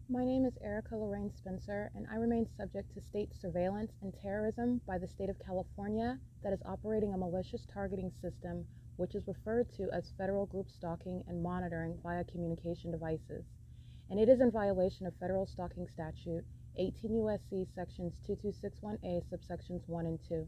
My name is Erica Lorraine Spencer, and I remain subject to state surveillance and terrorism by the state of California that is operating a malicious targeting system which is referred to as federal group stalking and monitoring via communication devices. And it is in violation of federal stalking statute 18 U.S.C. sections 2261A subsections 1 and 2.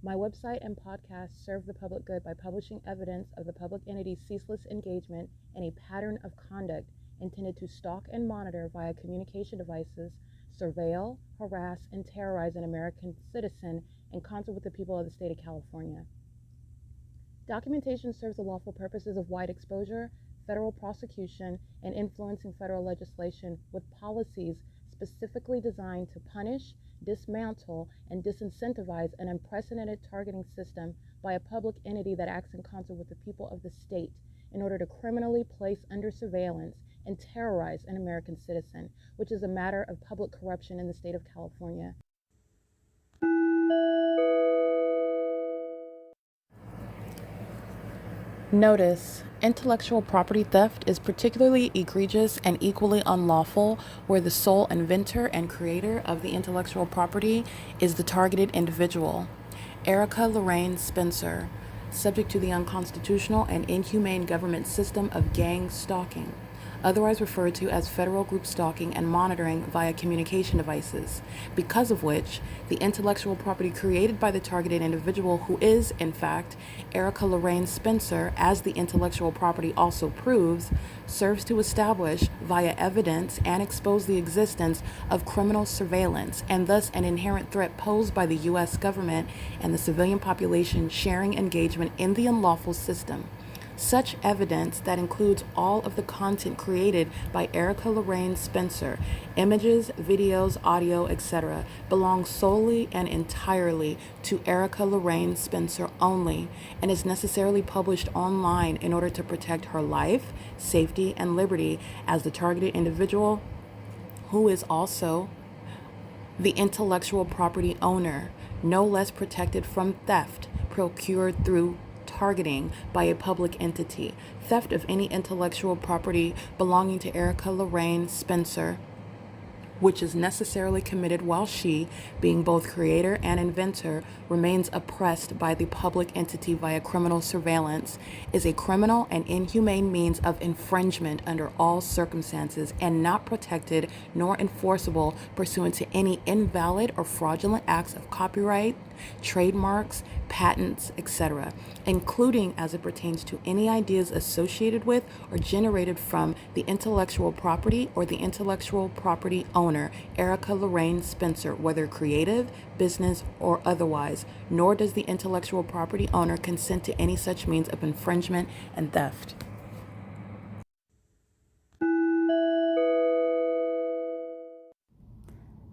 My website and podcast serve the public good by publishing evidence of the public entity's ceaseless engagement in a pattern of conduct intended to stalk and monitor via communication devices, surveil, harass, and terrorize an American citizen in concert with the people of the state of California. Documentation serves the lawful purposes of wide exposure, federal prosecution, and influencing federal legislation with policies specifically designed to punish, dismantle, and disincentivize an unprecedented targeting system by a public entity that acts in concert with the people of the state in order to criminally place under surveillance and terrorize an American citizen, which is a matter of public corruption in the state of California. Notice: intellectual property theft is particularly egregious and equally unlawful where the sole inventor and creator of the intellectual property is the targeted individual. Erica Lorraine Spencer, subject to the unconstitutional and inhumane government system of gang stalking, otherwise referred to as federal group stalking and monitoring via communication devices, because of which the intellectual property created by the targeted individual, who is, in fact, Erica Lorraine Spencer, as the intellectual property also proves, serves to establish via evidence and expose the existence of criminal surveillance and thus an inherent threat posed by the U.S. government and the civilian population sharing engagement in the unlawful system. Such evidence that includes all of the content created by Erica Lorraine Spencer, images, videos, audio, etc., belongs solely and entirely to Erica Lorraine Spencer only and is necessarily published online in order to protect her life, safety, and liberty as the targeted individual, who is also the intellectual property owner, no less protected from theft procured through targeting by a public entity. Theft of any intellectual property belonging to Erica Lorraine Spencer, which is necessarily committed while she, being both creator and inventor, remains oppressed by the public entity via criminal surveillance, is a criminal and inhumane means of infringement under all circumstances and not protected nor enforceable pursuant to any invalid or fraudulent acts of copyright, trademarks, patents, etc., including as it pertains to any ideas associated with or generated from the intellectual property or the intellectual property owner, Erica Lorraine Spencer, whether creative, business, or otherwise, nor does the intellectual property owner consent to any such means of infringement and theft.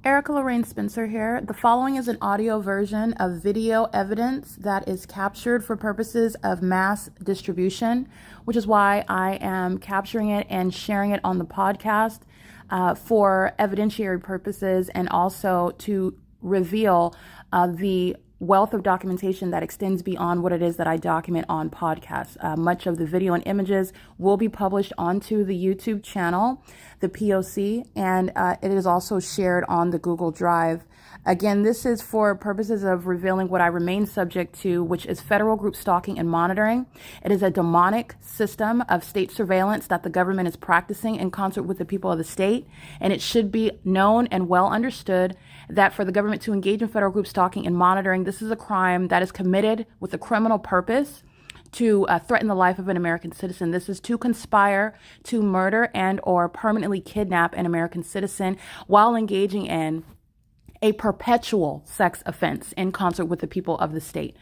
Erica Lorraine Spencer here. The following is an audio version of video evidence that is captured for purposes of mass distribution, which is why I am capturing it and sharing it on the podcast for evidentiary purposes and also to reveal the wealth of documentation that extends beyond what it is that I document on podcasts. Much of the video and images will be published onto the YouTube channel, the P.O.C, and it is also shared on the Google Drive. Again, this is for purposes of revealing what I remain subject to, which is federal group stalking and monitoring. It is a demonic system of state surveillance that the government is practicing in concert with the people of the state, and it should be known and well understood that for the government to engage in federal group stalking and monitoring, this is a crime that is committed with a criminal purpose to threaten the life of an American citizen. This is to conspire to murder and or permanently kidnap an American citizen while engaging in a perpetual sex offense in concert with the people of the state.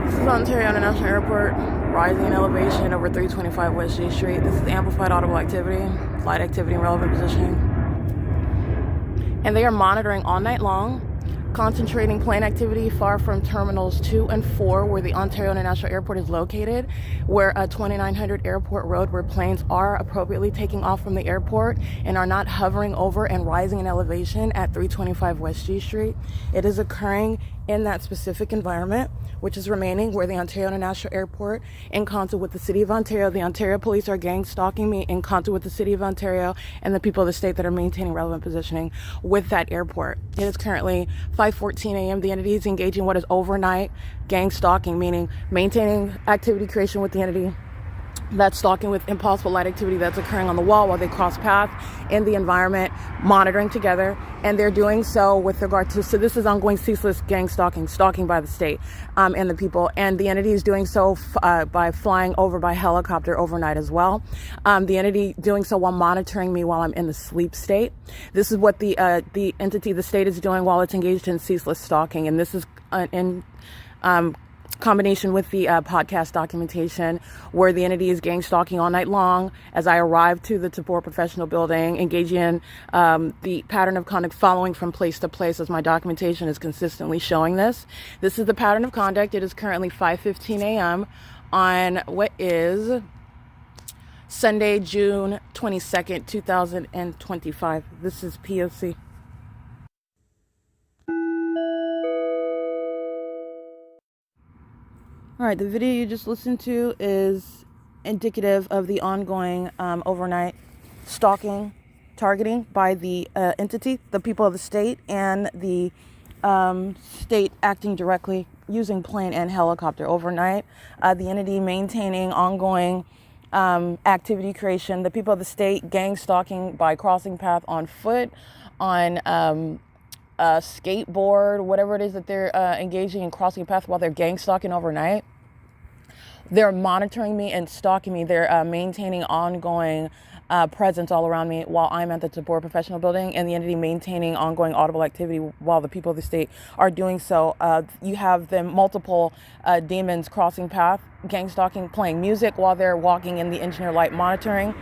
This is Ontario International Airport, rising in elevation over 325 West G Street. This is amplified audible activity, flight activity, and relevant positioning. And they are monitoring all night long, concentrating plane activity far from terminals 2 and 4 where the Ontario International Airport is located, where a 2900 Airport Road where planes are appropriately taking off from the airport and are not hovering over and rising in elevation at 325 West G Street. It is occurring in that specific environment, which is remaining where the Ontario International Airport, in concert with the City of Ontario, the Ontario Police are gang stalking me in concert with the City of Ontario and the people of the state that are maintaining relevant positioning with that airport. It is currently 5:14 a.m. The entity is engaging what is overnight gang stalking, meaning maintaining activity creation with the entity. That's stalking with impossible light activity that's occurring on the wall while they cross paths in the environment, monitoring together, and they're doing so with regard to, so this is ongoing ceaseless gang stalking by the state and the people, and the entity is doing so by flying over by helicopter overnight as well. The entity doing so while monitoring me while I'm in the sleep state. This is what the entity, the state, is doing while it's engaged in ceaseless stalking, and this is in combination with the podcast documentation where the entity is gang stalking all night long as I arrive to the TABOR professional building, engaging in the pattern of conduct following from place to place, as my documentation is consistently showing this. This is the pattern of conduct. It is currently 5:15 a.m. on what is Sunday, June 22nd, 2025. This is P.O.C. All right, the video you just listened to is indicative of the ongoing overnight stalking, targeting by the entity, the people of the state, and the state acting directly using plane and helicopter overnight. The entity maintaining ongoing activity creation, the people of the state gang stalking by crossing path on foot, on skateboard, whatever it is that they're engaging in crossing path while they're gang stalking overnight. They're monitoring me and stalking me. They're maintaining ongoing presence all around me while I'm at the TABOR professional building, and the entity maintaining ongoing audible activity while the people of the state are doing so. You have the multiple demons crossing path, gang stalking, playing music while they're walking in the engineer light monitoring.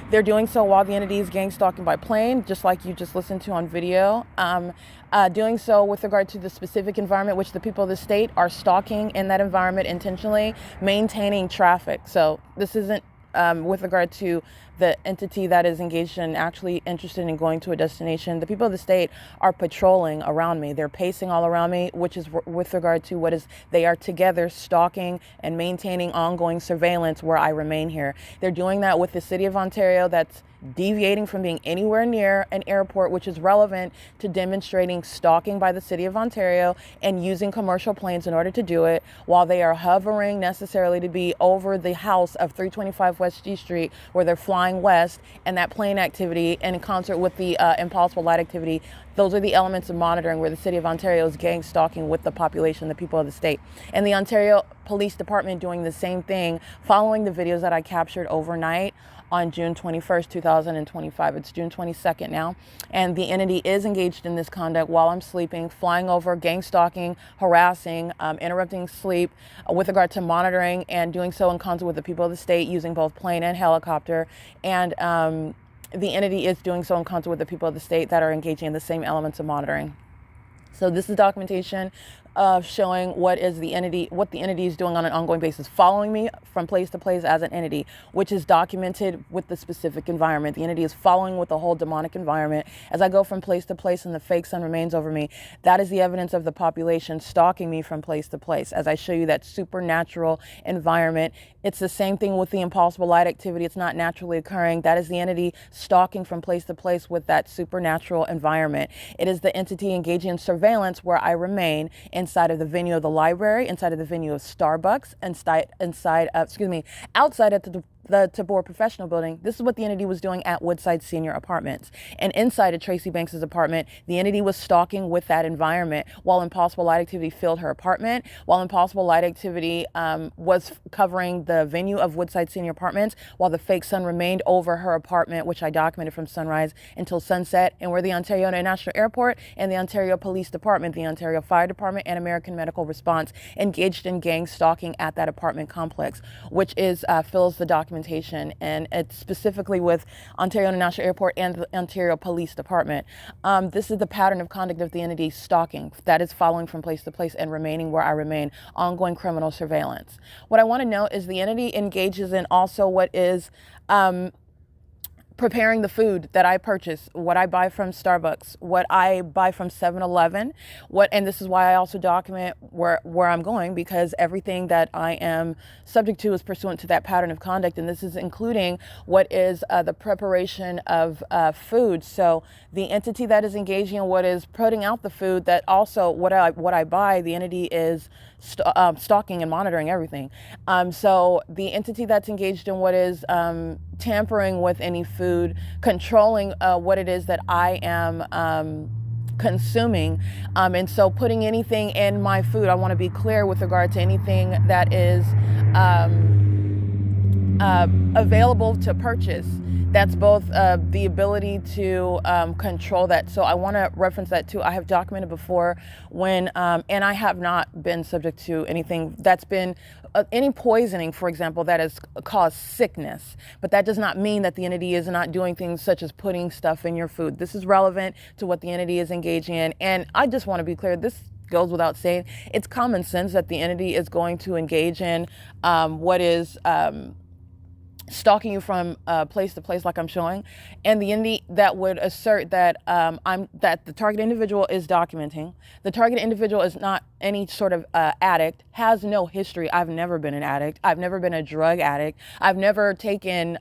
They're doing so while the entity is gang stalking by plane, just like you just listened to on video. Doing so with regard to the specific environment, which the people of the state are stalking in that environment intentionally, maintaining traffic. So this isn't with regard to the entity that is engaged in actually interested in going to a destination. The people of the state are patrolling around me. They're pacing all around me, which is with regard to what is, they are together stalking and maintaining ongoing surveillance where I remain here. They're doing that with the City of Ontario that's deviating from being anywhere near an airport, which is relevant to demonstrating stalking by the City of Ontario and using commercial planes in order to do it, while they are hovering necessarily to be over the house of 325 West G Street where they're flying west, and that plane activity and in concert with the impossible light activity. Those are the elements of monitoring where the City of Ontario is gang stalking with the population, the people of the state. And the Ontario Police Department doing the same thing following the videos that I captured overnight on June 21st, 2025. It's June 22nd now. And the entity is engaged in this conduct while I'm sleeping, flying over, gang stalking, harassing, interrupting sleep with regard to monitoring, and doing so in concert with the people of the state using both plane and helicopter. And the entity is doing so in concert with the people of the state that are engaging in the same elements of monitoring. So this is documentation showing what the entity is doing on an ongoing basis, following me from place to place as an entity, which is documented with the specific environment. The entity is following with the whole demonic environment as I go from place to place and the fake sun remains over me. That is the evidence of the population stalking me from place to place as I show you that supernatural environment. It's the same thing with the impossible light activity. It's not naturally occurring. That is the entity stalking from place to place with that supernatural environment. It is the entity engaging in surveillance where I remain inside of the venue of the library, inside of the venue of Starbucks, outside of the TABOR professional building. This is what the entity was doing at Woodside Senior Apartments. And inside of Tracy Banks's apartment, the entity was stalking with that environment while impossible light activity filled her apartment, while impossible light activity was covering the venue of Woodside Senior Apartments, while the fake sun remained over her apartment, which I documented from sunrise until sunset, and where the Ontario International Airport and the Ontario Police Department, the Ontario Fire Department, and American Medical Response engaged in gang stalking at that apartment complex, which is fills the documentation, and it's specifically with Ontario International Airport and the Ontario Police Department. This is the pattern of conduct of the entity stalking, that is following from place to place and remaining where I remain, ongoing criminal surveillance. What I want to note is the entity engages in also what is preparing the food that I purchase, what I buy from Starbucks, what I buy from 7-Eleven, and this is why I also document where I'm going, because everything that I am subject to is pursuant to that pattern of conduct, and this is including what is the preparation of food. So the entity that is engaging in what is putting out the food, that also what I buy, the entity is stalking and monitoring everything. So the entity that's engaged in what is tampering with any food, controlling what it is that I am consuming, and so putting anything in my food, I want to be clear with regard to anything that is available to purchase. That's both the ability to control that. So I want to reference that too. I have documented before when, and I have not been subject to anything that's been any poisoning, for example, that has caused sickness. But that does not mean that the entity is not doing things such as putting stuff in your food. This is relevant to what the entity is engaging in. And I just want to be clear, this goes without saying. It's common sense that the entity is going to engage in what is stalking you from place to place, like I'm showing, and the entity that would assert that that the target individual is documenting. The target individual is not any sort of addict, has no history. I've never been an addict. I've never been a drug addict. I've never taken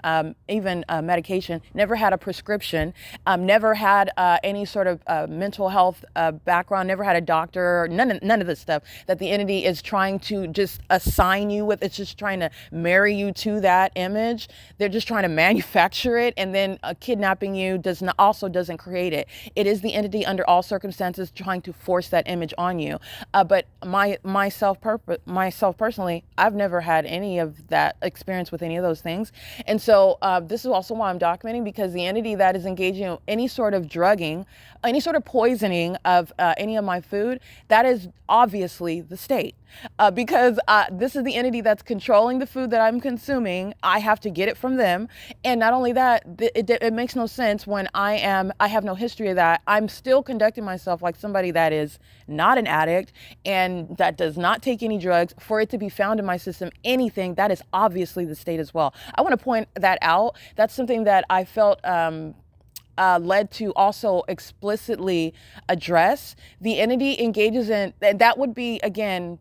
even medication, never had a prescription, never had any sort of mental health background, never had a doctor, none of this stuff that the entity is trying to just assign you with. It's just trying to marry you to that image. They're just trying to manufacture it, and then kidnapping you doesn't create it. It is the entity under all circumstances trying to force that image on you. But myself personally, I've never had any of that experience with any of those things. And so this is also why I'm documenting, because the entity that is engaging in any sort of drugging, any sort of poisoning of any of my food, that is obviously the state. Because this is the entity that's controlling the food that I'm consuming. I have to get it from them. And not only that, it makes no sense when I have no history of that. I'm still conducting myself like somebody that is not an addict and that does not take any drugs. For it to be found in my system, anything, that is obviously the state as well. I want to point that out. That's something that I felt led to also explicitly address. The entity engages in, that would be, again,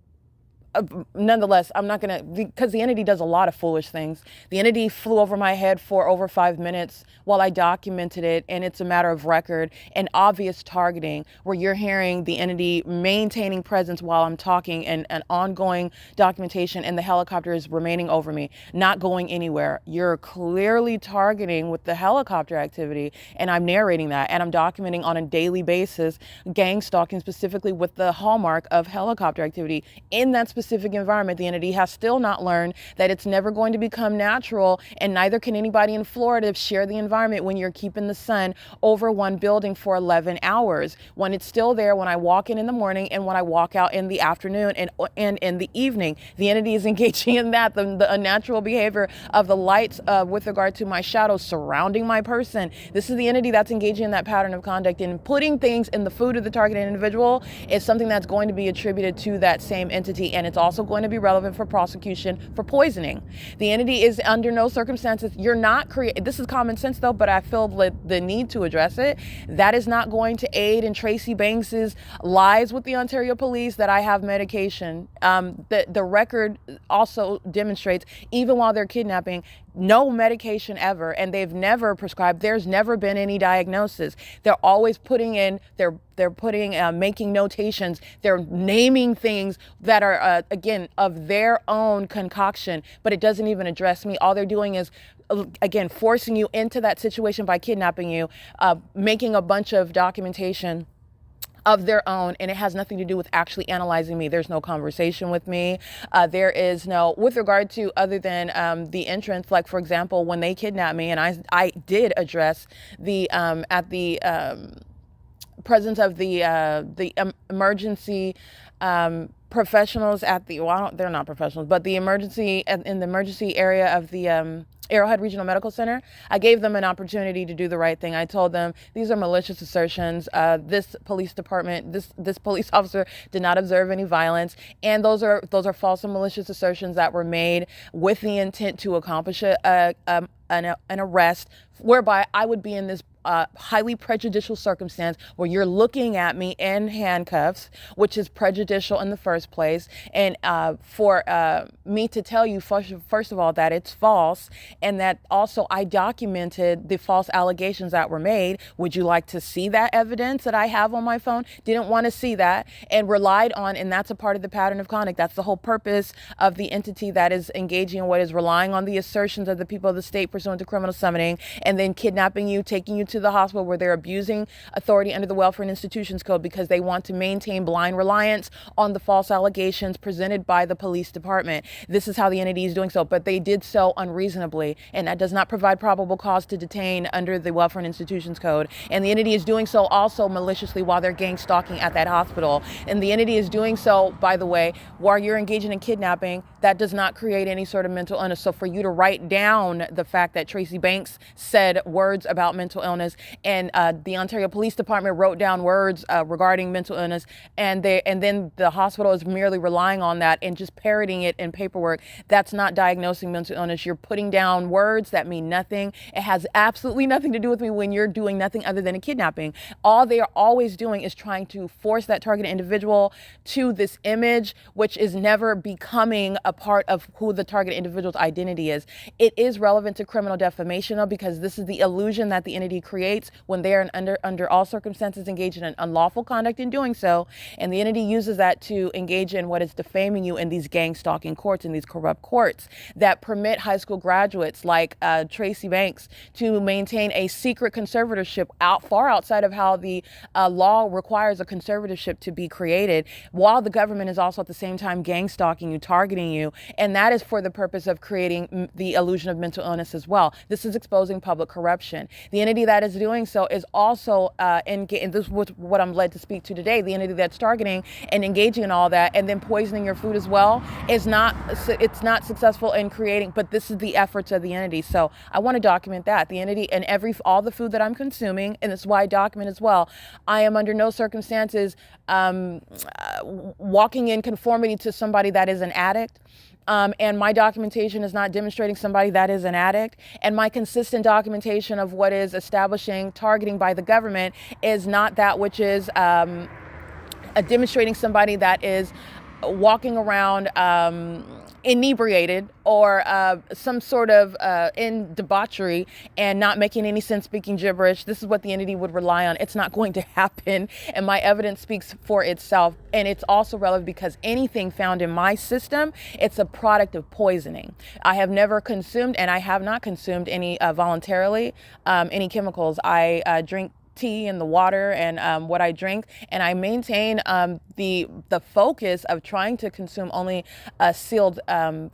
nonetheless, I'm not going to, because the entity does a lot of foolish things. The entity flew over my head for over 5 minutes while I documented it, and it's a matter of record and obvious targeting, where you're hearing the entity maintaining presence while I'm talking, and an ongoing documentation, and the helicopter is remaining over me, not going anywhere. You're clearly targeting with the helicopter activity, and I'm narrating that, and I'm documenting on a daily basis gang stalking, specifically with the hallmark of helicopter activity. In that specific environment, the entity has still not learned that it's never going to become natural, and neither can anybody in Florida share the environment when you're keeping the sun over one building for 11 hours. When it's still there, when I walk in the morning and when I walk out in the afternoon and in the evening, the entity is engaging in that, the unnatural behavior of the lights with regard to my shadows surrounding my person. This is the entity that's engaging in that pattern of conduct, and putting things in the food of the targeted individual is something that's going to be attributed to that same entity, and it's also going to be relevant for prosecution for poisoning. The entity is under no circumstances, you're not this is common sense though, but I feel the need to address it. That is not going to aid in Tracy Banks's lies with the Ontario police that I have medication. The record also demonstrates, even while they're kidnapping, no medication ever, and they've never prescribed. There's never been any diagnosis. They're always putting in, they're putting, making notations. They're naming things that are, again, of their own concoction, but it doesn't even address me. All they're doing is, again, forcing you into that situation by kidnapping you, making a bunch of documentation of their own, and it has nothing to do with actually analyzing me. There's no conversation with me. There is no, with regard to, other than the entrance, like for example, when they kidnapped me, and I did address the at the presence of the emergency professionals at the, well, they're not professionals, but the emergency, in the emergency area of the Arrowhead Regional Medical Center, I gave them an opportunity to do the right thing. I told them these are malicious assertions. This police department, this police officer did not observe any violence, and those are false and malicious assertions that were made with the intent to accomplish an arrest, whereby I would be in this highly prejudicial circumstance where you're looking at me in handcuffs, which is prejudicial in the first place. And for me to tell you, first of all, that it's false, and that also I documented the false allegations that were made. Would you like to see that evidence that I have on my phone? Didn't want to see that, and relied on, and that's a part of the pattern of conduct. That's the whole purpose of the entity that is engaging in what is relying on the assertions of the people of the state pursuant to criminal summoning, and then kidnapping you, taking you to the hospital where they're abusing authority under the Welfare and Institutions Code because they want to maintain blind reliance on the false allegations presented by the police department. This is how the entity is doing so, but they did so unreasonably, and that does not provide probable cause to detain under the Welfare and Institutions Code. And the entity is doing so also maliciously while they're gang stalking at that hospital. And the entity is doing so, by the way, while you're engaging in kidnapping. That does not create any sort of mental illness. So for you to write down the fact that Tracy Banks said words about mental illness, and the Ontario Police Department wrote down words regarding mental illness, and then the hospital is merely relying on that and just parroting it in paperwork, that's not diagnosing mental illness. You're putting down words that mean nothing. It has absolutely nothing to do with me when you're doing nothing other than a kidnapping. All they are always doing is trying to force that targeted individual to this image, which is never becoming a part of who the target individual's identity is. It is relevant to criminal defamation, though, because this is the illusion that the entity creates when they are under all circumstances engaged in an unlawful conduct in doing so, and the entity uses that to engage in what is defaming you in these gang stalking courts, in these corrupt courts that permit high school graduates like Tracy Banks to maintain a secret conservatorship far outside of how the law requires a conservatorship to be created, while the government is also at the same time gang stalking you, targeting you, and that is for the purpose of creating the illusion of mental illness as well. This is exposing public corruption. The entity that is doing so is also, and this is what I'm led to speak to today, the entity that's targeting and engaging in all that and then poisoning your food as well it's not successful in creating, but this is the efforts of the entity. So I want to document that. The entity and all the food that I'm consuming, and this is why I document as well, I am under no circumstances walking in conformity to somebody that is an addict. And my documentation is not demonstrating somebody that is an addict. And my consistent documentation of what is establishing targeting by the government is not that which is demonstrating somebody that is walking around inebriated or some sort of in debauchery and not making any sense, speaking gibberish. This is what the entity would rely on. It's not going to happen, and my evidence speaks for itself. And it's also relevant because anything found in my system, it's a product of poisoning. I have never consumed, and I have not consumed any voluntarily, any chemicals. I drink tea and the water and what I drink, and I maintain the focus of trying to consume only sealed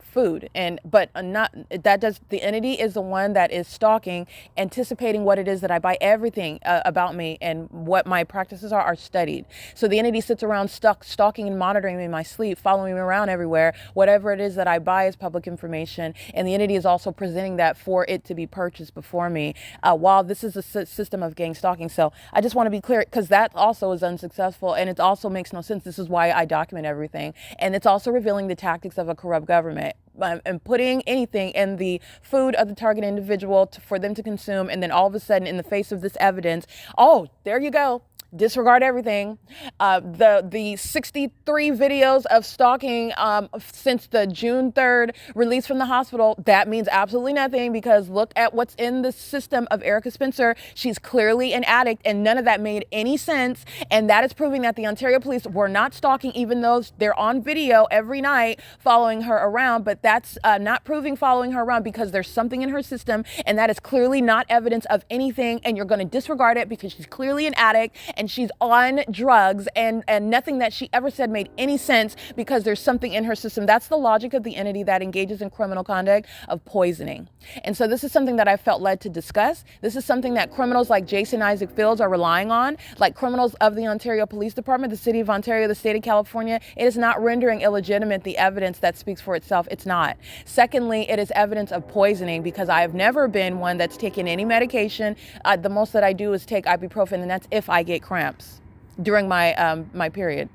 food, but not that does the entity is the one that is stalking, anticipating what it is that I buy. Everything about me and what my practices are studied. So the entity sits around stalking and monitoring me in my sleep, following me around everywhere. Whatever it is that I buy is public information, and the entity is also presenting that for it to be purchased before me, while this is a system of gang stalking. So I just want to be clear, because that also is unsuccessful, and it also makes no sense. This is why I document everything. And it's also revealing the tactics of a corrupt government. And putting anything in the food of the target individual for them to consume, and then all of a sudden, in the face of this evidence, oh, there you go. Disregard everything. The 63 videos of stalking since the June 3rd release from the hospital, that means absolutely nothing, because look at what's in the system of Erica Spencer. She's clearly an addict, and none of that made any sense. And that is proving that the Ontario police were not stalking, even though they're on video every night following her around. But that's not proving following her around, because there's something in her system, and that is clearly not evidence of anything. And you're going to disregard it because she's clearly an addict, and she's on drugs, and nothing that she ever said made any sense because there's something in her system. That's the logic of the entity that engages in criminal conduct of poisoning. And so this is something that I felt led to discuss. This is something that criminals like Jason Isaac Fields are relying on, like criminals of the Ontario Police Department, the City of Ontario, the State of California. It is not rendering illegitimate the evidence that speaks for itself. It's not. Secondly, it is evidence of poisoning because I have never been one that's taken any medication. The most that I do is take ibuprofen, and that's if I get cramps during my my period.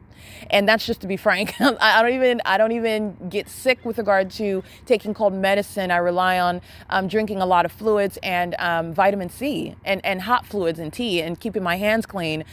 And that's just to be frank. I don't even get sick with regard to taking cold medicine. I rely on drinking a lot of fluids and vitamin C and hot fluids and tea and keeping my hands clean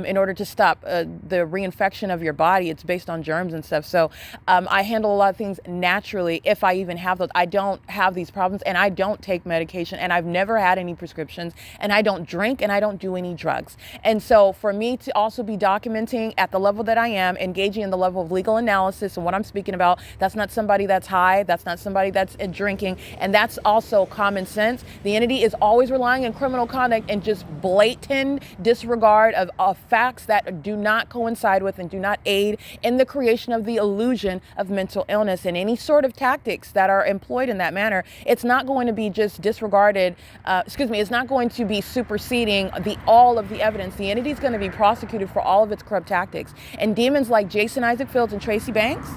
in order to stop the reinfection of your body. It's based on germs and stuff. So I handle a lot of things naturally if I even have those. I don't have these problems, and I don't take medication, and I've never had any prescriptions, and I don't drink, and I don't do any drugs. And so for me to also be documenting at the level that I am, engaging in the level of legal analysis and what I'm speaking about, that's not somebody that's high, that's not somebody that's drinking, and that's also common sense. The entity is always relying on criminal conduct and just blatant disregard of facts that do not coincide with and do not aid in the creation of the illusion of mental illness, and any sort of tactics that are employed in that manner. It's not going to be just disregarded, it's not going to be superseding all of the evidence. The entity is going to be prosecuted for all of its corrupt tactics. And demons like Jason Isaac Fields and Tracy Banks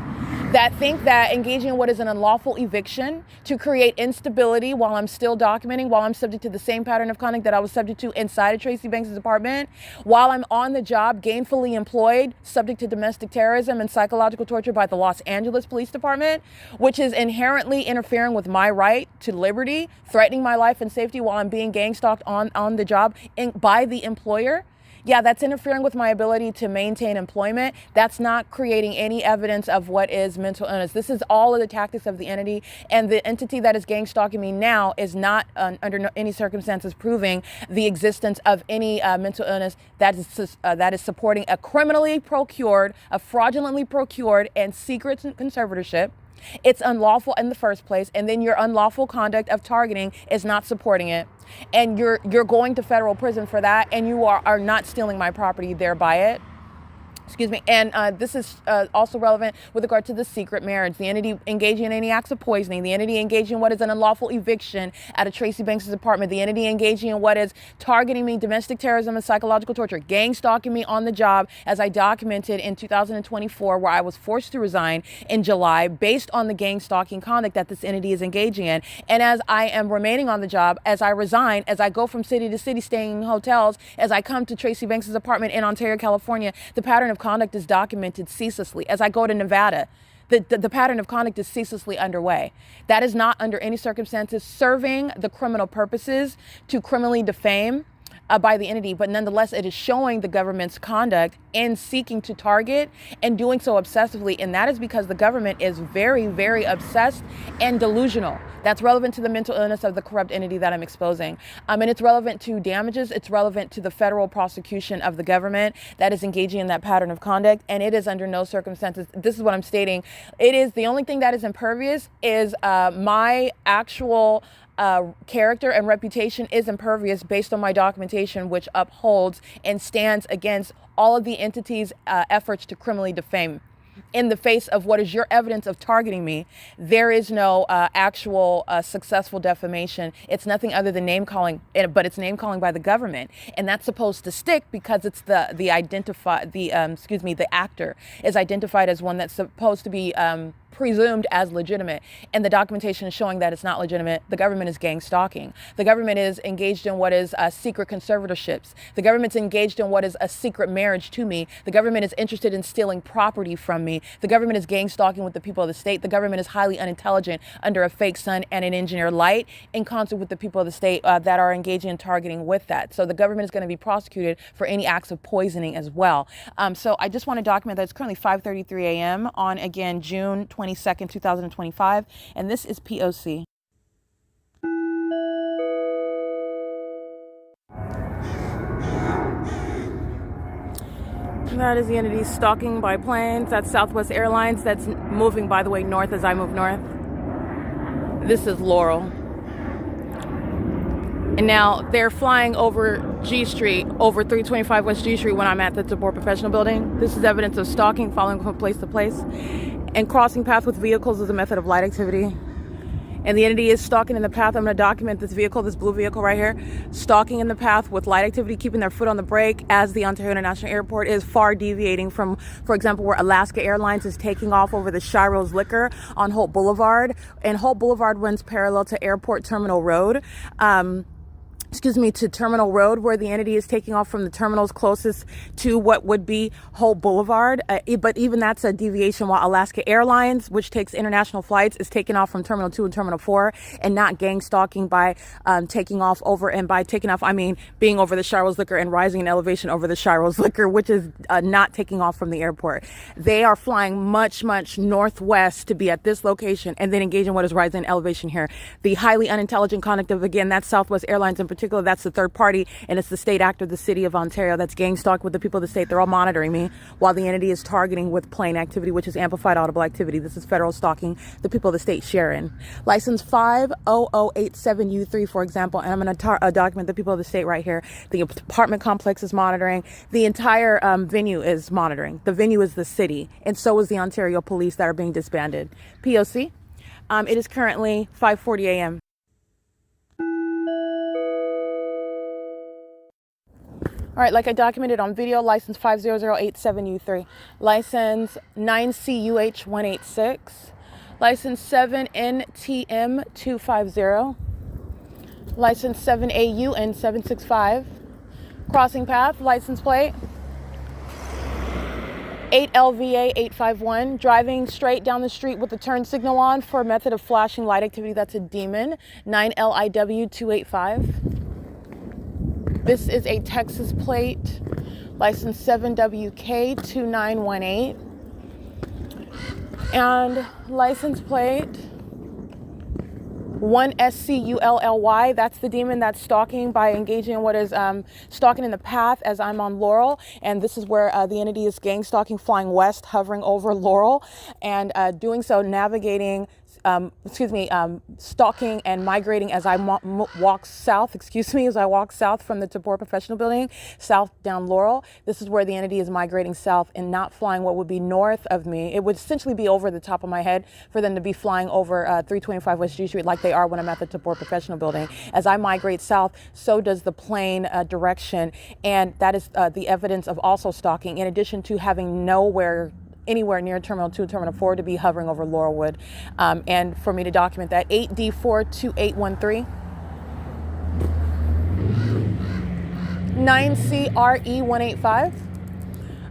that think that engaging in what is an unlawful eviction to create instability while I'm still documenting, while I'm subject to the same pattern of conduct that I was subject to inside of Tracy Banks' apartment, while I'm on the job, gainfully employed, subject to domestic terrorism and psychological torture by the Los Angeles Police Department, which is inherently interfering with my right to liberty, threatening my life and safety while I'm being gang stalked on the job by the employer. Yeah, that's interfering with my ability to maintain employment. That's not creating any evidence of what is mental illness. This is all of the tactics of the entity, and the entity that is gang stalking me now is not under any circumstances proving the existence of any mental illness that is supporting a criminally procured, a fraudulently procured and secret conservatorship. It's unlawful in the first place, and then your unlawful conduct of targeting is not supporting it, and you're going to federal prison for that, and you are not stealing my property thereby it. Excuse me. And this is also relevant with regard to the secret marriage. The entity engaging in any acts of poisoning. The entity engaging in what is an unlawful eviction out of Tracy Banks' apartment. The entity engaging in what is targeting me, domestic terrorism and psychological torture. Gang stalking me on the job, as I documented in 2024, where I was forced to resign in July based on the gang stalking conduct that this entity is engaging in. And as I am remaining on the job, as I resign, as I go from city to city staying in hotels, as I come to Tracy Banks' apartment in Ontario, California, the pattern of conduct is documented ceaselessly. As I go to Nevada, the pattern of conduct is ceaselessly underway. That is not under any circumstances serving the criminal purposes to criminally defame by the entity, but nonetheless, it is showing the government's conduct in seeking to target and doing so obsessively. And that is because the government is very, very obsessed and delusional. That's relevant to the mental illness of the corrupt entity that I'm exposing. And it's relevant to damages. It's relevant to the federal prosecution of the government that is engaging in that pattern of conduct. And it is under no circumstances, this is what I'm stating, it is the only thing that is impervious is my actual character and reputation is impervious based on my documentation, which upholds and stands against all of the entity's efforts to criminally defame. In the face of what is your evidence of targeting me, there is no actual successful defamation. It's nothing other than name calling, but it's name calling by the government, and that's supposed to stick because it's the actor is identified as one that's supposed to be presumed as legitimate, and the documentation is showing that it's not legitimate. The government is gang stalking. The government is engaged in what is secret conservatorships. The government's engaged in what is a secret marriage to me. The government is interested in stealing property from me. The government is gang stalking with the people of the state. The government is highly unintelligent under a fake sun and an engineer light in concert with the people of the state that are engaging in targeting with that. So the government is going to be prosecuted for any acts of poisoning as well. So I just want to document that it's currently 5:33 a.m. on, again, June 22nd, 2025, and this is P.O.C. That is the entity stalking by planes. That's Southwest Airlines. That's moving, by the way, north as I move north. This is Laurel. And now they're flying over G Street, over 325 West G Street when I'm at the TABOR Professional Building. This is evidence of stalking, following from place to place. And crossing path with vehicles is a method of light activity. And the entity is stalking in the path. I'm going to document this vehicle, this blue vehicle right here, stalking in the path with light activity, keeping their foot on the brake as the Ontario International Airport is far deviating from, for example, where Alaska Airlines is taking off over the Shiro's Liquor on Holt Boulevard. And Holt Boulevard runs parallel to Airport Terminal Road. To Terminal Road, where the entity is taking off from the terminals closest to what would be Holt Boulevard. But even that's a deviation, while Alaska Airlines, which takes international flights, is taking off from Terminal 2 and Terminal 4 and not gang stalking by taking off over, and by taking off, I mean being over the Shiro's Liquor and rising in elevation over the Shiro's Liquor, which is not taking off from the airport. They are flying much, much northwest to be at this location and then engaging what is rising in elevation here. The highly unintelligent conduct of, again, that's Southwest Airlines in particular. That's the third party, and it's the state actor, the city of Ontario, that's gang stalked with the people of the state. They're all monitoring me while the entity is targeting with plane activity, which is amplified audible activity. This is federal stalking, the people of the state sharing. License 50087U3, for example, and I'm going to document the people of the state right here. The apartment complex is monitoring. The entire venue is monitoring. The venue is the city, and so is the Ontario police that are being disbanded. P.O.C. It is currently 5:40 a.m. All right, like I documented on video, license 50087U3, license 9CUH186, license 7NTM250, license 7AUN765, crossing path, license plate 8LVA851, driving straight down the street with the turn signal on for a method of flashing light activity. That's a demon, 9LIW285. This is a Texas plate, license 7WK2918, and license plate 1SCULLY. That's the demon that's stalking by engaging in what is stalking in the path as I'm on Laurel. And this is where the entity is gang stalking, flying west, hovering over Laurel, and doing so, navigating stalking and migrating as I walk south from the TABOR Professional Building, south down Laurel. This is where the entity is migrating south and not flying what would be north of me. It would essentially be over the top of my head for them to be flying over 325 West G Street like they are when I'm at the TABOR Professional Building. As I migrate south, so does the plane direction, and that is the evidence of also stalking, in addition to having anywhere near Terminal 2 and Terminal 4 to be hovering over Laurelwood. And for me to document that, 8D42813, 9CRE185.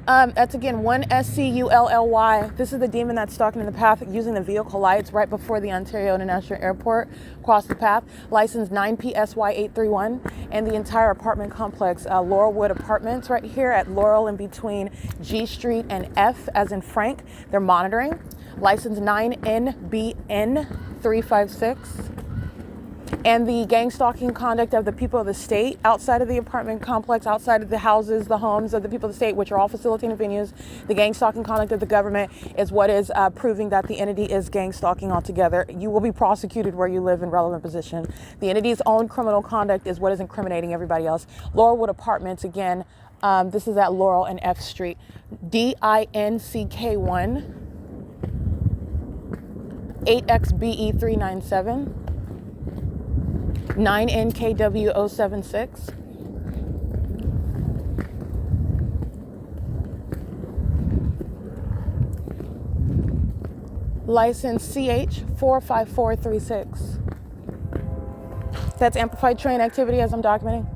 That's again 1SCULLY. This is the demon that's stalking in the path using the vehicle lights right before the Ontario International Airport. Cross the path. License 9PSY831, and the entire apartment complex, Laurelwood Apartments, right here at Laurel in between G Street and F as in Frank. They're monitoring. License 9NBN356. And the gang stalking conduct of the people of the state outside of the apartment complex, outside of the houses, the homes of the people of the state, which are all facilitating venues. The gang stalking conduct of the government is what is proving that the entity is gang stalking altogether. You will be prosecuted where you live in relevant position. The entity's own criminal conduct is what is incriminating everybody else. Laurelwood Apartments, again, this is at Laurel and F Street. DINCK1, 8XBE397. 9NKW076, license CH45436. That's amplified train activity as I'm documenting.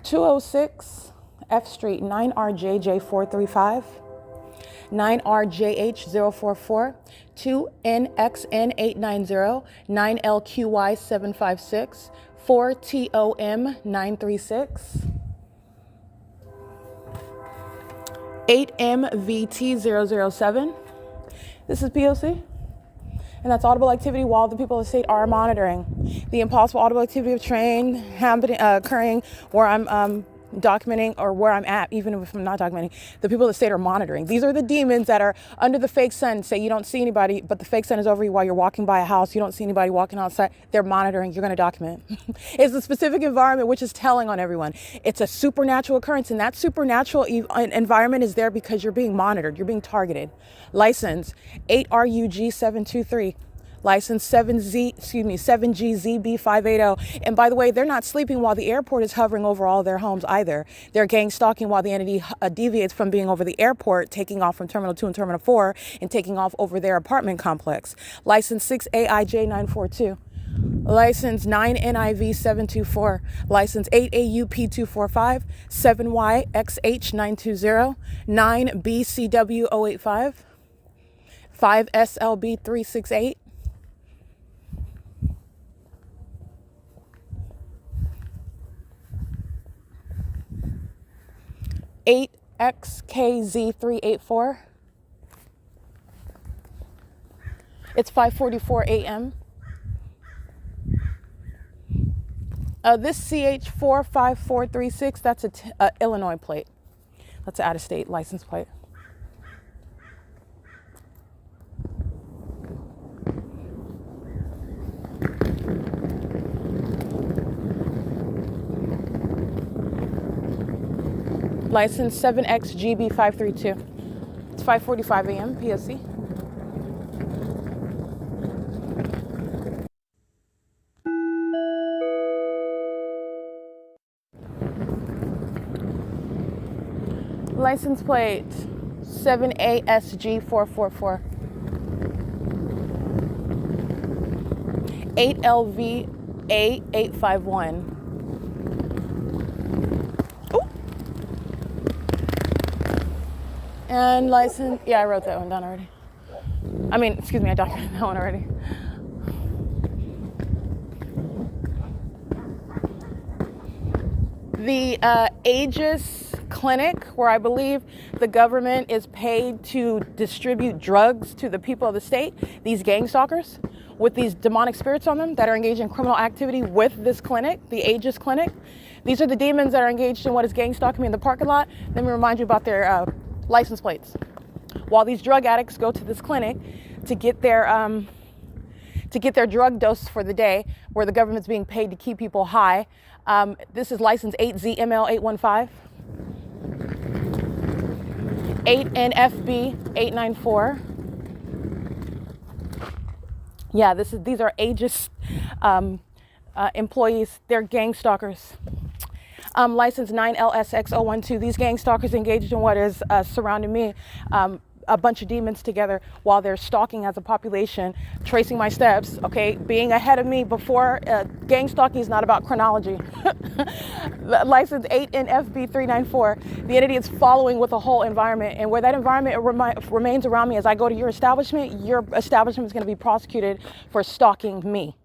206 F Street, 9RJJ435. 9RJH044, 2NXN890, 9LQY756, 4TOM936, 8MVT007. This is P.O.C. and that's audible activity while the people of the state are monitoring. The impossible audible activity of train occurring where I'm documenting, or where I'm at, even if I'm not documenting, the people of the state are monitoring. These are the demons that are under the fake sun. Say you don't see anybody, but the fake sun is over you while you're walking by a house. You don't see anybody walking outside. They're monitoring. You're going to document. It's a specific environment which is telling on everyone. It's a supernatural occurrence, and that supernatural environment is there because you're being monitored. You're being targeted. License 8RUG723. License 7GZB580. And by the way, they're not sleeping while the airport is hovering over all their homes either. They're gang stalking while the entity deviates from being over the airport, taking off from Terminal 2 and Terminal 4, and taking off over their apartment complex. License 6AIJ942. License 9NIV724. License 8AUP245. 7YXH920. 9BCW085. 5SLB368. 8XKZ384. It's 5:44 a.m. This CH45436, that's a Illinois plate. That's an out-of-state license plate. License 7XGB532. It's 5:45 a.m. P.O.C. License plate 7ASG444. 8LVA851. And license, yeah, I wrote that one down already. I documented that one already. The AEGIS clinic, where I believe the government is paid to distribute drugs to the people of the state, these gang stalkers with these demonic spirits on them that are engaged in criminal activity with this clinic, the AEGIS clinic. These are the demons that are engaged in what is gang stalking me in the parking lot. Let me remind you about their license plates. While these drug addicts go to this clinic to get their drug dose for the day, where the government's being paid to keep people high. This is license 8ZML815, 8NFB894. Yeah, these are AEGIS employees. They're gang stalkers. License 9LSX012. These gang stalkers engaged in what is surrounding me, a bunch of demons together while they're stalking as a population, tracing my steps, okay, being ahead of me before. Gang stalking is not about chronology. License 8NFB394. The entity is following with the whole environment, and where that environment remains around me as I go to your establishment is going to be prosecuted for stalking me.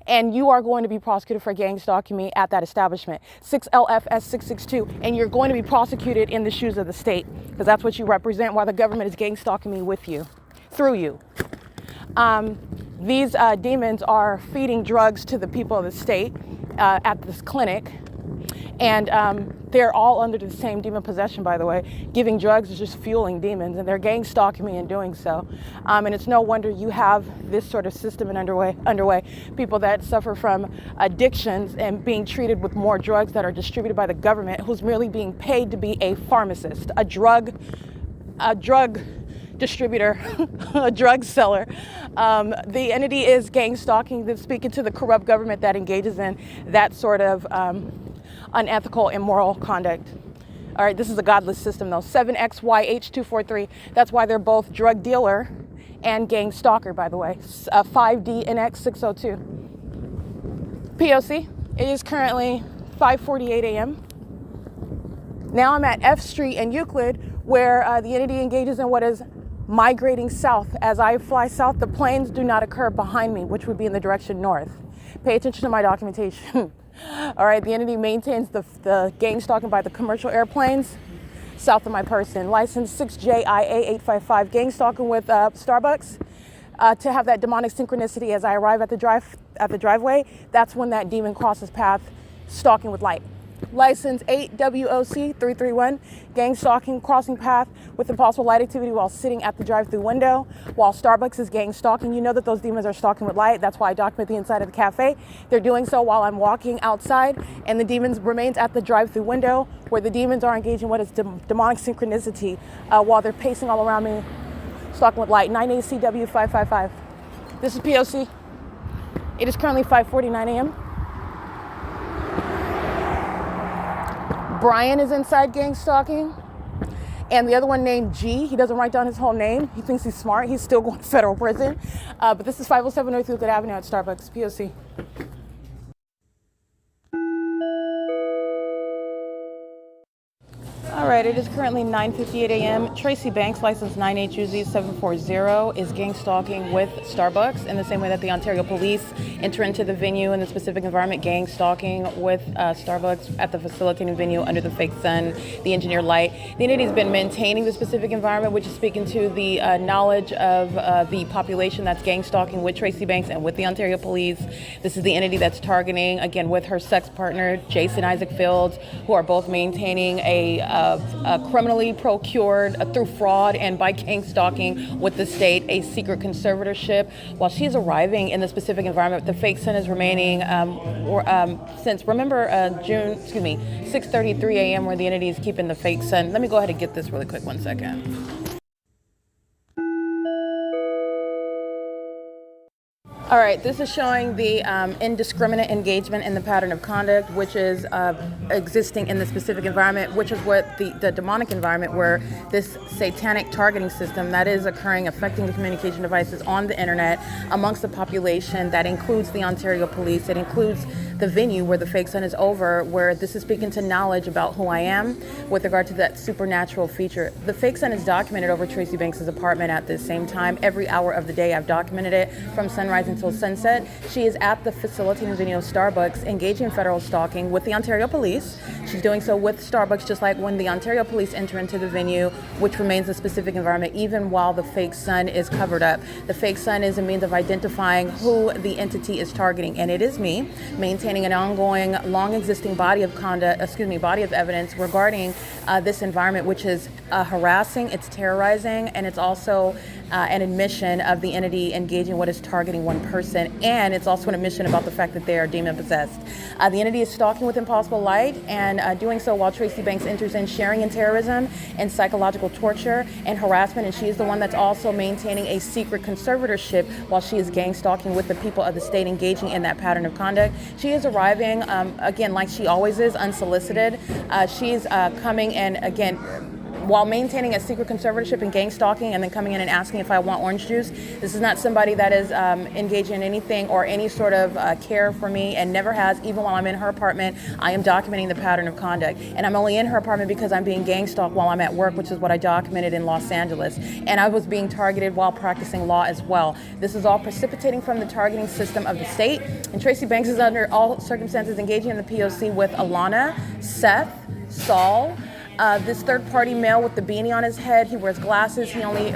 And you are going to be prosecuted for gang stalking me at that establishment. 6LFS662, and you're going to be prosecuted in the shoes of the state, because that's what you represent while the government is gang stalking me with you, through you. These demons are feeding drugs to the people of the state at this clinic. And they're all under the same demon possession, by the way. Giving drugs is just fueling demons, and they're gang stalking me in doing so. And it's no wonder you have this sort of system underway. People that suffer from addictions and being treated with more drugs that are distributed by the government, who's merely being paid to be a pharmacist, a drug distributor, a drug seller. The entity is gang stalking, then speaking to the corrupt government that engages in that sort of unethical, immoral conduct. All right, this is a godless system though. 7XYH243. That's why they're both drug dealer and gang stalker, by the way. 5DNX602. P.O.C. It is currently 5:48 a.m. Now I'm at F Street and Euclid, where the entity engages in what is migrating south. As I fly south, the planes do not occur behind me, which would be in the direction north. Pay attention to my documentation. All right, the entity maintains the gang stalking by the commercial airplanes south of my person. License 6JIA855, gang stalking with Starbucks. To have that demonic synchronicity as I arrive at the driveway, that's when that demon crosses path, stalking with light. License 8 W.O.C. 331, gang stalking, crossing path with impossible light activity while sitting at the drive-through window. While Starbucks is gang stalking, you know that those demons are stalking with light. That's why I document the inside of the cafe. They're doing so while I'm walking outside, and the demons remains at the drive-through window, where the demons are engaging what is demonic synchronicity while they're pacing all around me, stalking with light. 9 ACW 555. This is P.O.C. It is currently 5:49 a.m. Brian is inside gang stalking, and the other one named G, he doesn't write down his whole name. He thinks he's smart. He's still going to federal prison. But this is 507 North Euclid Avenue at Starbucks, P.O.C. All right, it is currently 9:58 a.m. Tracy Banks, license 9HUZ740, is gang stalking with Starbucks in the same way that the Ontario Police enter into the venue in the specific environment, gang stalking with Starbucks at the facilitating venue under the fake sun, the engineered light. The entity has been maintaining the specific environment, which is speaking to the knowledge of the population that's gang stalking with Tracy Banks and with the Ontario Police. This is the entity that's targeting, again, with her sex partner, Jason Isaac Fields, who are both maintaining a criminally procured through fraud and by gang stalking with the state a secret conservatorship. While she's arriving in the specific environment, the fake sun is remaining since, remember, 6:33 a.m. where the entity is keeping the fake sun. Let me go ahead and get this really quick, 1 second. All right, this is showing the indiscriminate engagement in the pattern of conduct, which is existing in the specific environment, which is what the demonic environment, where this satanic targeting system that is occurring, affecting the communication devices on the internet amongst the population. That includes the Ontario Police. It includes the venue where the fake sun is over, where this is speaking to knowledge about who I am with regard to that supernatural feature. The fake sun is documented over Tracy Banks' apartment at the same time. Every hour of the day I've documented it from sunrise until sunset. She is at the facilitating venue of Starbucks engaging in federal stalking with the Ontario Police. She's doing so with Starbucks, just like when the Ontario Police enter into the venue, which remains a specific environment even while the fake sun is covered up. The fake sun is a means of identifying who the entity is targeting, and it is me, maintaining an ongoing, long-existing body of evidence regarding this environment, which is harassing, it's terrorizing, and it's also an admission of the entity engaging what is targeting one person, and it's also an admission about the fact that they are demon-possessed. The entity is stalking with impossible light, and doing so while Tracy Banks enters in, sharing in terrorism and psychological torture and harassment, and she is the one that's also maintaining a secret conservatorship while she is gang stalking with the people of the state, engaging in that pattern of conduct. She is arriving, again, like she always is, unsolicited. She's coming and, again, while maintaining a secret conservatorship and gang stalking, and then coming in and asking if I want orange juice. This is not somebody that is engaging in anything or any sort of care for me, and never has. Even while I'm in her apartment, I am documenting the pattern of conduct. And I'm only in her apartment because I'm being gang stalked while I'm at work, which is what I documented in Los Angeles. And I was being targeted while practicing law as well. This is all precipitating from the targeting system of the state. And Tracy Banks is under all circumstances engaging in the P.O.C. with Alana, Seth, Saul, this third-party male with the beanie on his head. He wears glasses. He only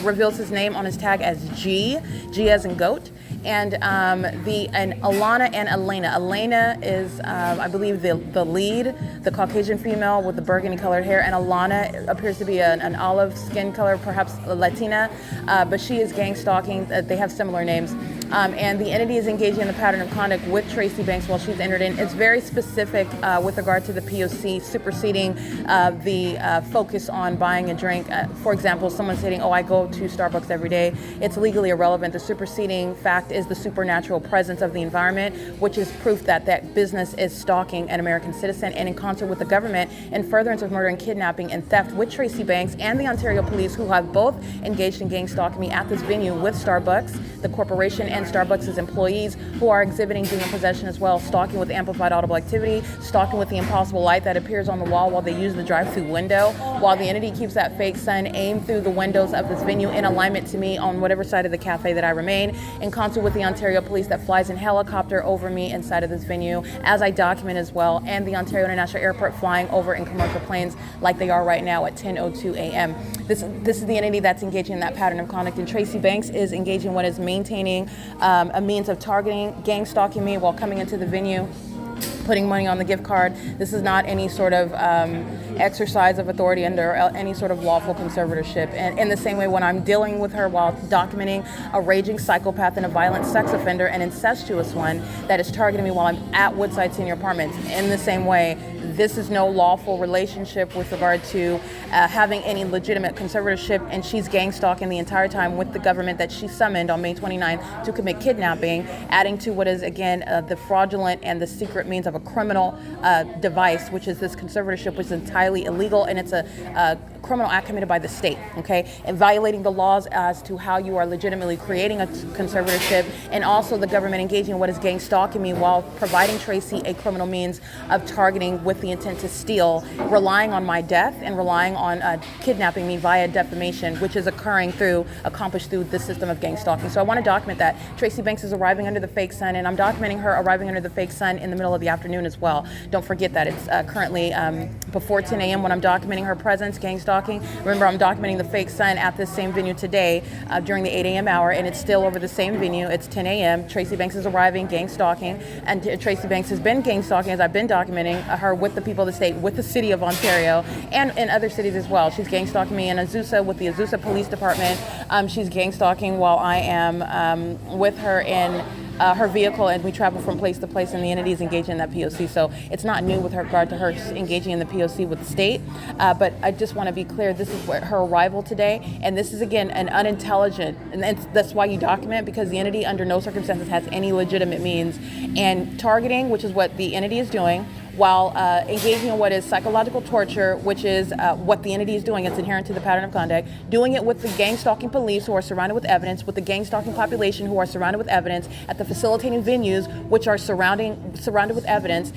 reveals his name on his tag as G as in goat. And Alana and Elena. Elena is, I believe, the lead, the Caucasian female with the burgundy-colored hair, and Alana appears to be an olive skin color, perhaps Latina, but she is gang stalking. They have similar names. And the entity is engaging in the pattern of conduct with Tracy Banks while she's entered in. It's very specific with regard to the P.O.C. superseding the focus on buying a drink. For example, someone saying, I go to Starbucks every day. It's legally irrelevant. The superseding fact is the supernatural presence of the environment, which is proof that that business is stalking an American citizen and in concert with the government in furtherance of murder and kidnapping and theft with Tracy Banks and the Ontario Police, who have both engaged in gang stalking me at this venue with Starbucks, the corporation, and Starbucks' employees, who are exhibiting demon possession as well, stalking with amplified audible activity, stalking with the impossible light that appears on the wall while they use the drive-through window, while the entity keeps that fake sun aimed through the windows of this venue in alignment to me on whatever side of the cafe that I remain, in concert with the Ontario Police that flies in helicopter over me inside of this venue, as I document as well, and the Ontario International Airport flying over in commercial planes like they are right now at 10:02 a.m. This is the entity that's engaging in that pattern of conduct, and Tracy Banks is engaging what is maintaining a means of targeting, gang stalking me while coming into the venue, putting money on the gift card. This is not any sort of exercise of authority under any sort of lawful conservatorship. And in the same way, when I'm dealing with her while documenting a raging psychopath and a violent sex offender, an incestuous one that is targeting me while I'm at Woodside Senior Apartments, in the same way, this is no lawful relationship with regard to having any legitimate conservatorship, and she's gang stalking the entire time with the government that she summoned on May 29th to commit kidnapping, adding to what is, again, the fraudulent and the secret means of a criminal device, which is this conservatorship, which is entirely illegal, and it's a criminal act committed by the state, okay, and violating the laws as to how you are legitimately creating a conservatorship, and also the government engaging in what is gang stalking me while providing Tracy a criminal means of targeting with the intent to steal, relying on my death and relying on kidnapping me via defamation, which is accomplished through the system of gang stalking. So I want to document that. Tracy Banks is arriving under the fake sun, and I'm documenting her arriving under the fake sun in the middle of the afternoon as well. Don't forget that it's currently before 10 a.m. when I'm documenting her presence, gang stalking. Remember, I'm documenting the fake sun at this same venue today during the 8 a.m. hour, and it's still over the same venue. It's 10 a.m. Tracy Banks is arriving, gang stalking, and Tracy Banks has been gang stalking as I've been documenting her with the people of the state, with the city of Ontario, and in other cities as well. She's gang stalking me in Azusa with the Azusa Police Department. She's gang stalking while I am with her in her vehicle, and we travel from place to place, and the entity is engaging in that P.O.C. So it's not new with regard to her engaging in the P.O.C. with the state, but I just want to be clear, this is what her arrival today, and this is, again, an unintelligent, and that's why you document, because the entity under no circumstances has any legitimate means, and targeting, which is what the entity is doing, while engaging in what is psychological torture, which is what the entity is doing. It's inherent to the pattern of conduct. Doing it with the gang stalking police who are surrounded with evidence, with the gang stalking population who are surrounded with evidence, at the facilitating venues which are surrounded with evidence,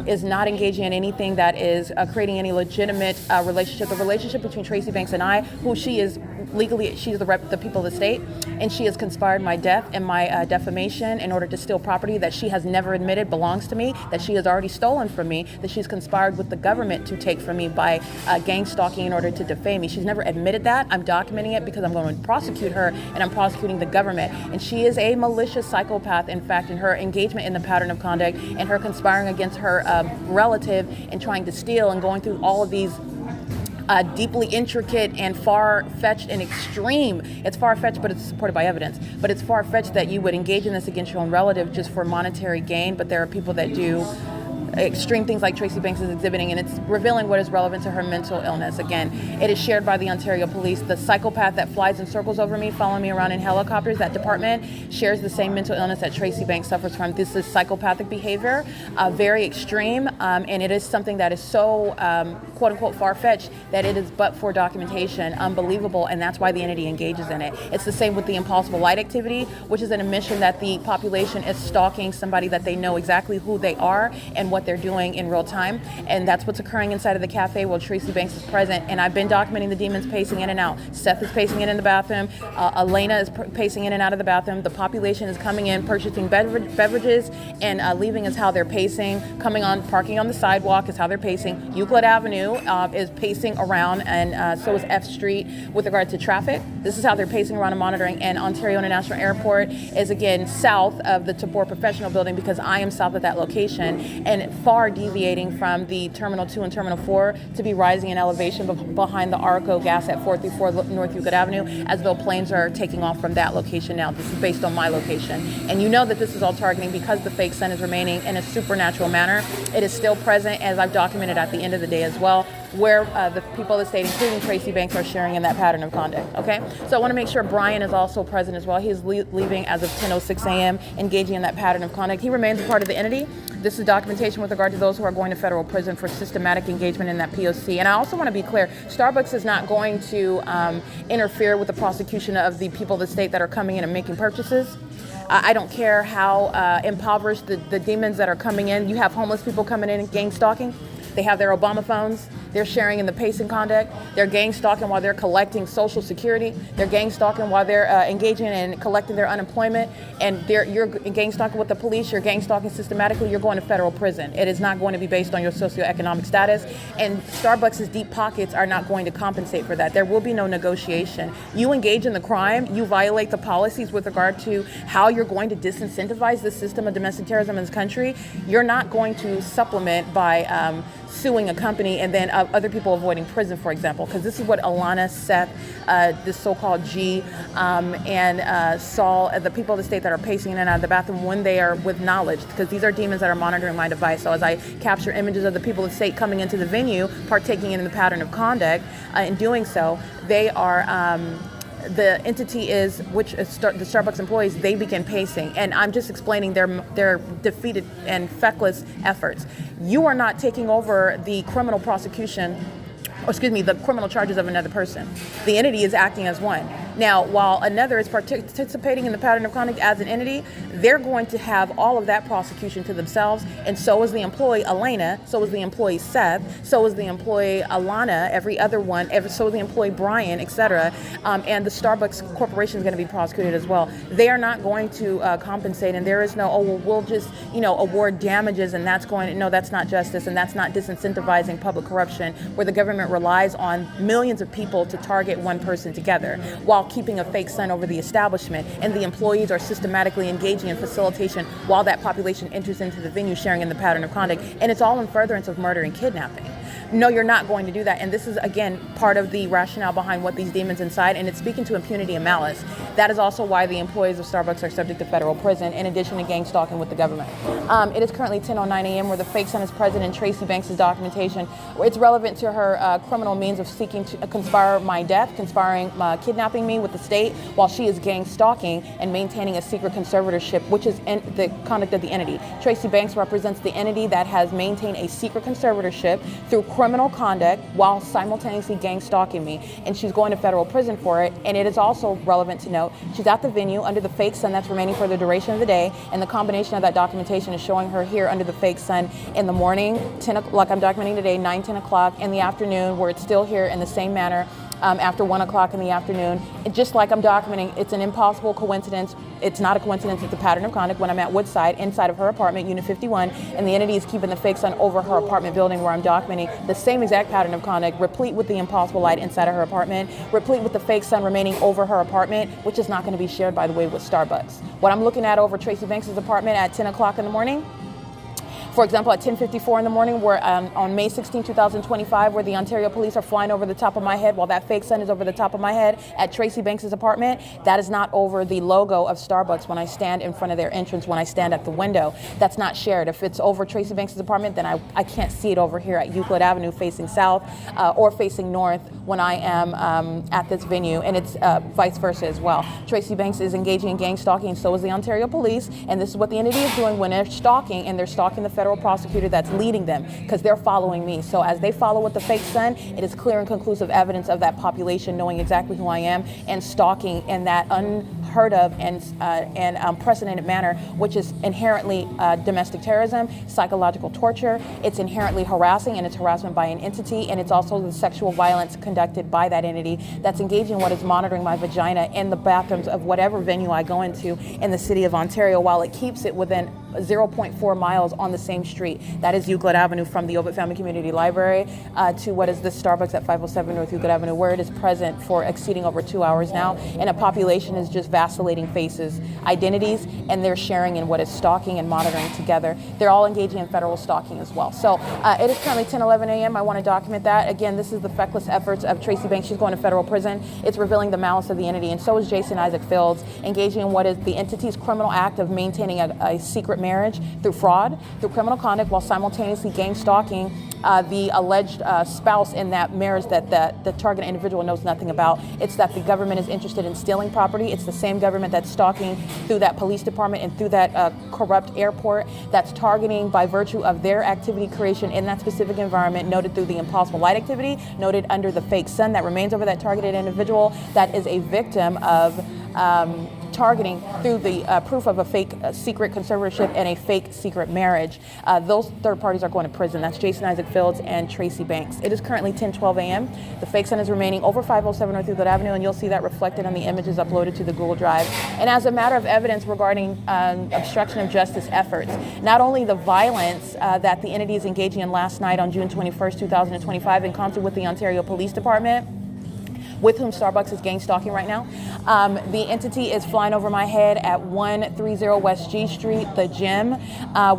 is not engaging in anything that is creating any legitimate relationship. The relationship between Tracy Banks and I, who she is legally, she's the people of the state, and she has conspired my death and my defamation in order to steal property that she has never admitted belongs to me, that she has already stolen from me, that she's conspired with the government to take from me by gang stalking in order to defame me. She's never admitted that. I'm documenting it because I'm going to prosecute her, and I'm prosecuting the government. And she is a malicious psychopath, in fact, in her engagement in the pattern of conduct and her conspiring against her relative and trying to steal and going through all of these deeply intricate and far-fetched and extreme. It's far-fetched, but it's supported by evidence. But it's far-fetched that you would engage in this against your own relative just for monetary gain, but there are people that do extreme things like Tracy Banks is exhibiting, and it's revealing what is relevant to her mental illness. Again, it is shared by the Ontario Police. The psychopath that flies in circles over me, following me around in helicopters, that department shares the same mental illness that Tracy Banks suffers from. This is psychopathic behavior, very extreme, and it is something that is so quote-unquote far-fetched that it is but for documentation, unbelievable, and that's why the entity engages in it. It's the same with the impossible light activity, which is an admission that the population is stalking somebody that they know exactly who they are and what they're doing in real time, and that's what's occurring inside of the cafe while Tracy Banks is present. And I've been documenting the demons pacing in and out. Seth is pacing in the bathroom. Elena is pacing in and out of the bathroom. The population is coming in, purchasing beverages, and leaving is how they're pacing. Parking on the sidewalk is how they're pacing. Euclid Avenue is pacing around, and so is F Street with regard to traffic. This is how they're pacing around and monitoring. And Ontario International Airport is, again, south of the TABOR Professional Building, because I am south of that location, and far deviating from the Terminal 2 and Terminal 4 to be rising in elevation behind the Arco gas at 434 North Euclid Avenue, as though planes are taking off from that location now. This is based on my location. And you know that this is all targeting because the fake sun is remaining in a supernatural manner. It is still present, as I've documented at the end of the day as well, where the people of the state, including Tracy Banks, are sharing in that pattern of conduct, okay? So I want to make sure Brian is also present as well. He is leaving as of 10:06 a.m., engaging in that pattern of conduct. He remains a part of the entity. This is documentation with regard to those who are going to federal prison for systematic engagement in that P.O.C. And I also want to be clear, Starbucks is not going to interfere with the prosecution of the people of the state that are coming in and making purchases. I don't care how impoverished the demons that are coming in. You have homeless people coming in and gang stalking. They have their Obama phones. They're sharing in the pacing conduct. They're gang stalking while they're collecting Social Security. They're gang stalking while they're engaging in collecting their unemployment. And you're gang stalking with the police. You're gang stalking systematically. You're going to federal prison. It is not going to be based on your socioeconomic status. And Starbucks' deep pockets are not going to compensate for that. There will be no negotiation. You engage in the crime. You violate the policies with regard to how you're going to disincentivize the system of domestic terrorism in this country. You're not going to supplement by suing a company and then other people avoiding prison, for example, because this is what Alana, Seth, this so-called G, and Saul, the people of the state that are pacing in and out of the bathroom when they are with knowledge, because these are demons that are monitoring my device. So as I capture images of the people of the state coming into the venue, partaking in the pattern of conduct, in doing so, they are the entity is, which is the Starbucks employees, they begin pacing. And I'm just explaining their defeated and feckless efforts. You are not taking over the criminal prosecution, the criminal charges of another person. The entity is acting as one. Now, while another is participating in the pattern of conduct as an entity, they're going to have all of that prosecution to themselves, and so is the employee Elena, so is the employee Seth, so is the employee Alana, every other one, so is the employee Brian, etc. And the Starbucks Corporation is going to be prosecuted as well. They are not going to compensate, and there is no, we'll just, award damages, and that's not justice, and that's not disincentivizing public corruption, where the government relies on millions of people to target one person together, while keeping a fake sun over the establishment, and the employees are systematically engaging in facilitation while that population enters into the venue, sharing in the pattern of conduct, and it's all in furtherance of murder and kidnapping. No, you're not going to do that. And this is, again, part of the rationale behind what these demons incite, and it's speaking to impunity and malice. That is also why the employees of Starbucks are subject to federal prison, in addition to gang stalking with the government. It is currently 10:09 a.m. where the fake son is present in Tracy Banks' documentation. It's relevant to her criminal means of seeking to conspire my death, kidnapping me with the state, while she is gang stalking and maintaining a secret conservatorship, which is the conduct of the entity. Tracy Banks represents the entity that has maintained a secret conservatorship through criminal conduct while simultaneously gang stalking me, and she's going to federal prison for it. And it is also relevant to note she's at the venue under the fake sun that's remaining for the duration of the day, and the combination of that documentation is showing her here under the fake sun in the morning, like I'm documenting today, 9-10 o'clock, in the afternoon, where it's still here in the same manner after 1 o'clock in the afternoon. Just like I'm documenting, it's an impossible coincidence. It's not a coincidence, it's a pattern of conduct when I'm at Woodside, inside of her apartment, Unit 51, and the entity is keeping the fake sun over her apartment building, where I'm documenting the same exact pattern of conduct, replete with the impossible light inside of her apartment, replete with the fake sun remaining over her apartment, which is not going to be shared, by the way, with Starbucks. What I'm looking at over Tracy Banks' apartment at 10 o'clock in the morning, for example, at 10:54 in the morning, where on May 16, 2025, where the Ontario police are flying over the top of my head while that fake sun is over the top of my head at Tracy Banks' apartment, that is not over the logo of Starbucks when I stand in front of their entrance, when I stand at the window. That's not shared. If it's over Tracy Banks' apartment, then I can't see it over here at Euclid Avenue facing south or facing north when I am at this venue, and it's vice versa as well. Tracy Banks is engaging in gang stalking, and so is the Ontario police, and this is what the entity is doing when they're stalking, and they're stalking the federal prosecutor that's leading them, because they're following me. So as they follow with the fake sun, it is clear and conclusive evidence of that population knowing exactly who I am and stalking in that unheard of and unprecedented manner, which is inherently domestic terrorism, psychological torture. It's inherently harassing, and it's harassment by an entity, and it's also the sexual violence conducted by that entity that's engaging in what is monitoring my vagina in the bathrooms of whatever venue I go into in the city of Ontario, while it keeps it within 0.4 miles on the same street. That is Euclid Avenue, from the Ovitt Family Community Library to what is the Starbucks at 507 North Euclid Avenue, where it is present for exceeding over 2 hours now. And a population is just vacillating faces, identities, and they're sharing in what is stalking and monitoring together. They're all engaging in federal stalking as well. So it is currently 10:11 a.m. I want to document that. Again, this is the feckless efforts of Tracy Banks. She's going to federal prison. It's revealing the malice of the entity, and so is Jason Isaac Fields, engaging in what is the entity's criminal act of maintaining a secret marriage through fraud, through criminal conduct, while simultaneously gang stalking the alleged spouse in that marriage that the target individual knows nothing about. It's that the government is interested in stealing property. It's the same government that's stalking through that police department and through that corrupt airport, that's targeting by virtue of their activity creation in that specific environment, noted through the impossible light activity, noted under the fake sun that remains over that targeted individual, that is a victim of targeting through the proof of a fake secret conservatorship and a fake secret marriage. Those third parties are going to prison. That's Jason Isaac Fields and Tracy Banks. It is currently 10:12 a.m. The fake sun is remaining over 507 North Euclid Avenue, and you'll see that reflected on the images uploaded to the Google Drive. And as a matter of evidence regarding obstruction of justice efforts, not only the violence that the entity is engaging in last night on June 21st, 2025, in concert with the Ontario Police Department, with whom Starbucks is gang stalking right now. The entity is flying over my head at 130 West G Street, the gym,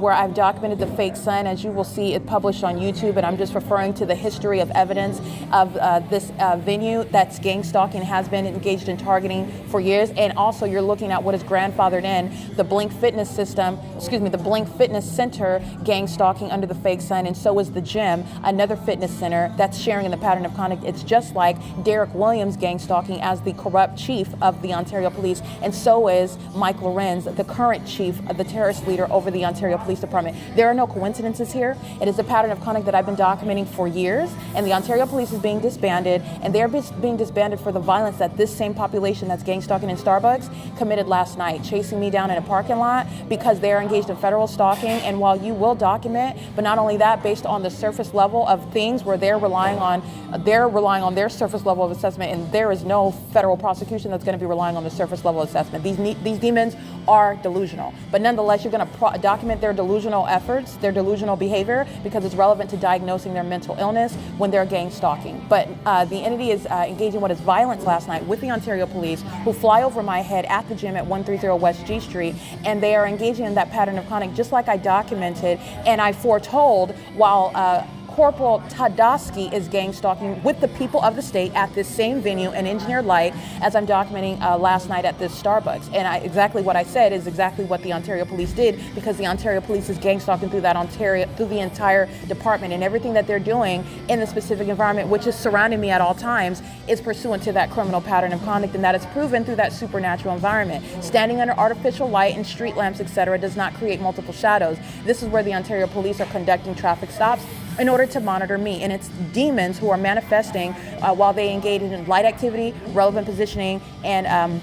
where I've documented the fake sun. As you will see, it published on YouTube, and I'm just referring to the history of evidence of this venue that's gang stalking, has been engaged in targeting for years. And also you're looking at what is grandfathered in, the Blink Fitness system, the Blink Fitness Center gang stalking under the fake sun, and so is the gym, another fitness center that's sharing in the pattern of conduct. It's just like Derek Williams gang stalking as the corrupt chief of the Ontario Police, and so is Mike LORENZ, the current chief, the terrorist leader over the Ontario Police Department. There are no coincidences here. It is a pattern of conduct that I've been documenting for years, and the Ontario Police is being disbanded, and they're being disbanded for the violence that this same population that's gang stalking in Starbucks committed last night, chasing me down in a parking lot because they're engaged in federal stalking. And while you will document, but not only that, based on the surface level of things where they're relying on their surface level of assessment, and there is no federal prosecution that's going to be relying on the surface level assessment. These demons are delusional, but nonetheless, you're going to document their delusional efforts, their delusional behavior, because it's relevant to diagnosing their mental illness when they're gang stalking. But the entity is engaging what is violence last night with the Ontario Police, who fly over my head at the gym at 130 West G Street, and they are engaging in that pattern of conduct just like I documented and I foretold while Corporal Tadosky is gang stalking with the people of the state at this same venue in Engineered Light, as I'm documenting last night at this Starbucks. And exactly what I said is exactly what the Ontario Police did, because the Ontario Police is gang stalking through the entire department, and everything that they're doing in the specific environment, which is surrounding me at all times, is pursuant to that criminal pattern of conduct, and that is proven through that supernatural environment. Standing under artificial light and street lamps, etc., does not create multiple shadows. This is where the Ontario Police are conducting traffic stops in order to monitor me, and it's demons who are manifesting while they engage in light activity, relevant positioning, and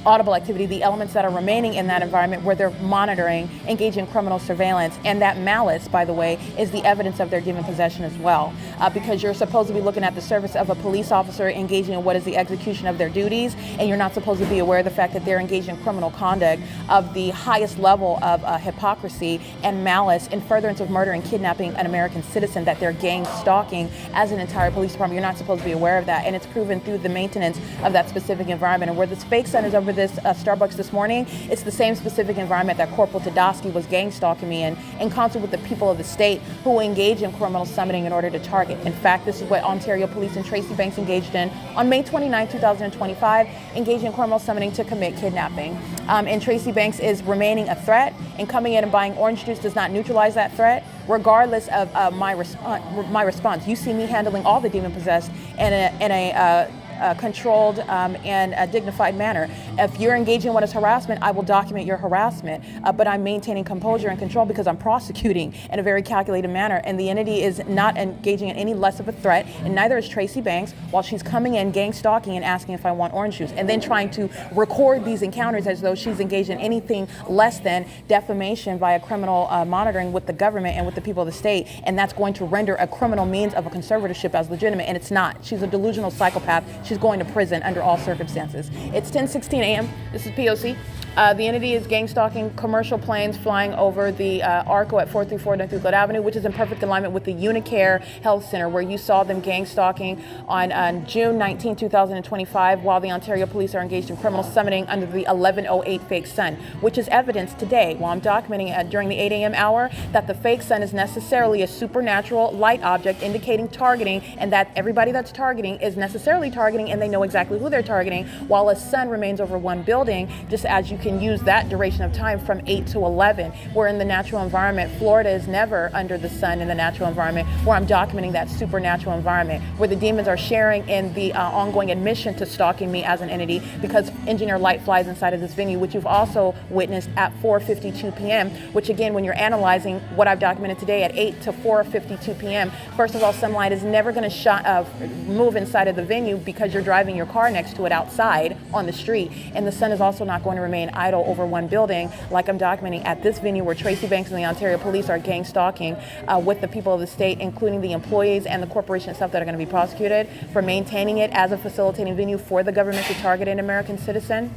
audible activity, the elements that are remaining in that environment where they're monitoring, engaging in criminal surveillance. And that malice, by the way, is the evidence of their demon possession as well, because you're supposed to be looking at the service of a police officer engaging in what is the execution of their duties, and you're not supposed to be aware of the fact that they're engaged in criminal conduct of the highest level of hypocrisy and malice in furtherance of murder and kidnapping an American citizen, that they're gang stalking as an entire police department. You're not supposed to be aware of that, and it's proven through the maintenance of that specific environment. And where this fake sun is over this Starbucks this morning, it's the same specific environment that Corporal Tadosky was gang stalking me in concert with the people of the state who engage in criminal summoning in order to target. In fact, this is what Ontario Police and Tracy Banks engaged in on May 29, 2025, engaging in criminal summoning to commit kidnapping. And Tracy Banks is remaining a threat, and coming in and buying orange juice does not neutralize that threat, regardless of my response. You see me handling all the demon possessed in a controlled and a dignified manner. If you're engaging in what is harassment, I will document your harassment, but I'm maintaining composure and control because I'm prosecuting in a very calculated manner, and the entity is not engaging in any less of a threat, and neither is Tracy Banks, while she's coming in gang stalking and asking if I want orange juice, and then trying to record these encounters as though she's engaged in anything less than defamation via criminal monitoring with the government and with the people of the state, and that's going to render a criminal means of a conservatorship as legitimate, and it's not. She's a delusional psychopath. She's going to prison under all circumstances. It's 10:16 a.m. This is P.O.C. The entity is gang stalking commercial planes flying over the ARCO at 434 North Euclid Avenue, which is in perfect alignment with the Unicare Health Center, where you saw them gang stalking on June 19, 2025, while the Ontario Police are engaged in criminal summoning under the 1108 fake sun, which is evidence today, while I'm documenting during the 8 a.m. hour, that the fake sun is necessarily a supernatural light object indicating targeting, and that everybody that's targeting is necessarily targeting, and they know exactly who they're targeting, while a sun remains over one building, just as you can can use that duration of time from 8 to 11, where in the natural environment, Florida is never under the sun in the natural environment, where I'm documenting that supernatural environment, where the demons are sharing in the ongoing admission to stalking me as an entity, because engineer light flies inside of this venue, which you've also witnessed at 4:52 p.m., which again, when you're analyzing what I've documented today at 8 to 4:52 p.m., first of all, sunlight is never going to move inside of the venue because you're driving your car next to it outside on the street. And the sun is also not going to remain idle over one building, like I'm documenting at this venue where Tracy Banks and the Ontario Police are gang stalking with the people of the state, including the employees and the corporation itself that are going to be prosecuted for maintaining it as a facilitating venue for the government to target an American citizen.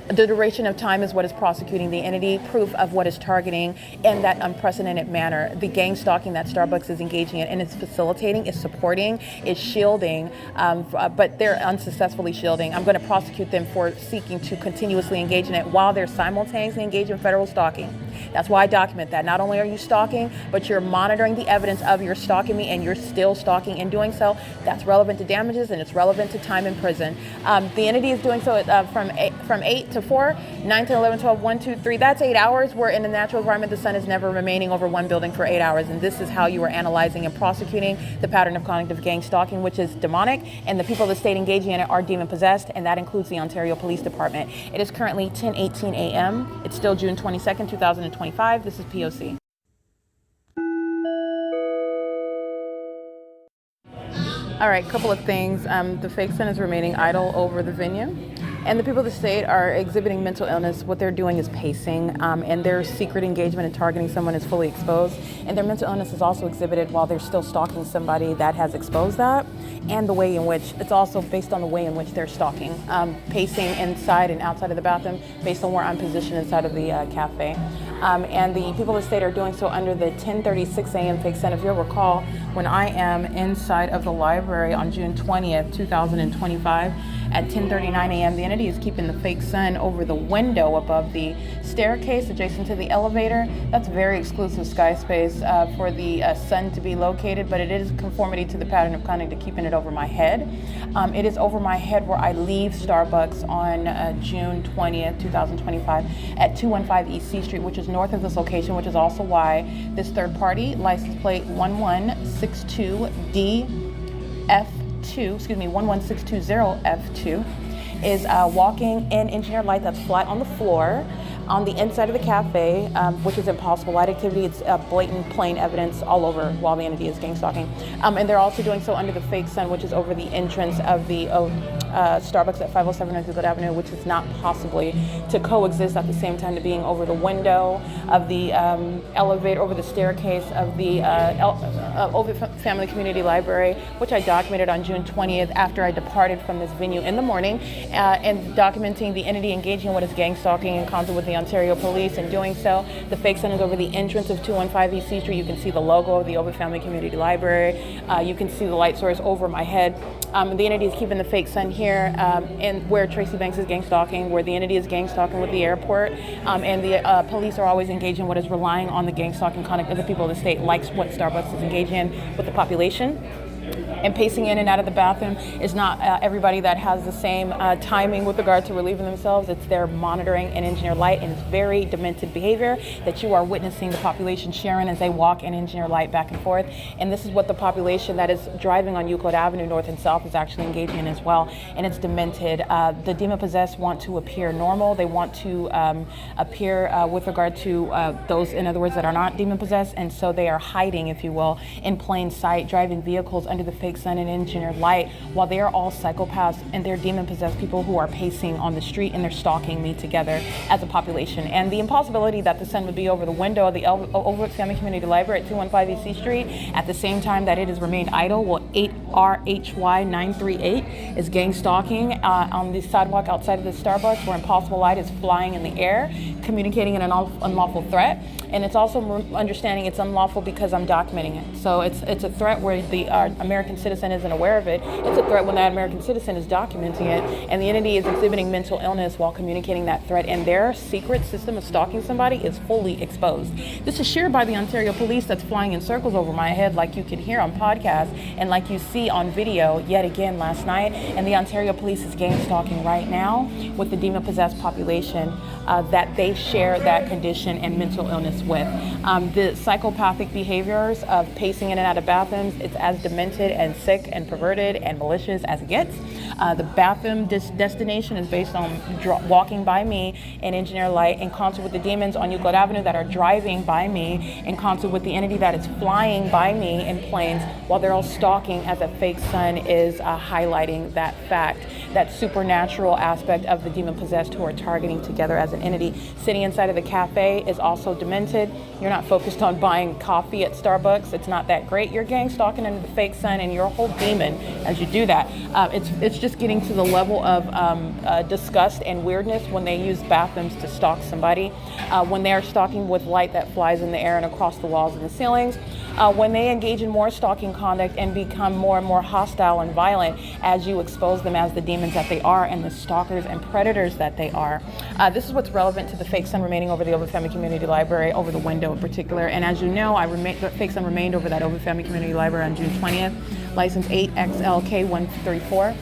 The duration of time is what is prosecuting the entity, proof of what is targeting in that unprecedented manner. The gang stalking that Starbucks is engaging in and is facilitating, is supporting, is shielding, but they're unsuccessfully shielding. I'm going to prosecute them for seeking to continuously engage in it while they're simultaneously engaged in federal stalking. That's why I document that. Not only are you stalking, but you're monitoring the evidence of your stalking me, and you're still stalking in doing so. That's relevant to damages, and it's relevant to time in prison. The entity is doing so from 8 to 4, 9 to 11, 12, 1, 2, 3. That's 8 hours, where in the natural environment, the sun is never remaining over one building for 8 hours. And this is how you are analyzing and prosecuting the pattern of conduct of gang stalking, which is demonic, and the people of the state engaging in it are demon possessed, and that includes the Ontario Police Department. It is currently 10:18 a.m. It's still June 22nd, 2025. This is P.O.C. All right, couple of things. The fake sun is remaining idle over the venue, and the people of the state are exhibiting mental illness. What they're doing is pacing, and their secret engagement in targeting someone is fully exposed, and their mental illness is also exhibited while they're still stalking somebody that has exposed that, and the way in which, it's also based on the way in which they're stalking, pacing inside and outside of the bathroom based on where I'm positioned inside of the cafe. And the people of the state are doing so under the 10:36 a.m. fake sun. If you'll recall, when I am inside of the library on June 20th, 2025, at 10:39 a.m., the entity is keeping the fake sun over the window above the staircase adjacent to the elevator. That's very exclusive sky space for the sun to be located, but it is conformity to the pattern of conduct to keeping it over my head. It is over my head where I leave Starbucks on June 20th, 2025 at 215 East C Street, which is north of this location, which is also why this third party license plate 1162DF2, is walking in engineered light that's flat on the floor on the inside of the cafe, which is impossible light activity. It's blatant, plain evidence all over while the entity is gang stalking. And they're also doing so under the fake sun, which is over the entrance of the Starbucks at 507 North Euclid Avenue, which is not possibly to coexist at the same time to being over the window of the elevator, over the staircase of the Ovid Family Community Library, which I documented on June 20th after I departed from this venue in the morning, and documenting the entity engaging in what is gang stalking in concert with the Ontario Police. And doing so, the fake sun is over the entrance of 215 East C Street. You can see the logo of the Ovid Family Community Library. You can see the light source over my head. The entity is keeping the fake sun here, and where Tracy Banks is gang stalking, where the entity is gang stalking with the airport, and the police are always engaging what is relying on the gang stalking conduct of the people of the state, like what Starbucks is engaging in with the population. And pacing in and out of the bathroom is not everybody that has the same timing with regard to relieving themselves. It's their monitoring and engineer light, and it's very demented behavior that you are witnessing the population sharing as they walk in engineer light back and forth. And this is what the population that is driving on Euclid Avenue north and south is actually engaging in as well. And it's demented. The demon-possessed want to appear normal. They want to appear with regard to those, in other words, that are not demon-possessed. And so they are hiding, if you will, in plain sight, driving vehicles under the fake sun and engineered light, while they are all psychopaths and they're demon-possessed people who are pacing on the street, and they're stalking me together as a population. And the impossibility that the sun would be over the window of the Ovid Family Community Library at 215 East C Street at the same time that it has remained idle, well, 8RHY938 is gang stalking on the sidewalk outside of the Starbucks, where impossible light is flying in the air, communicating an unlawful threat. And it's also understanding it's unlawful because I'm documenting it. So it's a threat where the American citizen isn't aware of it. It's a threat when that American citizen is documenting it, and the entity is exhibiting mental illness while communicating that threat, and their secret system of stalking somebody is fully exposed. This is shared by the Ontario Police that's flying in circles over my head, like you can hear on podcasts and like you see on video yet again last night. And the Ontario Police is gang stalking right now with the demon-possessed population that they share that condition and mental illness with. The psychopathic behaviors of pacing in and out of bathrooms, it's as demented and sick and perverted and malicious as it gets. The bathroom destination is based on walking by me in Engineer Light in concert with the demons on Euclid Avenue that are driving by me in concert with the entity that is flying by me in planes while they're all stalking as a fake sun is highlighting that fact, that supernatural aspect of the demon-possessed who are targeting together as an entity. Sitting inside of the cafe is also demented. You're not focused on buying coffee at Starbucks. It's not that great. You're gang stalking into the fake sun and you're a whole demon as you do that. It's just getting to the level of disgust and weirdness when they use bathrooms to stalk somebody, when they are stalking with light that flies in the air and across the walls and the ceilings, when they engage in more stalking conduct and become more and more hostile and violent as you expose them as the demons that they are and the stalkers and predators that they are. This is what's relevant to the fake sun remaining over the Ovid Family Community Library, over the window in particular. And as you know, the fake sun remained over that Ovid Family Community Library on June 20th, license 8XLK134.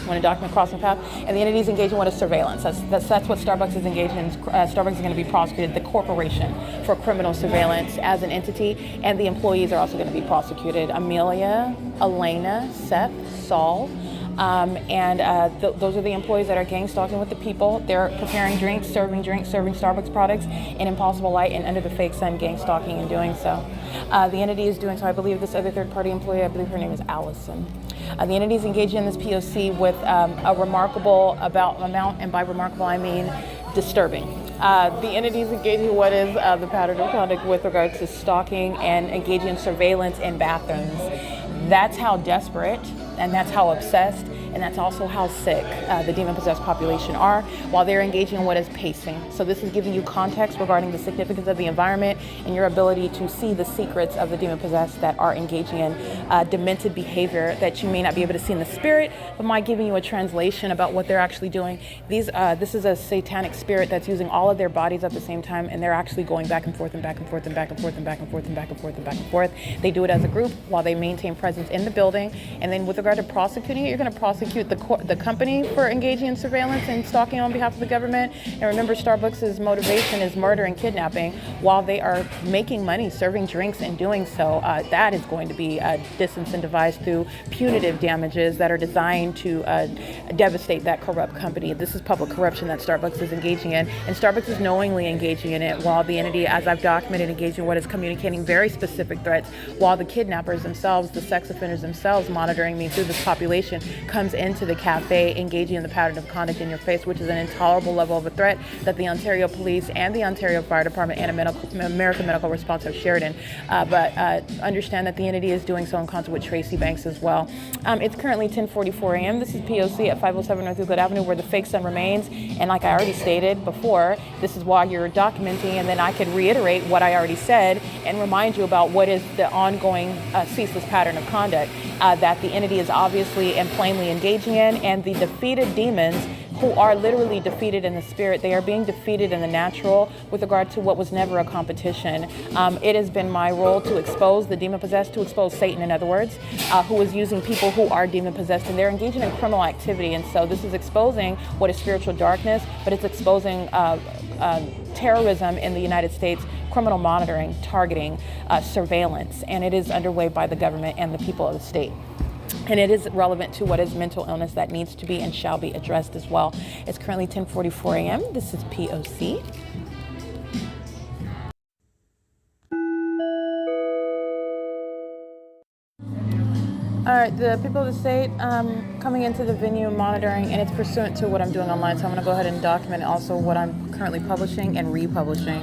When a document crossing path, and the entity is engaging with a surveillance. That's what Starbucks is engaged in. Starbucks is going to be prosecuted, the corporation, for criminal surveillance as an entity, and the employees are also going to be prosecuted. Amelia, Elena, Seth, Saul, those are the employees that are gang stalking with the people. They're preparing drinks, serving Starbucks products in impossible light and under the fake sun, gang stalking and doing so. The entity is doing so. I believe this other third-party employee, I believe her name is Allison. The entity is engaging in this P.O.C. with a remarkable amount, and by remarkable I mean disturbing. The entity is engaging in what is the pattern of conduct with regard to stalking and engaging in surveillance in bathrooms. That's how desperate and that's how obsessed and that's also how sick the demon-possessed population are while they're engaging in what is pacing. So this is giving you context regarding the significance of the environment and your ability to see the secrets of the demon-possessed that are engaging in demented behavior that you may not be able to see in the spirit, but might giving you a translation about what they're actually doing. This is a satanic spirit that's using all of their bodies at the same time, and they're actually going back and forth and back and forth and back and forth and back and forth and back and forth and back and forth. They do it as a group while they maintain presence in the building. And then with regard to prosecuting it, you're going to prosecute the company for engaging in surveillance and stalking on behalf of the government. And remember, Starbucks' motivation is murder and kidnapping while they are making money serving drinks and doing so. That is going to be disincentivized through punitive damages that are designed to devastate that corrupt company. This is public corruption that Starbucks is engaging in, and Starbucks is knowingly engaging in it while the entity, as I've documented, engaging in what is communicating very specific threats while the kidnappers themselves, the sex offenders themselves monitoring me through this population comes into the cafe engaging in the pattern of conduct in your face, which is an intolerable level of a threat that the Ontario Police and the Ontario Fire Department and American Medical Response have shared in. But understand that the entity is doing so in concert with Tracy Banks as well. It's currently 10:44 a.m. This is P.O.C. at 507 North Euclid Avenue where the fake sun remains. And like I already stated before, this is why you're documenting, and then I could reiterate what I already said and remind you about what is the ongoing ceaseless pattern of conduct that the entity is obviously and plainly engaging in, and the defeated demons who are literally defeated in the spirit. They are being defeated in the natural with regard to what was never a competition. It has been my role to expose the demon-possessed, to expose Satan, in other words, who is using people who are demon-possessed, and they're engaging in criminal activity. And so this is exposing what is spiritual darkness, but it's exposing terrorism in the United States, criminal monitoring, targeting, surveillance, and it is underway by the government and the people of the state. And it is relevant to what is mental illness that needs to be and shall be addressed as well. It's currently 10:44 a.m. This is P.O.C. All right, the people of the state coming into the venue monitoring, and it's pursuant to what I'm doing online. So I'm going to go ahead and document also what I'm currently publishing and republishing.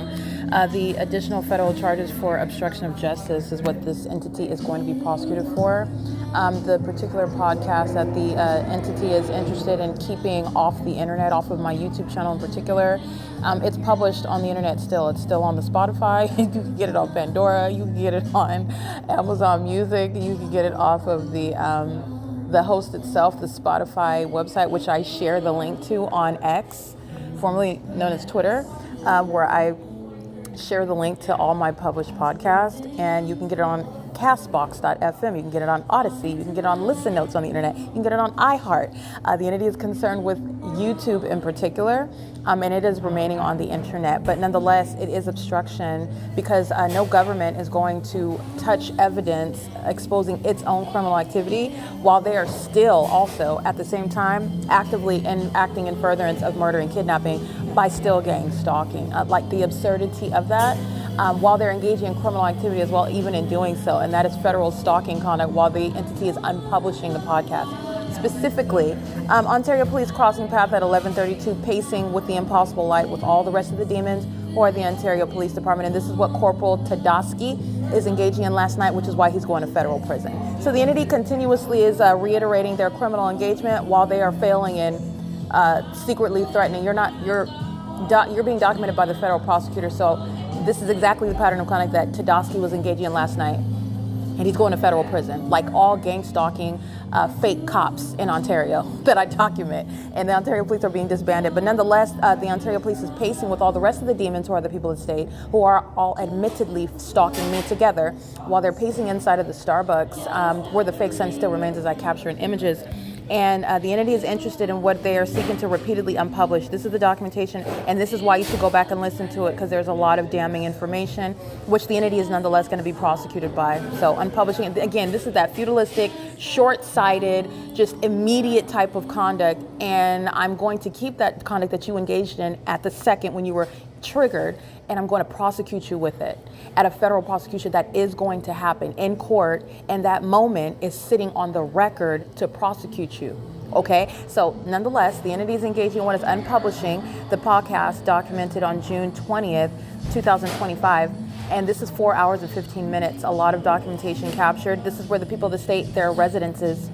The additional federal charges for obstruction of justice is what this entity is going to be prosecuted for. The particular podcast that the entity is interested in keeping off the internet, off of my YouTube channel in particular. It's published on the internet still. It's still on the Spotify. You can get it on Pandora. You can get it on Amazon Music. You can get it off of the host itself, the Spotify website, which I share the link to on X, formerly known as Twitter, where I share the link to all my published podcasts, and you can get it on castbox.fm, you can get it on Odyssey, you can get it on Listen Notes on the internet, you can get it on iHeart. The entity is concerned with YouTube in particular, and it is remaining on the internet, but nonetheless, it is obstruction because no government is going to touch evidence exposing its own criminal activity while they are still also at the same time actively acting in furtherance of murder and kidnapping by still gang stalking. Like the absurdity of that. While they're engaging in criminal activity as well, even in doing so, and that is federal stalking conduct while the entity is unpublishing the podcast. Specifically, Ontario Police crossing path at 11:32, pacing with the impossible light with all the rest of the demons who are the Ontario Police Department, and this is what Corporal Tadosky is engaging in last night, which is why he's going to federal prison. So the entity continuously is reiterating their criminal engagement while they are failing in secretly threatening. You're being documented by the federal prosecutor, so this is exactly the pattern of conduct that Tadosky was engaging in last night, and he's going to federal prison, like all gang stalking fake cops in Ontario that I document, and the Ontario Police are being disbanded. But nonetheless, the Ontario Police is pacing with all the rest of the demons who are the people of the state, who are all admittedly stalking me together, while they're pacing inside of the Starbucks, where the fake sun still remains as I capture in images. And the entity is interested in what they are seeking to repeatedly unpublish. This is the documentation, and this is why you should go back and listen to it, because there's a lot of damning information, which the entity is nonetheless going to be prosecuted by. So unpublishing, again, this is that feudalistic, short-sighted, just immediate type of conduct, and I'm going to keep that conduct that you engaged in at the second when you were triggered, and I'm going to prosecute you with it at a federal prosecution that is going to happen in court, and that moment is sitting on the record to prosecute you. Okay, so nonetheless, the entity is engaging in what is unpublishing the podcast documented on June 20th, 2025. And this is 4 hours and 15 minutes, a lot of documentation captured. This is where the people of the state, their residences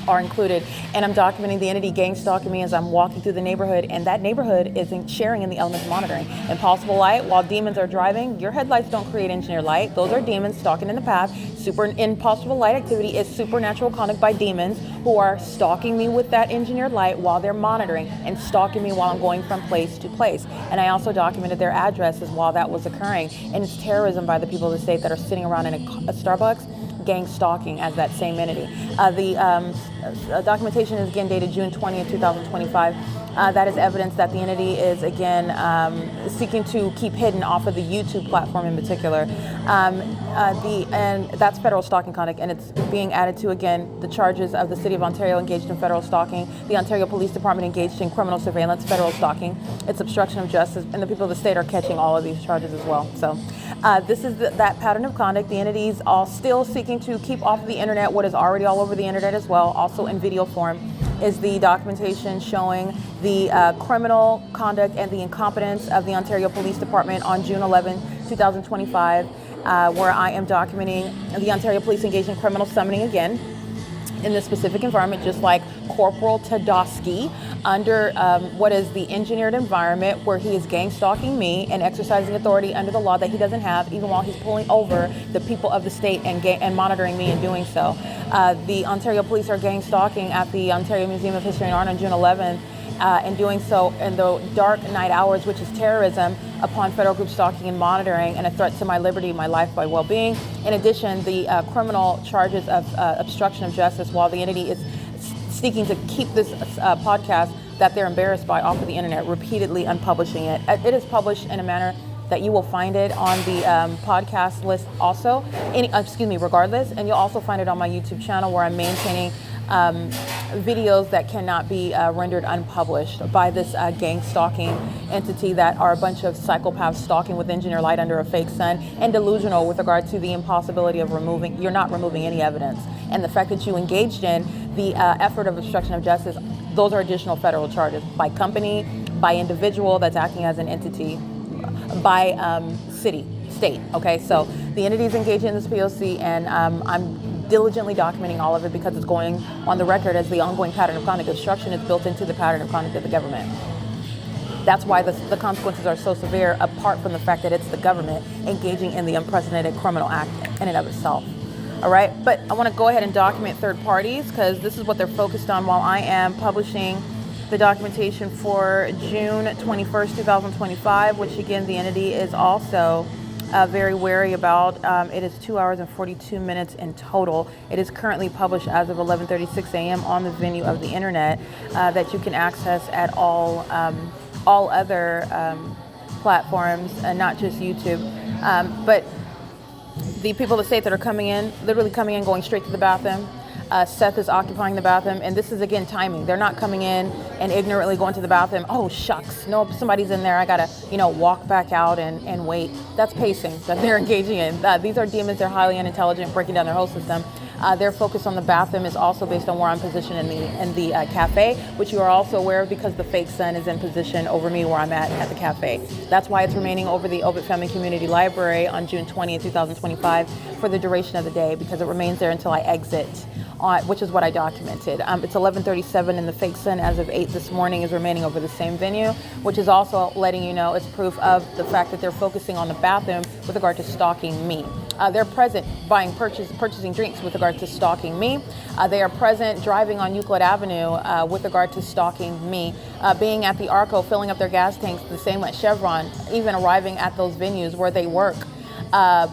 are included, and I'm documenting the entity gang stalking me as I'm walking through the neighborhood, and that neighborhood is sharing in the elements monitoring. Impossible light, while demons are driving, your headlights don't create engineered light. Those are demons stalking in the path. Impossible light activity is supernatural conduct by demons who are stalking me with that engineered light while they're monitoring and stalking me while I'm going from place to place. And I also documented their addresses while that was occurring, and it's terrorism by the people of the state that are sitting around in a Starbucks gang stalking as that same entity. The documentation is again dated June 20th, 2025. That is evidence that the entity is again seeking to keep hidden off of the YouTube platform in particular. And that's federal stalking conduct, and it's being added to again the charges of the City of Ontario engaged in federal stalking, the Ontario Police Department engaged in criminal surveillance, federal stalking, it's obstruction of justice, and the people of the state are catching all of these charges as well. So this is that pattern of conduct. The entities are still seeking to keep off of the internet what is already all over the internet as well, also in video form, is the documentation showing the criminal conduct and the incompetence of the Ontario Police Department on June 11, 2025, where I am documenting the Ontario Police engaged in criminal summoning again in this specific environment, just like Corporal Tadosky under what is the engineered environment where he is gang stalking me and exercising authority under the law that he doesn't have, even while he's pulling over the people of the state and monitoring me in doing so. The Ontario Police are gang stalking at the Ontario Museum of History and Art on June 11th, and doing so in the dark night hours, which is terrorism upon federal group stalking and monitoring, and a threat to my liberty, my life, my well-being. In addition, the criminal charges of obstruction of justice, while the entity is seeking to keep this podcast that they're embarrassed by off of the internet, repeatedly unpublishing it. It is published in a manner that you will find it on the podcast list also, regardless, and you'll also find it on my YouTube channel where I'm maintaining videos that cannot be rendered unpublished by this gang stalking entity that are a bunch of psychopaths stalking with engineer light under a fake sun, and delusional with regard to the impossibility of you're not removing any evidence. And the fact that you engaged in the effort of obstruction of justice, those are additional federal charges by company, by individual that's acting as an entity, by city, state. Okay, so the entity is engaging in this P.O.C. and I'm diligently documenting all of it because it's going on the record as the ongoing pattern of conduct. Obstruction is built into the pattern of conduct of the government. That's why the consequences are so severe, apart from the fact that it's the government engaging in the unprecedented criminal act in and of itself. All right, but I want to go ahead and document third parties because this is what they're focused on while I am publishing the documentation for June 21st, 2025, which again, the entity is also very wary about. It is 2 hours and 42 minutes in total. It is currently published as of 11:36 a.m. on the venue of the internet that you can access at all other platforms, and not just YouTube. But the people of the state that are coming in, literally coming in, going straight to the bathroom. Seth is occupying the bathroom, and this is again timing. They're not coming in and ignorantly going to the bathroom. Oh shucks, no, somebody's in there. I gotta, walk back out and wait. That's pacing that they're engaging in. These are demons. They're highly unintelligent, breaking down their whole system. Their focus on the bathroom is also based on where I'm positioned in the cafe, which you are also aware of because the fake sun is in position over me where I'm at the cafe. That's why it's remaining over the Obit Family Community Library on June 20th, 2025 for the duration of the day, because it remains there until I exit, which is what I documented. It's 11:37 and the fake sun as of 8 this morning is remaining over the same venue, which is also letting you know it's proof of the fact that they're focusing on the bathroom with regard to stalking me. They're present purchasing drinks with regard to stalking me. They are present driving on Euclid Avenue with regard to stalking me. Being at the Arco, filling up their gas tanks, the same at Chevron, even arriving at those venues where they work.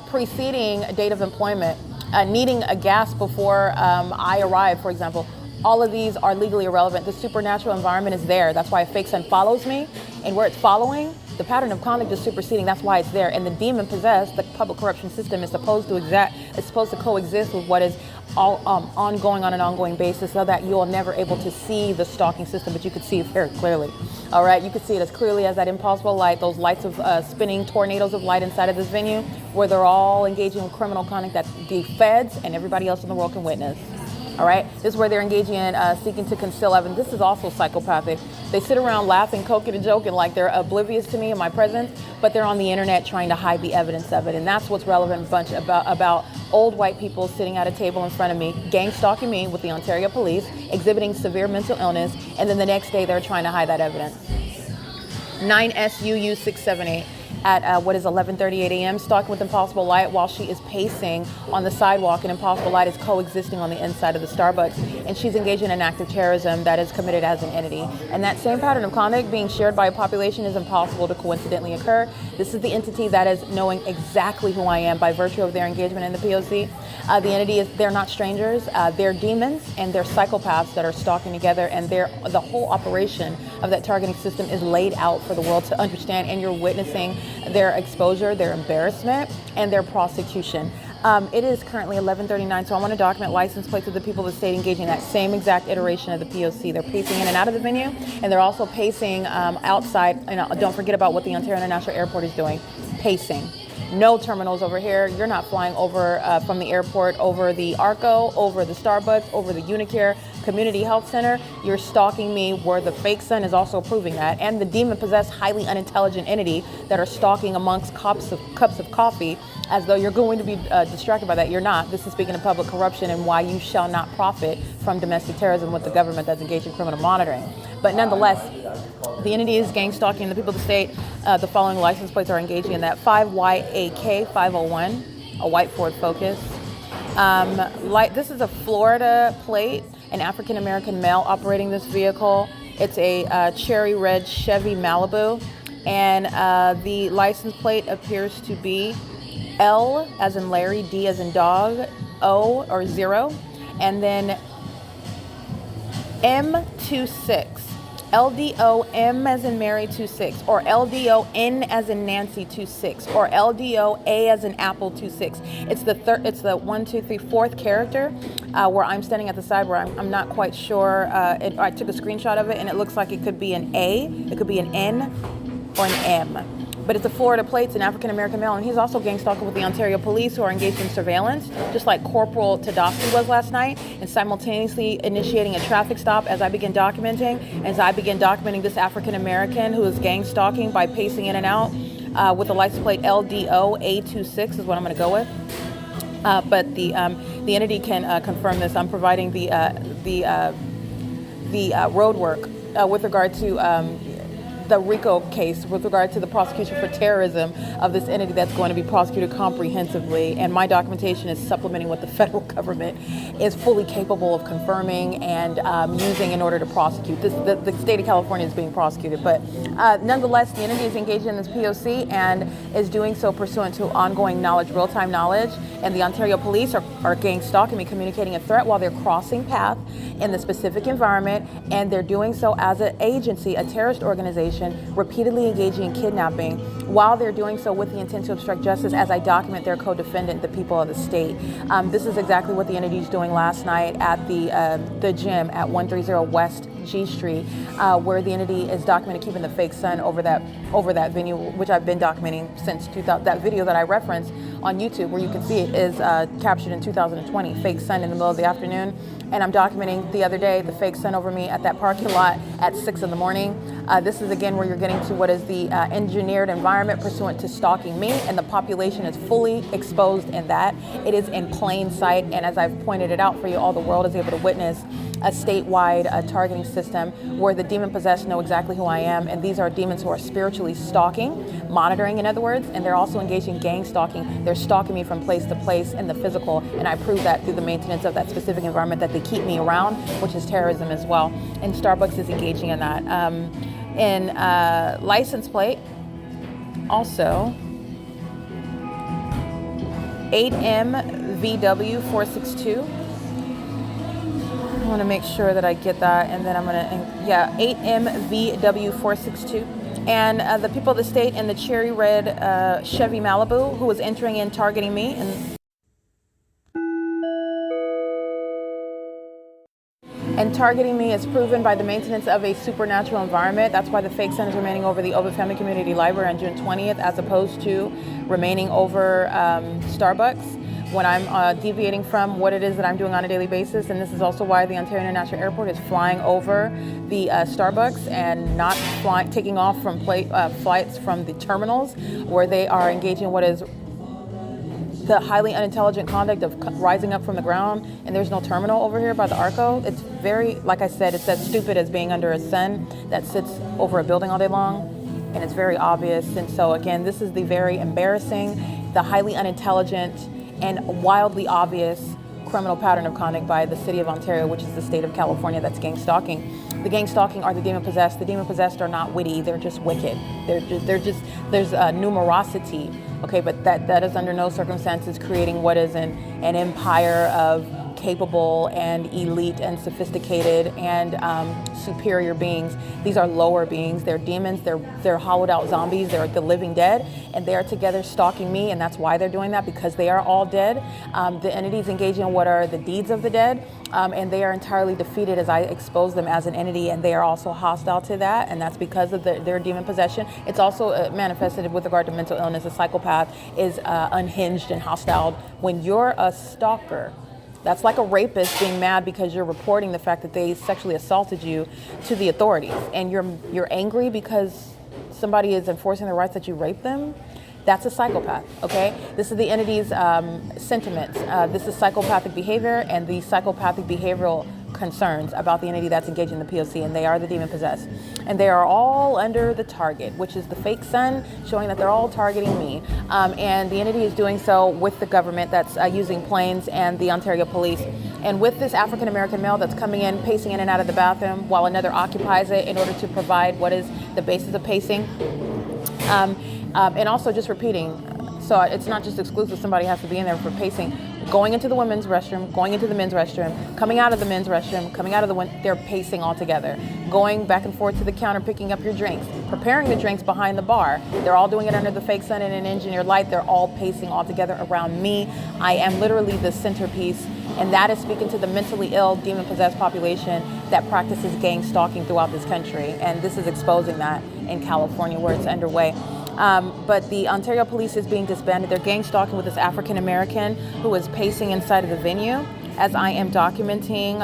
Preceding date of employment, needing a gas before I arrive, for example. All of these are legally irrelevant. The supernatural environment is there. That's why a fake sun follows me, and where it's following, the pattern of conduct is superseding. That's why it's there. And the demon possessed, the public corruption system, is supposed to coexist with what is all ongoing on an ongoing basis, so that you are never able to see the stalking system, but you could see it very clearly. All right, you could see it as clearly as that impossible light, those lights of spinning tornadoes of light inside of this venue, where they're all engaging in criminal conduct that the feds and everybody else in the world can witness. All right, this is where they're engaging in seeking to conceal evidence. This is also psychopathic. They sit around laughing, coking and joking like they're oblivious to me and my presence, but they're on the internet trying to hide the evidence of it. And that's what's relevant bunch about old white people sitting at a table in front of me, gang stalking me with the Ontario police, exhibiting severe mental illness, and then the next day they're trying to hide that evidence. 9SUU 678. At what is 11:38 a.m., stalking with Impossible Light while she is pacing on the sidewalk, and Impossible Light is coexisting on the inside of the Starbucks, and she's engaging in an act of terrorism that is committed as an entity. And that same pattern of conduct being shared by a population is impossible to coincidentally occur. This is the entity that is knowing exactly who I am by virtue of their engagement in the P.O.C. The entity they're not strangers. They're demons and they're psychopaths that are stalking together, and the whole operation of that targeting system is laid out for the world to understand, and you're witnessing their exposure, their embarrassment, and their prosecution. It is currently 11:39, so I want to document license plates of the people of the state engaging in that same exact iteration of the P.O.C. They're pacing in and out of the venue, and they're also pacing outside. And don't forget about what the Ontario International Airport is doing, pacing. No terminals over here. You're not flying over from the airport over the Arco, over the Starbucks, over the Unicare Community Health Center. You're stalking me where the fake sun is also proving that. And the demon-possessed, highly unintelligent entity that are stalking amongst cups of coffee as though you're going to be distracted by that. You're not. This is speaking of public corruption and why you shall not profit from domestic terrorism with the government that's engaged in criminal monitoring. But nonetheless, the entity is gang stalking the people of the state. The following license plates are engaging in that: 5YAK 501, a white Ford Focus. This is a Florida plate, an African American male operating this vehicle. It's a cherry red Chevy Malibu, and the license plate appears to be L as in Larry, D as in dog, O or 0, and then M26. LDO-M as in Mary 26, or LDO-N as in Nancy 26, or LDO-A as in Apple 26. It's the fourth character where I'm standing at the side where I'm not quite sure. I took a screenshot of it, and it looks like it could be an A, it could be an N, or an M. But it's a Florida plate, it's an African-American male, and he's also gang stalking with the Ontario police, who are engaged in surveillance, just like Corporal Tadowski was last night, and simultaneously initiating a traffic stop as I begin documenting this African-American who is gang stalking by pacing in and out with the license plate LDO A26 is what I'm going to go with. But the the entity can confirm this. I'm providing the road work with regard to the RICO case, with regard to the prosecution for terrorism of this entity that's going to be prosecuted comprehensively. And my documentation is supplementing what the federal government is fully capable of confirming and using in order to prosecute. The state of California is being prosecuted. But nonetheless, the entity is engaged in this P.O.C. and is doing so pursuant to ongoing knowledge, real-time knowledge. And the Ontario police are gang stalking me, communicating a threat while they're crossing path in the specific environment. And they're doing so as an agency, a terrorist organization, repeatedly engaging in kidnapping while they're doing so with the intent to obstruct justice, as I document their co-defendant, the people of the state. This is exactly what the entity is doing last night at the gym at 130 West G Street, where the entity is documented keeping the fake sun over that venue, which I've been documenting since 2000. That video that I referenced on YouTube, where you can see it, is captured in 2020, fake sun in the middle of the afternoon. And I'm documenting the other day the fake sun over me at that parking lot at 6 in the morning. This is again where you're getting to what is the engineered environment pursuant to stalking me, and the population is fully exposed in that. It is in plain sight, and as I've pointed it out for you, all the world is able to witness a statewide targeting system where the demon-possessed know exactly who I am, and these are demons who are spiritually stalking, monitoring in other words, and they're also engaged in gang stalking. They're stalking me from place to place in the physical, and I prove that through the maintenance of that specific environment that they keep me around, which is terrorism as well. And Starbucks is engaging in that. License plate, also 8MVW462. I want to make sure that I get that, and then I'm going to, 8MVW462. And the people of the state in the cherry red Chevy Malibu, who was entering in targeting me. And targeting me is proven by the maintenance of a supernatural environment. That's why the fake sun is remaining over the Ovid Family Community Library on June 20th, as opposed to remaining over Starbucks, when I'm deviating from what it is that I'm doing on a daily basis. And this is also why the Ontario International Airport is flying over the Starbucks and not taking off from flights from the terminals, where they are engaging in what is the highly unintelligent conduct of rising up from the ground, and there's no terminal over here by the Arco. It's very, like I said, it's as stupid as being under a sun that sits over a building all day long, and it's very obvious. And so again, this is the very embarrassing, the highly unintelligent, and wildly obvious criminal pattern of conduct by the city of Ontario, which is the state of California, that's gang stalking. The gang stalking are the demon-possessed. The demon-possessed are not witty, they're just wicked. There's numerosity, okay, but that is under no circumstances creating what is an empire of capable and elite and sophisticated and superior beings. These are lower beings. They're demons. They're hollowed out zombies. They're the living dead, and they are together stalking me, and that's why they're doing that, because they are all dead. The entities engaging in what are the deeds of the dead, and they are entirely defeated as I expose them as an entity, and they are also hostile to that, and that's because of their demon possession. It's also manifested with regard to mental illness. A psychopath is unhinged and hostile. When you're a stalker, that's like a rapist being mad because you're reporting the fact that they sexually assaulted you to the authorities, and you're angry because somebody is enforcing the rights that you raped them. That's a psychopath, okay? This is the entity's sentiments. This is psychopathic behavior and the psychopathic behavioral concerns about the entity that's engaged in the P.O.C., and they are the demon-possessed. And they are all under the target, which is the fake sun, showing that they're all targeting me. And the entity is doing so with the government that's using planes and the Ontario police. And with this African-American male that's coming in, pacing in and out of the bathroom while another occupies it in order to provide what is the basis of pacing. And also just repeating, so it's not just exclusive, somebody has to be in there for pacing, going into the women's restroom, going into the men's restroom, coming out of the men's restroom, coming out of they're pacing all together, going back and forth to the counter, picking up your drinks, preparing the drinks behind the bar. They're all doing it under the fake sun and an engineered light. They're all pacing all together around me. I am literally the centerpiece, and that is speaking to the mentally ill, demon-possessed population that practices gang stalking throughout this country, and this is exposing that in California where it's underway. But the Ontario police is being disbanded. They're gang stalking with this African American who is pacing inside of the venue, as I am documenting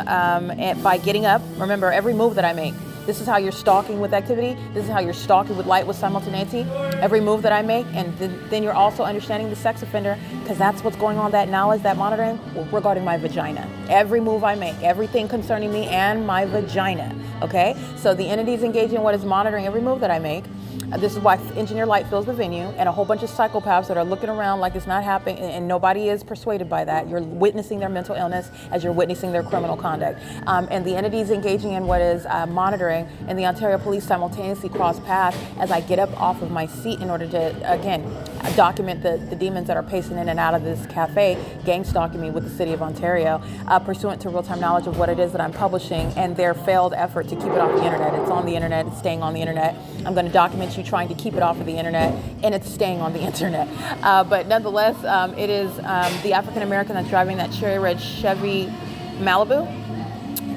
by getting up. Remember, every move that I make This is how you're stalking with activity. This is how you're stalking with light, with simultaneity. Every move that I make, and then you're also understanding the sex offender, because that's what's going on, that knowledge, that monitoring regarding my vagina. Every move I make, everything concerning me and my vagina, okay? So the entity is engaging in what is monitoring every move that I make. This is why engineer light fills the venue, and a whole bunch of psychopaths that are looking around like it's not happening, and nobody is persuaded by that. You're witnessing their mental illness as you're witnessing their criminal conduct. And the entity is engaging in what is monitoring, and the Ontario Police simultaneously cross paths as I get up off of my seat in order to, again, document the demons that are pacing in and out of this cafe, gang stalking me with the City of Ontario, pursuant to real-time knowledge of what it is that I'm publishing and their failed effort to keep it off the internet. It's on the internet, it's staying on the internet. I'm going to document you trying to keep it off of the internet, and it's staying on the internet. But nonetheless, it is the African American that's driving that cherry red Chevy Malibu,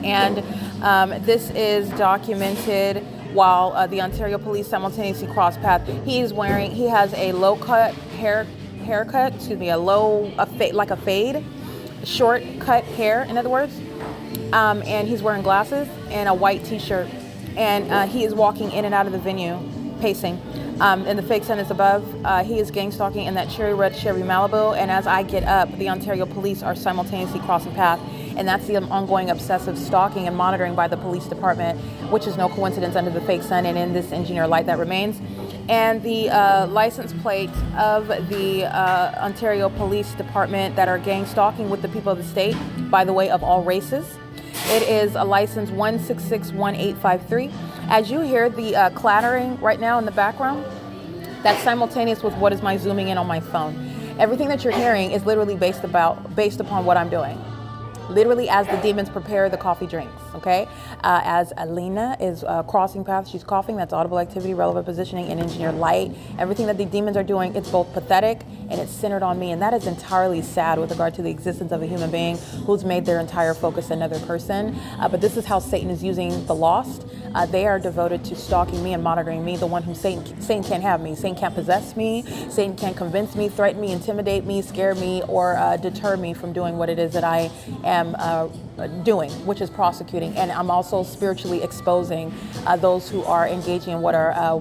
and this is documented while the Ontario Police simultaneously cross paths. He has a low cut haircut, like a fade, short cut hair, in other words, and he's wearing glasses and a white t-shirt, and he is walking in and out of the venue, pacing. And the fake sun is above. He is gang stalking in that cherry red Chevy Malibu, and as I get up, the Ontario Police are simultaneously crossing paths, and that's the ongoing obsessive stalking and monitoring by the police department, which is no coincidence under the fake sun and in this engineer light that remains. And the license plate of the Ontario Police Department that are gang stalking with the people of the state, by the way, of all races. It is a license 1661853. As you hear the clattering right now in the background, that's simultaneous with what is my zooming in on my phone. Everything that you're hearing is literally based upon what I'm doing. Literally as the demons prepare the coffee drinks, okay? As Alina is crossing paths, she's coughing, that's audible activity, relevant positioning, and engineered light. Everything that the demons are doing, it's both pathetic and it's centered on me, and that is entirely sad with regard to the existence of a human being who's made their entire focus another person. But this is how Satan is using the lost. They are devoted to stalking me and monitoring me, the one whom Satan can't have me. Satan can't possess me. Satan can't convince me, threaten me, intimidate me, scare me, or deter me from doing what it is that I am doing, which is prosecuting. And I'm also spiritually exposing those who are engaging in what are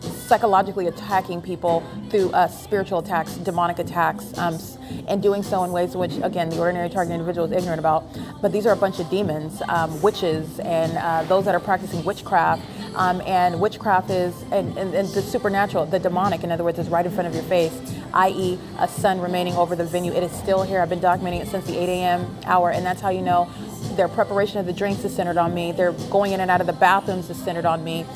psychologically attacking people through spiritual attacks, demonic attacks, and doing so in ways in which, again, the ordinary target individual is ignorant about. But these are a bunch of demons, witches, and those that are practicing witchcraft. And witchcraft is, and the supernatural, the demonic, in other words, is right in front of your face, i.e. a sun remaining over the venue. It is still here. I've been documenting it since the 8 a.m. hour, and that's how you know their preparation of the drinks is centered on me. They're going in and out of the bathrooms is centered on me.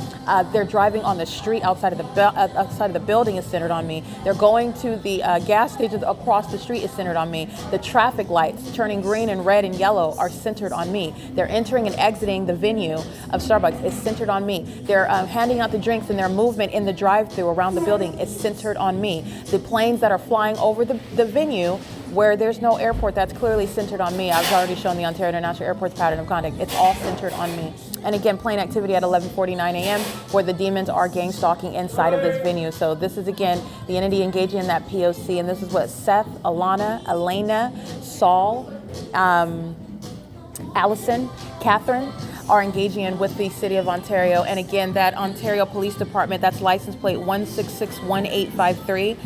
They're driving on the street outside of the building is centered on me. They're going to the gas stations across the street is centered on me. The traffic lights turning green and red and yellow are centered on me. They're entering and exiting the venue of Starbucks is centered on me. They're handing out the drinks, and their movement in the drive-thru around the building is centered on me. The planes that are flying over the venue where there's no airport, that's clearly centered on me. I've already shown the Ontario International Airport's pattern of conduct. It's all centered on me. And again, plane activity at 11:49 a.m. where the demons are gang stalking inside of this venue. So this is, again, the entity engaging in that P.O.C. And this is what Seth, Alana, Elena, Saul, Allison, Catherine are engaging in with the City of Ontario. And again, that Ontario Police Department, that's license plate 1661853.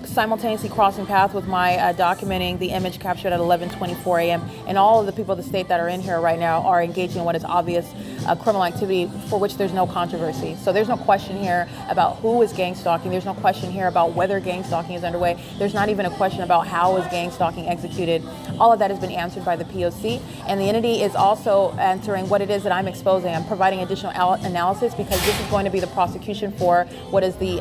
Simultaneously crossing paths with my documenting the image captured at 11:24 a.m. And all of the people of the state that are in here right now are engaging in what is obvious criminal activity for which there's no controversy. So there's no question here about who is gang stalking. There's no question here about whether gang stalking is underway. There's not even a question about how is gang stalking executed. All of that has been answered by the P.O.C. And the entity is also answering what it is that I'm exposing. I'm providing additional analysis because this is going to be the prosecution for what is the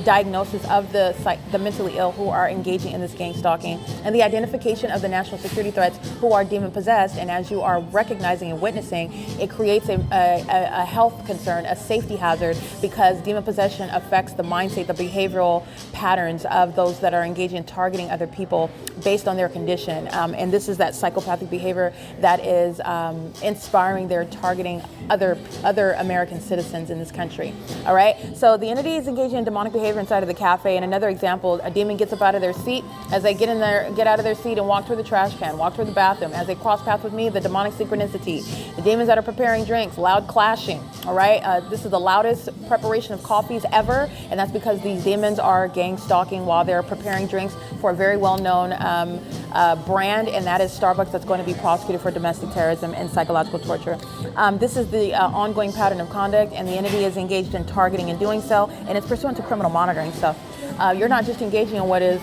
diagnosis of the mentally ill who are engaging in this gang stalking, and the identification of the national security threats who are demon possessed. And as you are recognizing and witnessing, it creates a health concern, a safety hazard, because demon possession affects the mindset, the behavioral patterns of those that are engaging in targeting other people based on their condition. And this is that psychopathic behavior that is inspiring their targeting other American citizens in this country. All right. So the entity is engaging in demonic behavior inside of the cafe. And another example, a demon gets up out of their seat. As they get out of their seat and walk toward the trash can, walk toward the bathroom. As they cross paths with me, the demonic synchronicity. The demons that are preparing drinks drinks, loud clashing, all right? This is the loudest preparation of coffees ever, and that's because these demons are gang stalking while they're preparing drinks for a very well-known brand, and that is Starbucks, that's going to be prosecuted for domestic terrorism and psychological torture. This is the ongoing pattern of conduct, and the entity is engaged in targeting and doing so, and it's pursuant to criminal monitoring. So you're not just engaging in what is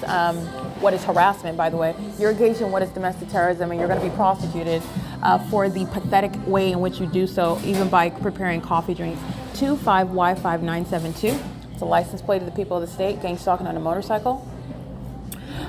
harassment, by the way. You're engaged in what is domestic terrorism, and you're going to be prosecuted for the pathetic way in which you do so, even by preparing coffee drinks. 25Y5972. It's a license plate of the people of the state, gang stalking on a motorcycle.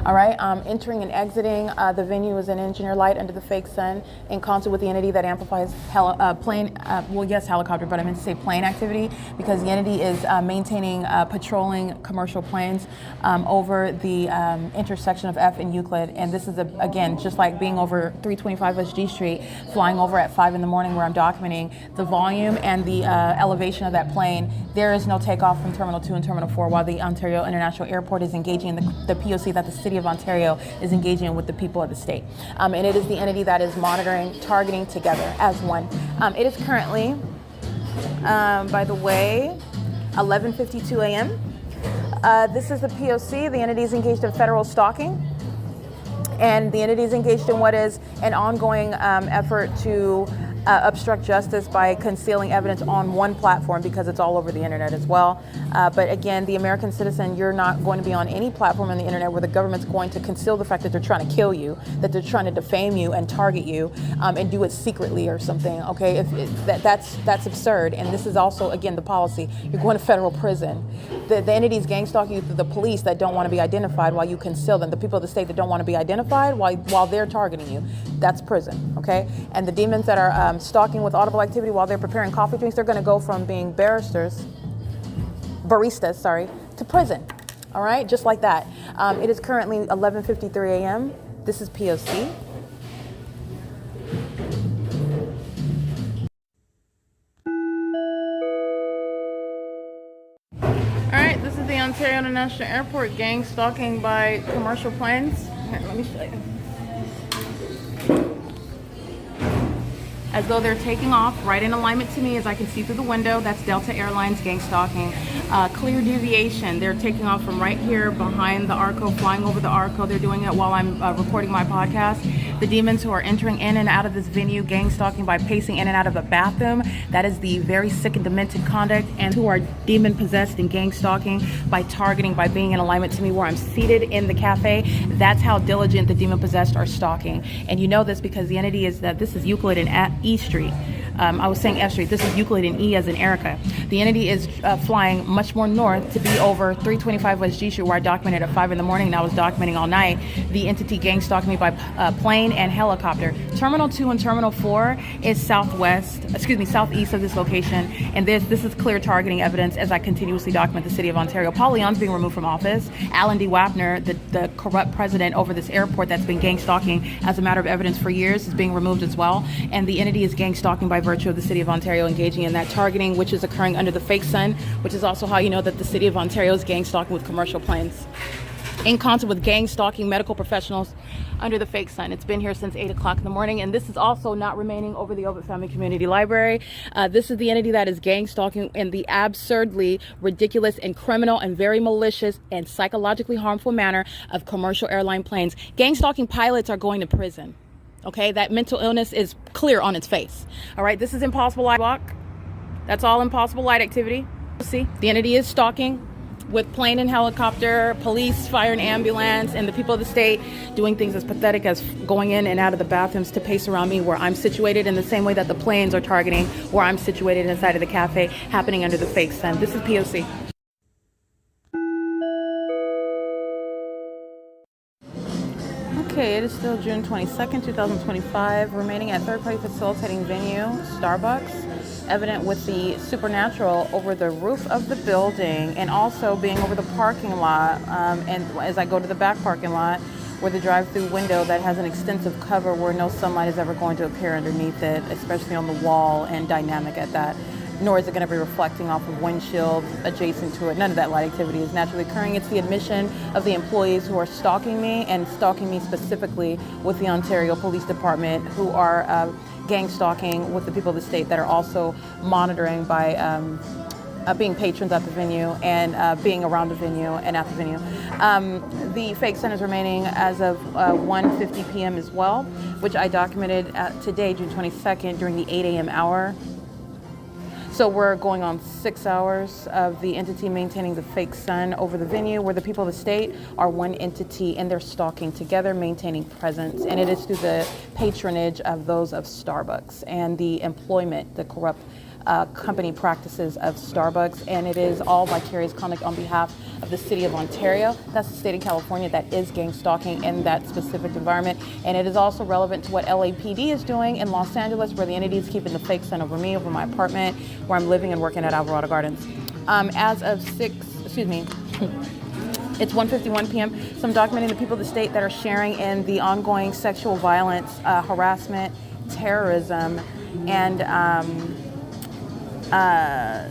All right, entering and exiting the venue is an engineer light under the fake sun in concert with the entity that amplifies helicopter, but I meant to say plane activity, because the entity is maintaining patrolling commercial planes over the intersection of F and Euclid. And this is, again, just like being over 325 West G Street, flying over at 5 in the morning, where I'm documenting the volume and the elevation of that plane. There is no takeoff from Terminal 2 and Terminal 4 while the Ontario International Airport is engaging in the P.O.C. that the City of Ontario is engaging in with the people of the state. And it is the entity that is monitoring, targeting together as one. It is currently, by the way, 11:52 a.m. This is the P.O.C. The entity is engaged in federal stalking, and the entity is engaged in what is an ongoing effort to obstruct justice by concealing evidence on one platform, because it's all over the internet as well. But again, the American citizen, you're not going to be on any platform on the internet where the government's going to conceal the fact that they're trying to kill you, that they're trying to defame you and target you, and do it secretly or something. Okay, that's absurd. And this is also, again, the policy. You're going to federal prison. The entities gang stalking you through the police that don't want to be identified while you conceal them. The people of the state that don't want to be identified while they're targeting you. That's prison. Okay, and the demons that are stalking with audible activity while they're preparing coffee drinks, they're going to go from being baristas, to prison. All right, just like that. It is currently 11:53 a.m. This is P.O.C. All right, this is the Ontario International Airport, gang stalking by commercial planes. Here, let me show you. As though they're taking off right in alignment to me, as I can see through the window. That's Delta Airlines gang stalking. Clear deviation. They're taking off from right here behind the ARCO, flying over the ARCO. They're doing it while I'm recording my podcast. The demons who are entering in and out of this venue, gang stalking by pacing in and out of a bathroom. That is the very sick and demented conduct. And who are demon possessed and gang stalking by targeting, by being in alignment to me where I'm seated in the cafe. That's how diligent the demon possessed are stalking. And you know this because the entity is that this is Euclid and E Street. I was saying F Street. This is Euclid and E as in Erica. The entity is flying much more north to be over 325 West G Street, where I documented at 5 in the morning, and I was documenting all night. The entity gang stalked me by plane and helicopter. Terminal 2 and Terminal 4 is southeast of this location, and this is clear targeting evidence as I continuously document the City of Ontario. Paul Leon's being removed from office. Alan D. WAPNER, the corrupt president over this airport that's been gang stalking as a matter of evidence for years, is being removed as well. And the entity is gang stalking by virtue of the City of Ontario engaging in that targeting, which is occurring under the fake sun, which is also how you know that the City of Ontario is gang stalking with commercial planes. In concert with gang stalking medical professionals under the fake sun. It's been here since 8 o'clock in the morning, and this is also not remaining over the Ovitt Family Community Library. This is the entity that is gang stalking in the absurdly ridiculous and criminal and very malicious and psychologically harmful manner of commercial airline planes. Gang stalking pilots are going to prison. Okay, that mental illness is clear on its face. All right, this is impossible light walk. That's all impossible light activity. See, the entity is stalking with plane and helicopter, police, fire and ambulance, and the people of the state doing things as pathetic as going in and out of the bathrooms to pace around me where I'm situated, in the same way that the planes are targeting where I'm situated inside of the cafe, happening under the fake sun. This is P.O.C. Okay, it is still June 22nd, 2025, remaining at third-party facilitating venue, Starbucks, evident with the supernatural over the roof of the building and also being over the parking lot. And as I go to the back parking lot, where the drive-through window that has an extensive cover where no sunlight is ever going to appear underneath it, especially on the wall, and dynamic at that. Nor is it going to be reflecting off of windshield adjacent to it. None of that light activity is naturally occurring. It's the admission of the employees who are stalking me, and stalking me specifically with the Ontario Police Department, who are gang stalking with the people of the state that are also monitoring by being patrons at the venue and being around the venue and at the venue. The fake sun is remaining as of 1:50 p.m. as well, which I documented today, June 22nd, during the 8 a.m. hour. So we're going on 6 hours of the entity maintaining the fake sun over the venue, where the people of the state are one entity and they're stalking together, maintaining presence. And it is through the patronage of those of Starbucks and the employment, the corrupt company practices of Starbucks, and it is all vicarious conduct on behalf of the city of Ontario. That's the state of California that is gang stalking in that specific environment, and it is also relevant to what LAPD is doing in Los Angeles, where the entity is keeping the fake sun over me, over my apartment, where I'm living and working at Alvarado Gardens. As of it's 1:51 p.m. So I'm documenting the people of the state that are sharing in the ongoing sexual violence, harassment, terrorism, and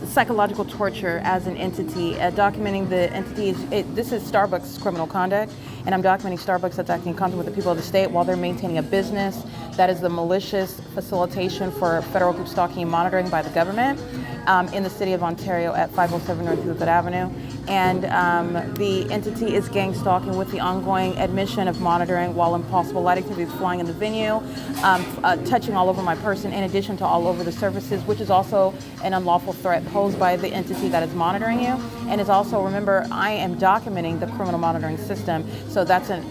psychological torture as an entity, documenting the entities. This is Starbucks criminal conduct, and I'm documenting Starbucks that's acting in concert with the people of the state while they're maintaining a business that is the malicious facilitation for federal group stalking and monitoring by the government in the city of Ontario at 507 North Euclid Avenue. And the entity is gang stalking with the ongoing admission of monitoring while impossible light activity is flying in the venue, touching all over my person, in addition to all over the surfaces, which is also an unlawful threat posed by the entity that is monitoring you. And is also, remember, I am documenting the criminal monitoring system, so that's an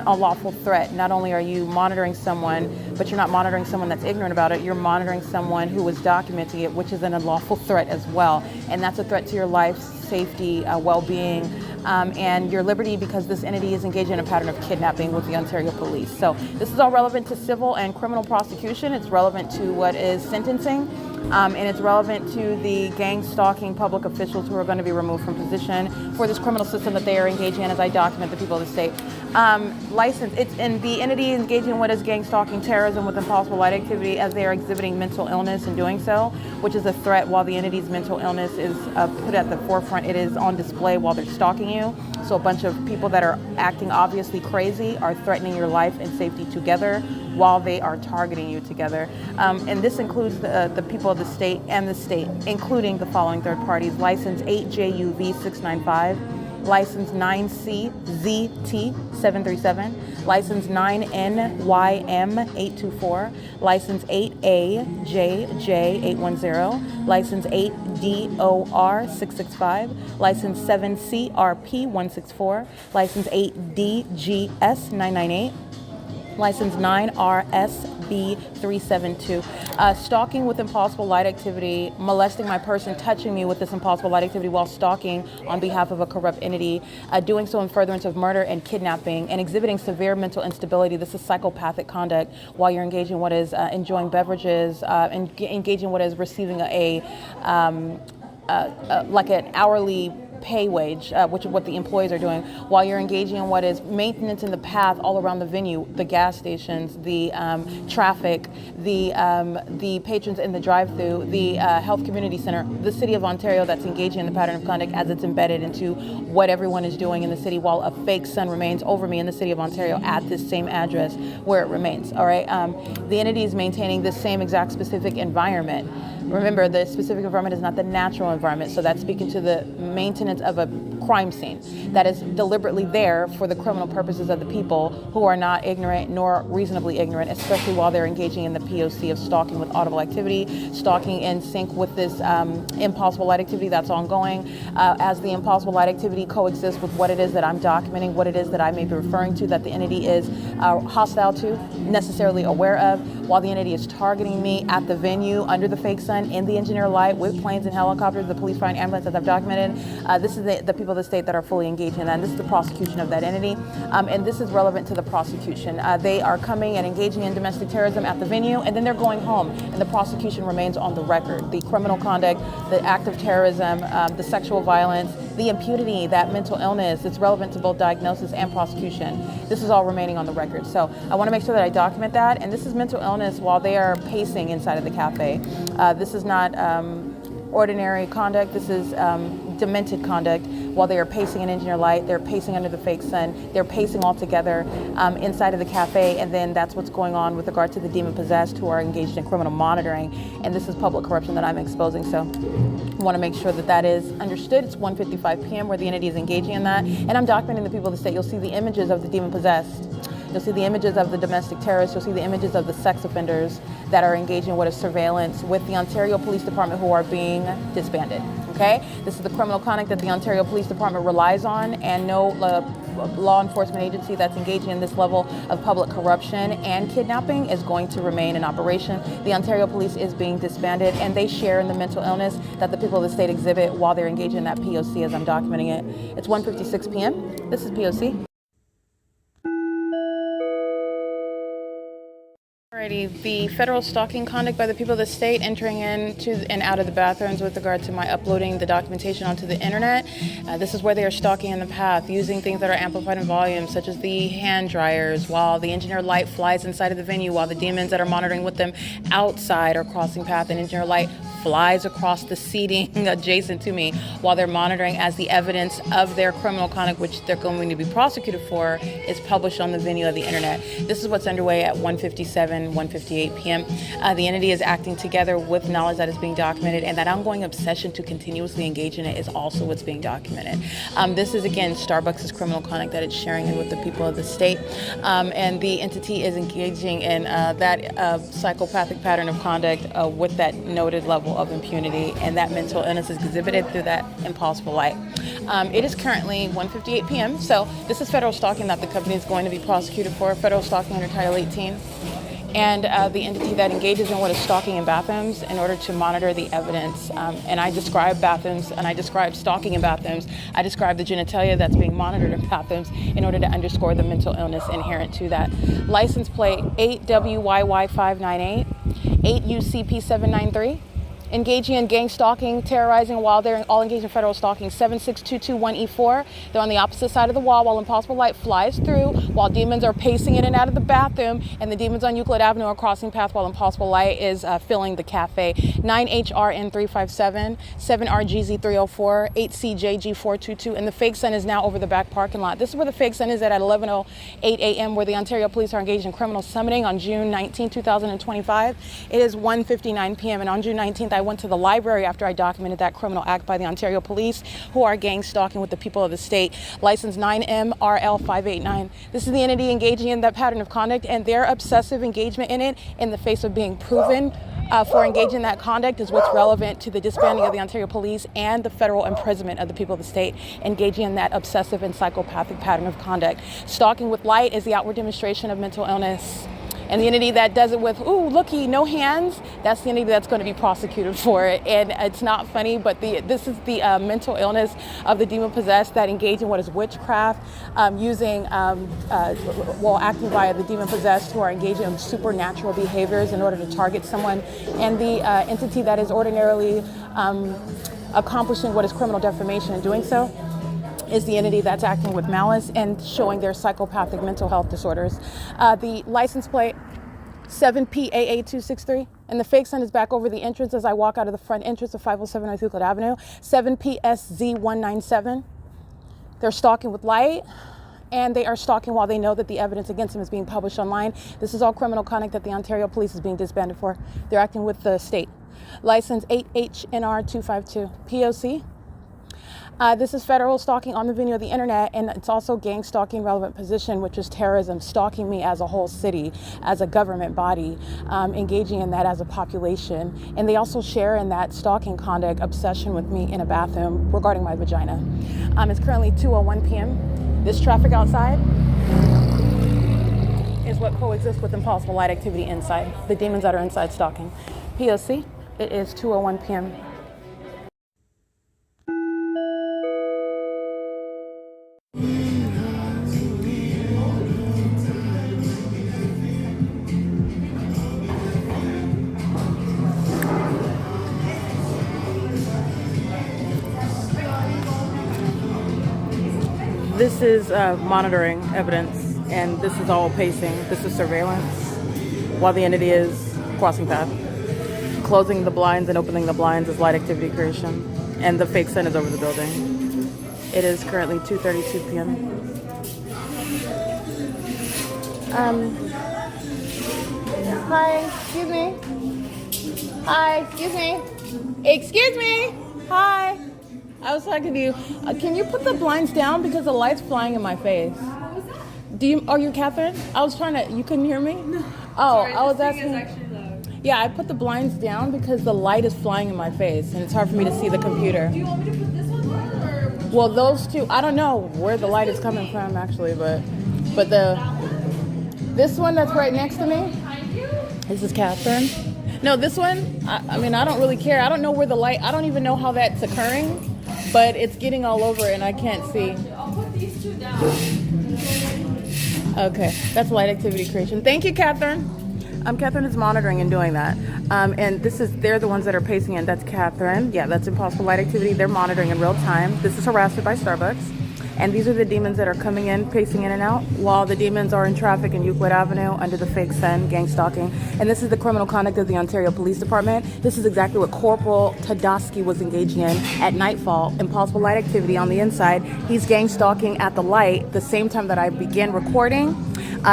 unlawful threat. Not only are you monitoring someone, but you're not monitoring someone that's ignorant about it, you're monitoring someone who is documenting it, which is an unlawful threat as well. And that's a threat to your life, safety, well-being, and your liberty, because this entity is engaged in a pattern of kidnapping with the Ontario police. So this is all relevant to civil and criminal prosecution. It's relevant to what is sentencing, and it's relevant to the gang stalking public officials who are going to be removed from position for this criminal system that they are engaging in, as I document the people of the state. And the entity is engaging in what is gang stalking, terrorism with impossible light activity, as they are exhibiting mental illness in doing so, which is a threat. While the entity's mental illness is put at the forefront, it is on display while they're stalking you. So a bunch of people that are acting obviously crazy are threatening your life and safety together while they are targeting you together. And this includes the people of the state and the state, including the following third parties: license 8JUV695, license 9CZT737, license 9NYM824, license 8AJJ810, license 8DOR665, license 7CRP164, license 8DGS998, license 9RSB372. Stalking with impossible light activity, molesting my person, touching me with this impossible light activity while stalking on behalf of a corrupt entity, doing so in furtherance of murder and kidnapping, and exhibiting severe mental instability. This is psychopathic conduct while you're engaging in what is enjoying beverages, and engaging in what is receiving like an hourly pay wage, which is what the employees are doing, while you're engaging in what is maintenance in the path all around the venue, the gas stations, the traffic, the patrons in the drive-thru, the health community center, the city of Ontario that's engaging in the pattern of conduct as it's embedded into what everyone is doing in the city, while a fake sun remains over me in the city of Ontario at this same address where it remains. All right, the entity is maintaining the same exact specific environment. Remember, the specific environment is not the natural environment, so that's speaking to the maintenance of a crime scene that is deliberately there for the criminal purposes of the people who are not ignorant nor reasonably ignorant, especially while they're engaging in the P.O.C. of stalking with audible activity, stalking in sync with this impossible light activity that's ongoing, as the impossible light activity coexists with what it is that I'm documenting, what it is that I may be referring to, that the entity is hostile to, necessarily aware of, while the entity is targeting me at the venue under the fake sun, in the engineer light, with planes and helicopters, the police, fire, and ambulance, as I've documented. This is the people of the state that are fully engaged in that, and this is the prosecution of that entity, and this is relevant to the prosecution. They are coming and engaging in domestic terrorism at the venue, and then they're going home, and the prosecution remains on the record. The criminal conduct, the act of terrorism, the sexual violence, the impunity, that mental illness, it's relevant to both diagnosis and prosecution. This is all remaining on the record. So I want to make sure that I document that, and this is mental illness while they are pacing inside of the cafe. This is not ordinary conduct. This is demented conduct while they are pacing in engineer light, they're pacing under the fake sun, they're pacing all together inside of the cafe, and then that's what's going on with regard to the demon-possessed who are engaged in criminal monitoring, and this is public corruption that I'm exposing, so I want to make sure that that is understood. It's 1:55 p.m. where the entity is engaging in that, and I'm documenting the people of the state. You'll see the images of the demon-possessed. You'll see the images of the domestic terrorists. You'll see the images of the sex offenders that are engaging in what is surveillance with the Ontario Police Department who are being disbanded. Okay? This is the criminal conduct that the Ontario Police Department relies on, and no law enforcement agency that's engaging in this level of public corruption and kidnapping is going to remain in operation. The Ontario Police is being disbanded, and they share in the mental illness that the people of the state exhibit while they're engaging in that P.O.C. as I'm documenting it. It's 1:56 p.m. This is P.O.C. Alrighty, the federal stalking conduct by the people of the state entering into and out of the bathrooms with regard to my uploading the documentation onto the internet. This is where they are stalking in the path, using things that are amplified in volume, such as the hand dryers, while the engineer light flies inside of the venue, while the demons that are monitoring with them outside are crossing path, and engineer light flies across the seating adjacent to me while they're monitoring as the evidence of their criminal conduct, which they're going to be prosecuted for, is published on the venue of the internet. This is what's underway at 1:57, 1:58 p.m. The entity is acting together with knowledge that is being documented, and that ongoing obsession to continuously engage in it is also what's being documented. This is, again, Starbucks' criminal conduct that it's sharing in with the people of the state, and the entity is engaging in that psychopathic pattern of conduct with that noted level of impunity, and that mental illness is exhibited through that impossible light. It is currently 1:58 p.m., so this is federal stalking that the company is going to be prosecuted for, federal stalking under Title 18. And the entity that engages in what is stalking in bathrooms in order to monitor the evidence. And I describe bathrooms, and I describe stalking in bathrooms. I describe the genitalia that's being monitored in bathrooms in order to underscore the mental illness inherent to that. License plate 8WYY598, 8UCP793. Engaging in gang stalking, terrorizing while they're all engaged in federal stalking, 76221E4. They're on the opposite side of the wall while impossible light flies through, while demons are pacing in and out of the bathroom, and the demons on Euclid Avenue are crossing path while impossible light is filling the cafe. 9HRN357, 7RGZ304, 8CJG422, and the fake sun is now over the back parking lot. This is where the fake sun is at 11:08 a.m., where the Ontario Police are engaged in criminal summoning on June 19, 2025. It is 1:59 p.m., and on June 19th, I went to the library after I documented that criminal act by the Ontario Police, who are gang stalking with the people of the state. License 9MRL589. This is the entity engaging in that pattern of conduct, and their obsessive engagement in it in the face of being proven for engaging in that conduct is what's relevant to the disbanding of the Ontario Police and the federal imprisonment of the people of the state, engaging in that obsessive and psychopathic pattern of conduct. Stalking with light is the outward demonstration of mental illness. And the entity that does it with, ooh, looky, no hands, that's the entity that's going to be prosecuted for it. And it's not funny, but this is the mental illness of the demon-possessed that engage in what is witchcraft, acting via the demon-possessed who are engaging in supernatural behaviors in order to target someone. And the entity that is ordinarily accomplishing what is criminal defamation and doing so is the entity that's acting with malice and showing their psychopathic mental health disorders. The license plate 7PAA263, and the fake sun is back over the entrance as I walk out of the front entrance of 507 North Euclid Avenue. 7PSZ197. They're stalking with light, and they are stalking while they know that the evidence against them is being published online. This is all criminal conduct that the Ontario Police is being disbanded for. They're acting with the state. License 8HNR252. P.O.C. This is federal stalking on the venue of the internet, and it's also gang stalking relevant position, which is terrorism, stalking me as a whole city, as a government body, engaging in that as a population. And they also share in that stalking conduct obsession with me in a bathroom regarding my vagina. It's currently 2:01 p.m. This traffic outside is what coexists with impossible light activity inside, the demons that are inside stalking. P.O.C. It is 2:01 p.m. This is monitoring evidence, and this is all pacing. This is surveillance while the entity is crossing path. Closing the blinds and opening the blinds is light activity creation, and the fake sun is over the building. It is currently 2:32 p.m. Hi, excuse me. Hi, excuse me. Excuse me. Hi. I was talking to you. Can you put the blinds down because the light's flying in my face? What was that? Are you Catherine? I was trying to. You couldn't hear me? No. Oh, Sorry, I was this thing asking. is actually loud. Yeah, I put the blinds down because the light is flying in my face and it's hard for me to see the computer. Do you want me to put this one on or which Well, one? those two, I don't know where the light is coming from actually, but this one that's right next to me. Behind you? This is Catherine. No, this one, I mean, I don't really care. I don't know where the light, I don't even know how that's occurring, but it's getting all over and I can't see. I'll put these two down. Okay, that's light activity creation. Thank you, Catherine. Catherine is monitoring and doing that. And they're the ones that are pacing in. That's Catherine. Yeah, that's impossible light activity. They're monitoring in real time. This is harassment by Starbucks. And these are the demons that are coming in, pacing in and out, while the demons are in traffic in Euclid Avenue under the fake sun, gang stalking. And this is the criminal conduct of the Ontario Police Department. This is exactly what Corporal Tadosky was engaging in at nightfall. Impossible light activity on the inside. He's gang stalking at the light the same time that I began recording.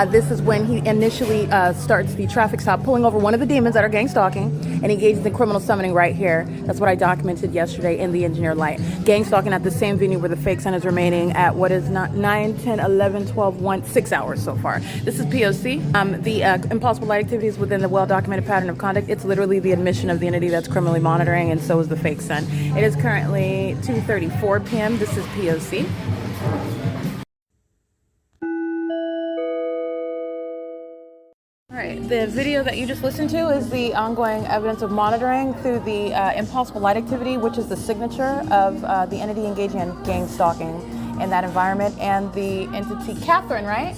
This is when he initially starts the traffic stop, pulling over one of the demons that are gang stalking, and engages in criminal summoning right here. That's what I documented yesterday in the engineered light. Gang stalking at the same venue where the fake sun is remaining at what is not 9, 10, 11, 12, 1, 6 hours so far. This is P.O.C. The impossible light activity is within the well-documented pattern of conduct. It's literally the admission of the entity that's criminally monitoring, and so is the fake sun. It is currently 2:34 p.m. This is P.O.C. All right, the video that you just listened to is the ongoing evidence of monitoring through the impossible light activity, which is the signature of the entity engaging in gang stalking in that environment, and the entity Catherine, right?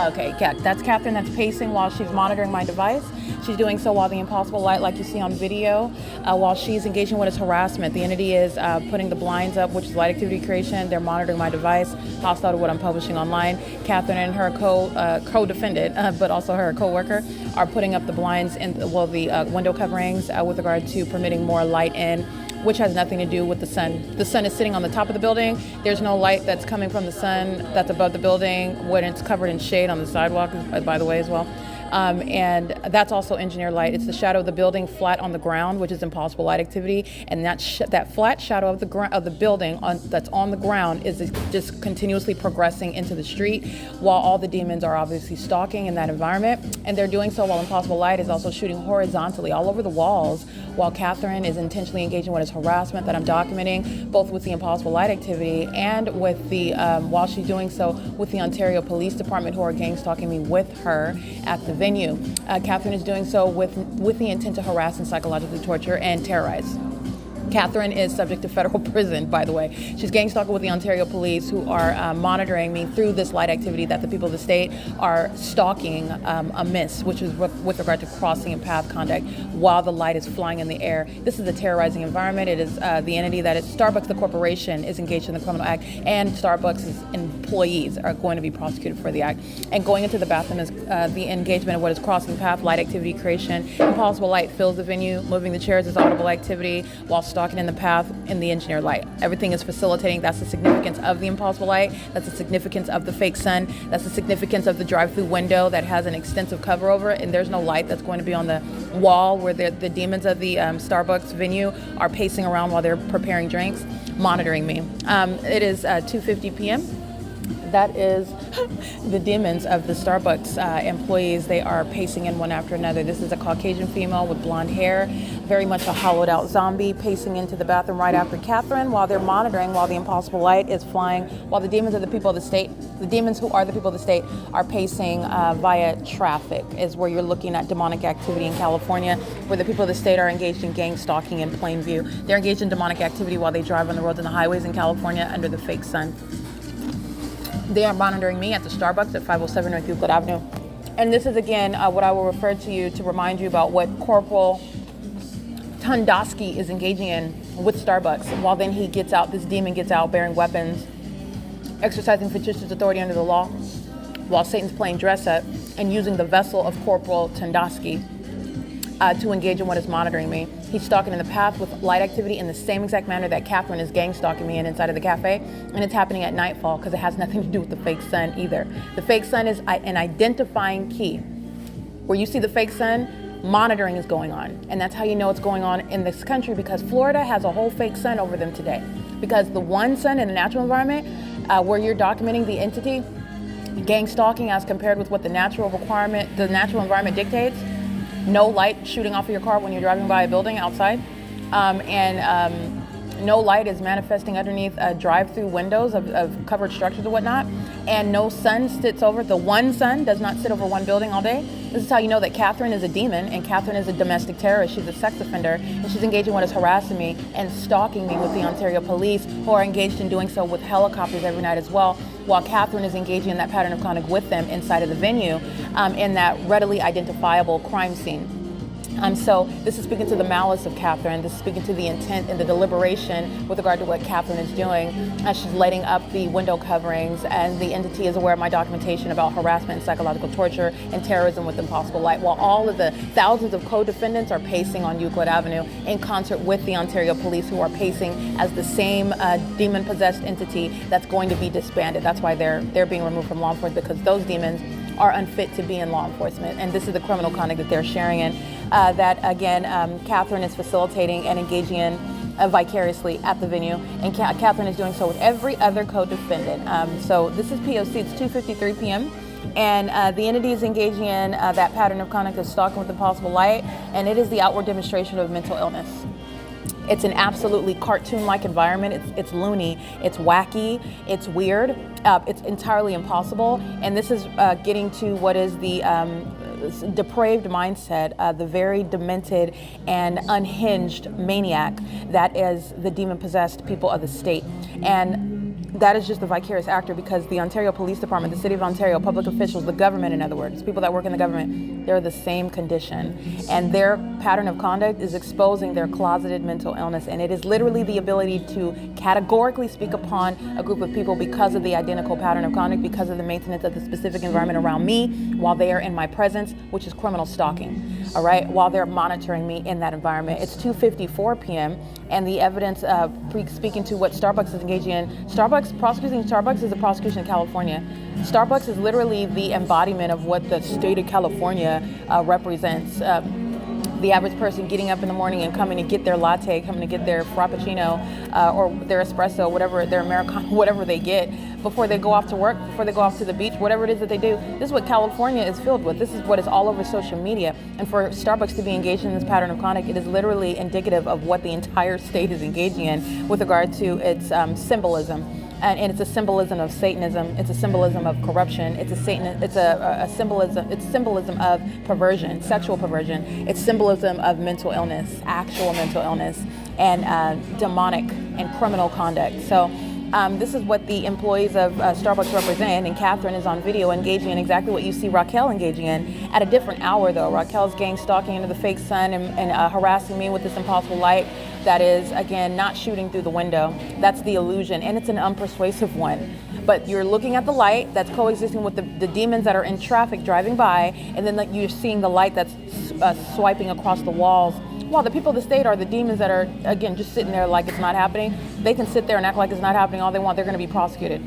Okay, that's Catherine that's pacing while she's monitoring my device. She's doing so while the impossible light, like you see on video, while she's engaging what is harassment. The entity is putting the blinds up, which is light activity creation. They're monitoring my device, hostile to what I'm publishing online. Catherine and her co-defendant, but also her co-worker, are putting up the blinds and the window coverings with regard to permitting more light in, which has nothing to do with the sun. The sun is sitting on the top of the building. There's no light that's coming from the sun that's above the building when it's covered in shade on the sidewalk, by the way, as well. And that's also engineered light. It's the shadow of the building flat on the ground, which is impossible light activity. And that flat shadow of the building that's on the ground is just continuously progressing into the street, while all the demons are obviously stalking in that environment. And they're doing so while impossible light is also shooting horizontally all over the walls, while Catherine is intentionally engaging what is harassment that I'm documenting, both with the impossible light activity and with the while she's doing so with the Ontario Police Department, who are gang stalking me with her at the venue. Catherine is doing so with the intent to harass and psychologically torture and terrorize. Catherine is subject to federal prison, by the way. She's gang stalking with the Ontario Police, who are monitoring me through this light activity that the people of the state are stalking amiss, which is with regard to crossing and path conduct while the light is flying in the air. This is a terrorizing environment. It is the entity that is Starbucks, the corporation, is engaged in the criminal act, and Starbucks' employees are going to be prosecuted for the act. And going into the bathroom is the engagement of what is crossing path, light activity creation. Impossible light fills the venue. Moving the chairs is audible activity, while stalking in the path in the engineered light. Everything is facilitating. That's the significance of the impossible light. That's the significance of the fake sun. That's the significance of the drive-through window that has an extensive cover over it, and there's no light that's going to be on the wall where the demons of the Starbucks venue are pacing around while they're preparing drinks, monitoring me. It is 2:50 p.m. That is the demons of the Starbucks employees. They are pacing in one after another. This is a Caucasian female with blonde hair, very much a hollowed out zombie, pacing into the bathroom right after Catherine, while they're monitoring, while the impossible light is flying, while the demons of the people of the state, the demons who are the people of the state, are pacing via traffic, is where you're looking at demonic activity in California, where the people of the state are engaged in gang stalking in plain view. They're engaged in demonic activity while they drive on the roads and the highways in California under the fake sun. They are monitoring me at the Starbucks at 507 North Euclid Avenue. And this is, again, what I will refer to you to remind you about what Corporal Tundosky is engaging in with Starbucks. While then he gets out, this demon gets out bearing weapons, exercising fictitious authority under the law, while Satan's playing dress up and using the vessel of Corporal Tundosky to engage in what is monitoring me. He's stalking in the path with light activity in the same exact manner that Catherine is gang stalking me inside of the cafe. And it's happening at nightfall because it has nothing to do with the fake sun either. The fake sun is an identifying key. Where you see the fake sun, monitoring is going on. And that's how you know it's going on in this country, because Florida has a whole fake sun over them today. Because the one sun in the natural environment where you're documenting the entity, gang stalking as compared with what the natural environment dictates, no light shooting off of your car when you're driving by a building outside, no light is manifesting underneath drive-through windows of covered structures and whatnot, and no sun sits over, the one sun does not sit over one building all day. This is how you know that Catherine is a demon, and Catherine is a domestic terrorist. She's a sex offender, and she's engaged in what is harassing me and stalking me with the Ontario police, who are engaged in doing so with helicopters every night as well, while Catherine is engaging in that pattern of conduct with them inside of the venue in that readily identifiable crime scene. So this is speaking to the malice of Catherine. This is speaking to the intent and the deliberation with regard to what Catherine is doing as she's lighting up the window coverings, and the entity is aware of my documentation about harassment and psychological torture and terrorism with impossible light, while all of the thousands of co-defendants are pacing on Euclid Avenue in concert with the Ontario police, who are pacing as the same demon-possessed entity that's going to be disbanded. That's why they're being removed from law enforcement, because those demons are unfit to be in law enforcement. And this is the criminal conduct that they're sharing in, that again, Catherine is facilitating and engaging in vicariously at the venue, and Catherine is doing so with every other co-defendant. So this is P.O.C, it's 2:53 p.m. And the entity is engaging in that pattern of conduct of stalking with impossible light, and it is the outward demonstration of mental illness. It's an absolutely cartoon-like environment. It's loony, it's wacky, it's weird, it's entirely impossible. And this is getting to what is the depraved mindset, the very demented and unhinged maniac that is the demon-possessed people of the state. And that is just the vicarious actor, because the Ontario Police Department, the City of Ontario, public officials, the government, in other words, people that work in the government, they're the same condition. And their pattern of conduct is exposing their closeted mental illness. And it is literally the ability to categorically speak upon a group of people because of the identical pattern of conduct, because of the maintenance of the specific environment around me while they are in my presence, which is criminal stalking, all right, while they're monitoring me in that environment. It's 2:54 p.m. and the evidence speaking to what Starbucks is engaging in. Prosecuting Starbucks is a prosecution in California. Starbucks is literally the embodiment of what the state of California represents. The average person getting up in the morning and coming to get their latte, coming to get their frappuccino or their espresso, whatever, their Americano, whatever they get, before they go off to work, before they go off to the beach, whatever it is that they do. This is what California is filled with. This is what is all over social media. And for Starbucks to be engaged in this pattern of conduct, it is literally indicative of what the entire state is engaging in with regard to its symbolism. And it's a symbolism of Satanism. It's a symbolism of corruption. It's a symbolism of perversion, sexual perversion. It's symbolism of mental illness, actual mental illness, and demonic and criminal conduct. So this is what the employees of Starbucks represent, and Catherine is on video engaging in exactly what you see Raquel engaging in at a different hour, though. Raquel's gang stalking into the fake sun and harassing me with this impossible light that is, again, not shooting through the window. That's the illusion, and it's an unpersuasive one. But you're looking at the light that's coexisting with the demons that are in traffic driving by, and then you're seeing the light that's swiping across the walls. While the people of the state are the demons that are, again, just sitting there like it's not happening. They can sit there and act like it's not happening all they want. They're going to be prosecuted.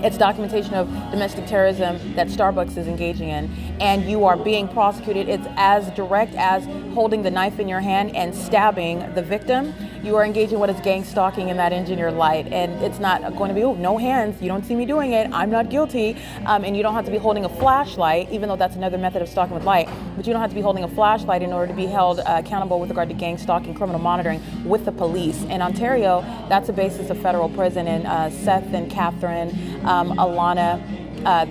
It's documentation of domestic terrorism that Starbucks is engaging in, and you are being prosecuted. It's as direct as holding the knife in your hand and stabbing the victim. You are engaging what is gang stalking in that engineer light, and it's not going to be, oh, no hands, you don't see me doing it, I'm not guilty, and you don't have to be holding a flashlight, even though that's another method of stalking with light, but you don't have to be holding a flashlight in order to be held accountable with regard to gang stalking, criminal monitoring with the police. In Ontario, that's a basis of federal prison, and Seth and Catherine, Alana,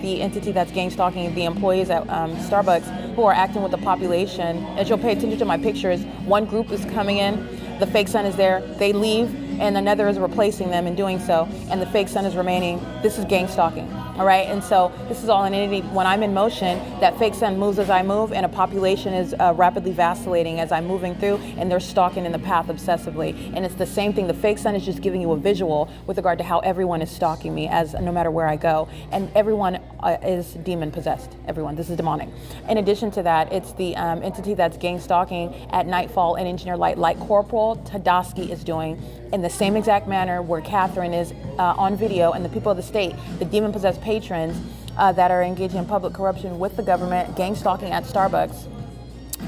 the entity that's gang stalking the employees at Starbucks who are acting with the population. As you'll pay attention to my pictures, one group is coming in, the fake sun is there, they leave, and another is replacing them in doing so, and the fake sun is remaining. This is gang stalking. All right, and so this is all an entity. When I'm in motion, that fake sun moves as I move, and a population is rapidly vacillating as I'm moving through, and they're stalking in the path obsessively. And it's the same thing. The fake sun is just giving you a visual with regard to how everyone is stalking me, as no matter where I go, and everyone is demon possessed. Everyone. This is demonic. In addition to that, it's the entity that's gang stalking at nightfall in Engineer Light, like Corporal Tadosky is doing, in the same exact manner where Catherine is on video, and the people of the state, the demon-possessed patrons that are engaging in public corruption with the government, gang stalking at Starbucks.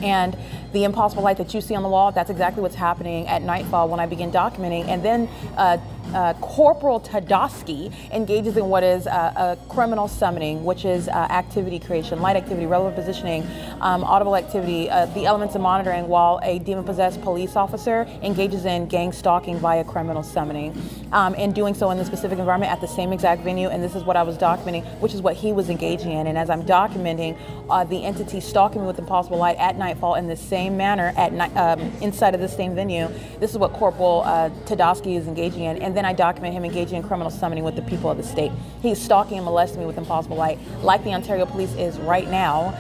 And the impossible light that you see on the wall, that's exactly what's happening at nightfall when I begin documenting. And then Corporal Tadosky engages in what is a criminal summoning, which is activity creation, light activity, relevant positioning, audible activity, the elements of monitoring, while a demon-possessed police officer engages in gang stalking via criminal summoning, and doing so in the specific environment at the same exact venue. And this is what I was documenting, which is what he was engaging in. And as I'm documenting the entity stalking me with impossible light at nightfall in the same manner at night, inside of the same venue, this is what Corporal Tadosky is engaging in. And then I document him engaging in criminal summoning with the people of the state. He's stalking and molesting me with impossible light, like the Ontario Police is right now,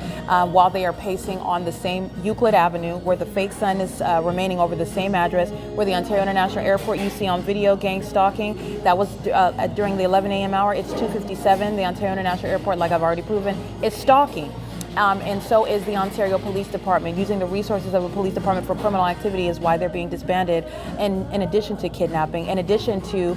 while they are pacing on the same Euclid Avenue, where the fake sun is remaining over the same address, where the Ontario International Airport you see on video gang stalking. That was during the 11 a.m. hour. It's 2:57. The Ontario International Airport, like I've already proven, is stalking. And so is the Ontario Police Department. Using the resources of a police department for criminal activity is why they're being disbanded, and in addition to kidnapping, in addition to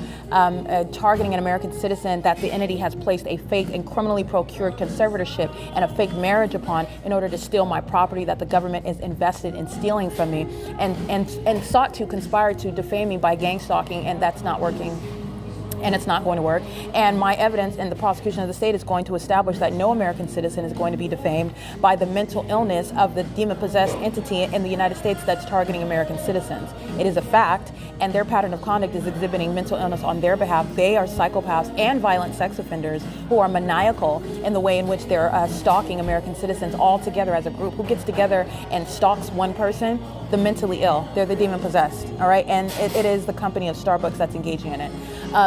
targeting an American citizen that the entity has placed a fake and criminally procured conservatorship and a fake marriage upon in order to steal my property that the government is invested in stealing from me, and sought to conspire to defame me by gang stalking, and that's not working. And it's not going to work. And my evidence in the prosecution of the state is going to establish that no American citizen is going to be defamed by the mental illness of the demon-possessed entity in the United States that's targeting American citizens. It is a fact, and their pattern of conduct is exhibiting mental illness on their behalf. They are psychopaths and violent sex offenders who are maniacal in the way in which they're stalking American citizens all together as a group. Who gets together and stalks one person? The mentally ill. They're the demon-possessed, all right? And it is the company of Starbucks that's engaging in it.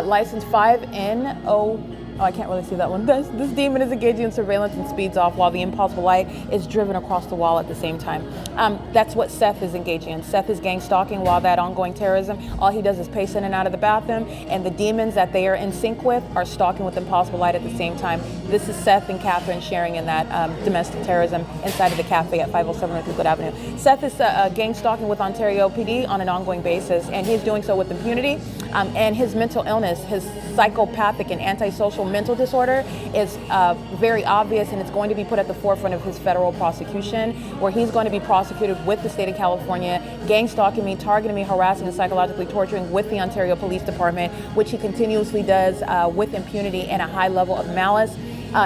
License 5NO, I can't really see that one. This demon is engaging in surveillance and speeds off while the impossible light is driven across the wall at the same time. That's what Seth is engaging in. Seth is gang stalking while that ongoing terrorism, all he does is pace in and out of the bathroom, and the demons that they are in sync with are stalking with impossible light at the same time. This is Seth and Catherine sharing in that domestic terrorism inside of the cafe at 507 North Euclid Avenue. Seth is gang stalking with Ontario PD on an ongoing basis, and he's doing so with impunity. And his mental illness, his psychopathic and antisocial mental disorder is very obvious, and it's going to be put at the forefront of his federal prosecution, where he's going to be prosecuted with the state of California, gang stalking me, targeting me, harassing and psychologically torturing with the Ontario Police Department, which he continuously does with impunity and a high level of malice.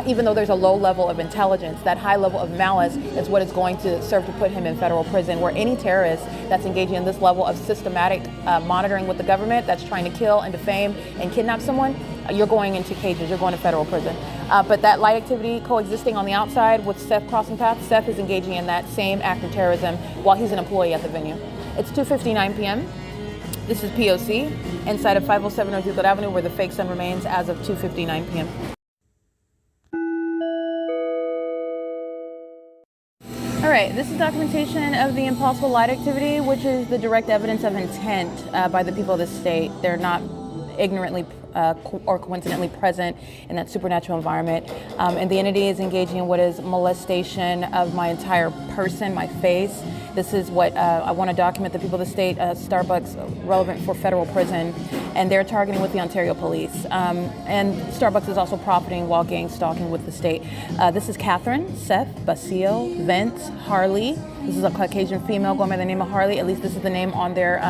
Even though there's a low level of intelligence, that high level of malice is what is going to serve to put him in federal prison, where any terrorist that's engaging in this level of systematic monitoring with the government, that's trying to kill and defame and kidnap someone, you're going into cages, you're going to federal prison. But that light activity coexisting on the outside with Seth crossing paths, Seth is engaging in that same act of terrorism while he's an employee at the venue. It's 2:59 p.m. This is P.O.C. inside of 507 North Euclid Avenue, where the fake sun remains as of 2:59 p.m. All right, this is documentation of the impossible light activity, which is the direct evidence of intent by the people of the state. They're not ignorantly or coincidentally present in that supernatural environment. And the entity is engaging in what is molestation of my entire person, my face. This is what I want to document the people of the state, Starbucks relevant for federal prison, and they're targeting with the Ontario Police. And Starbucks is also profiting while gang stalking with the state. This is Catherine, Seth, Basile, Vince, Harley. This is a Caucasian female going by the name of Harley. At least this is the name on their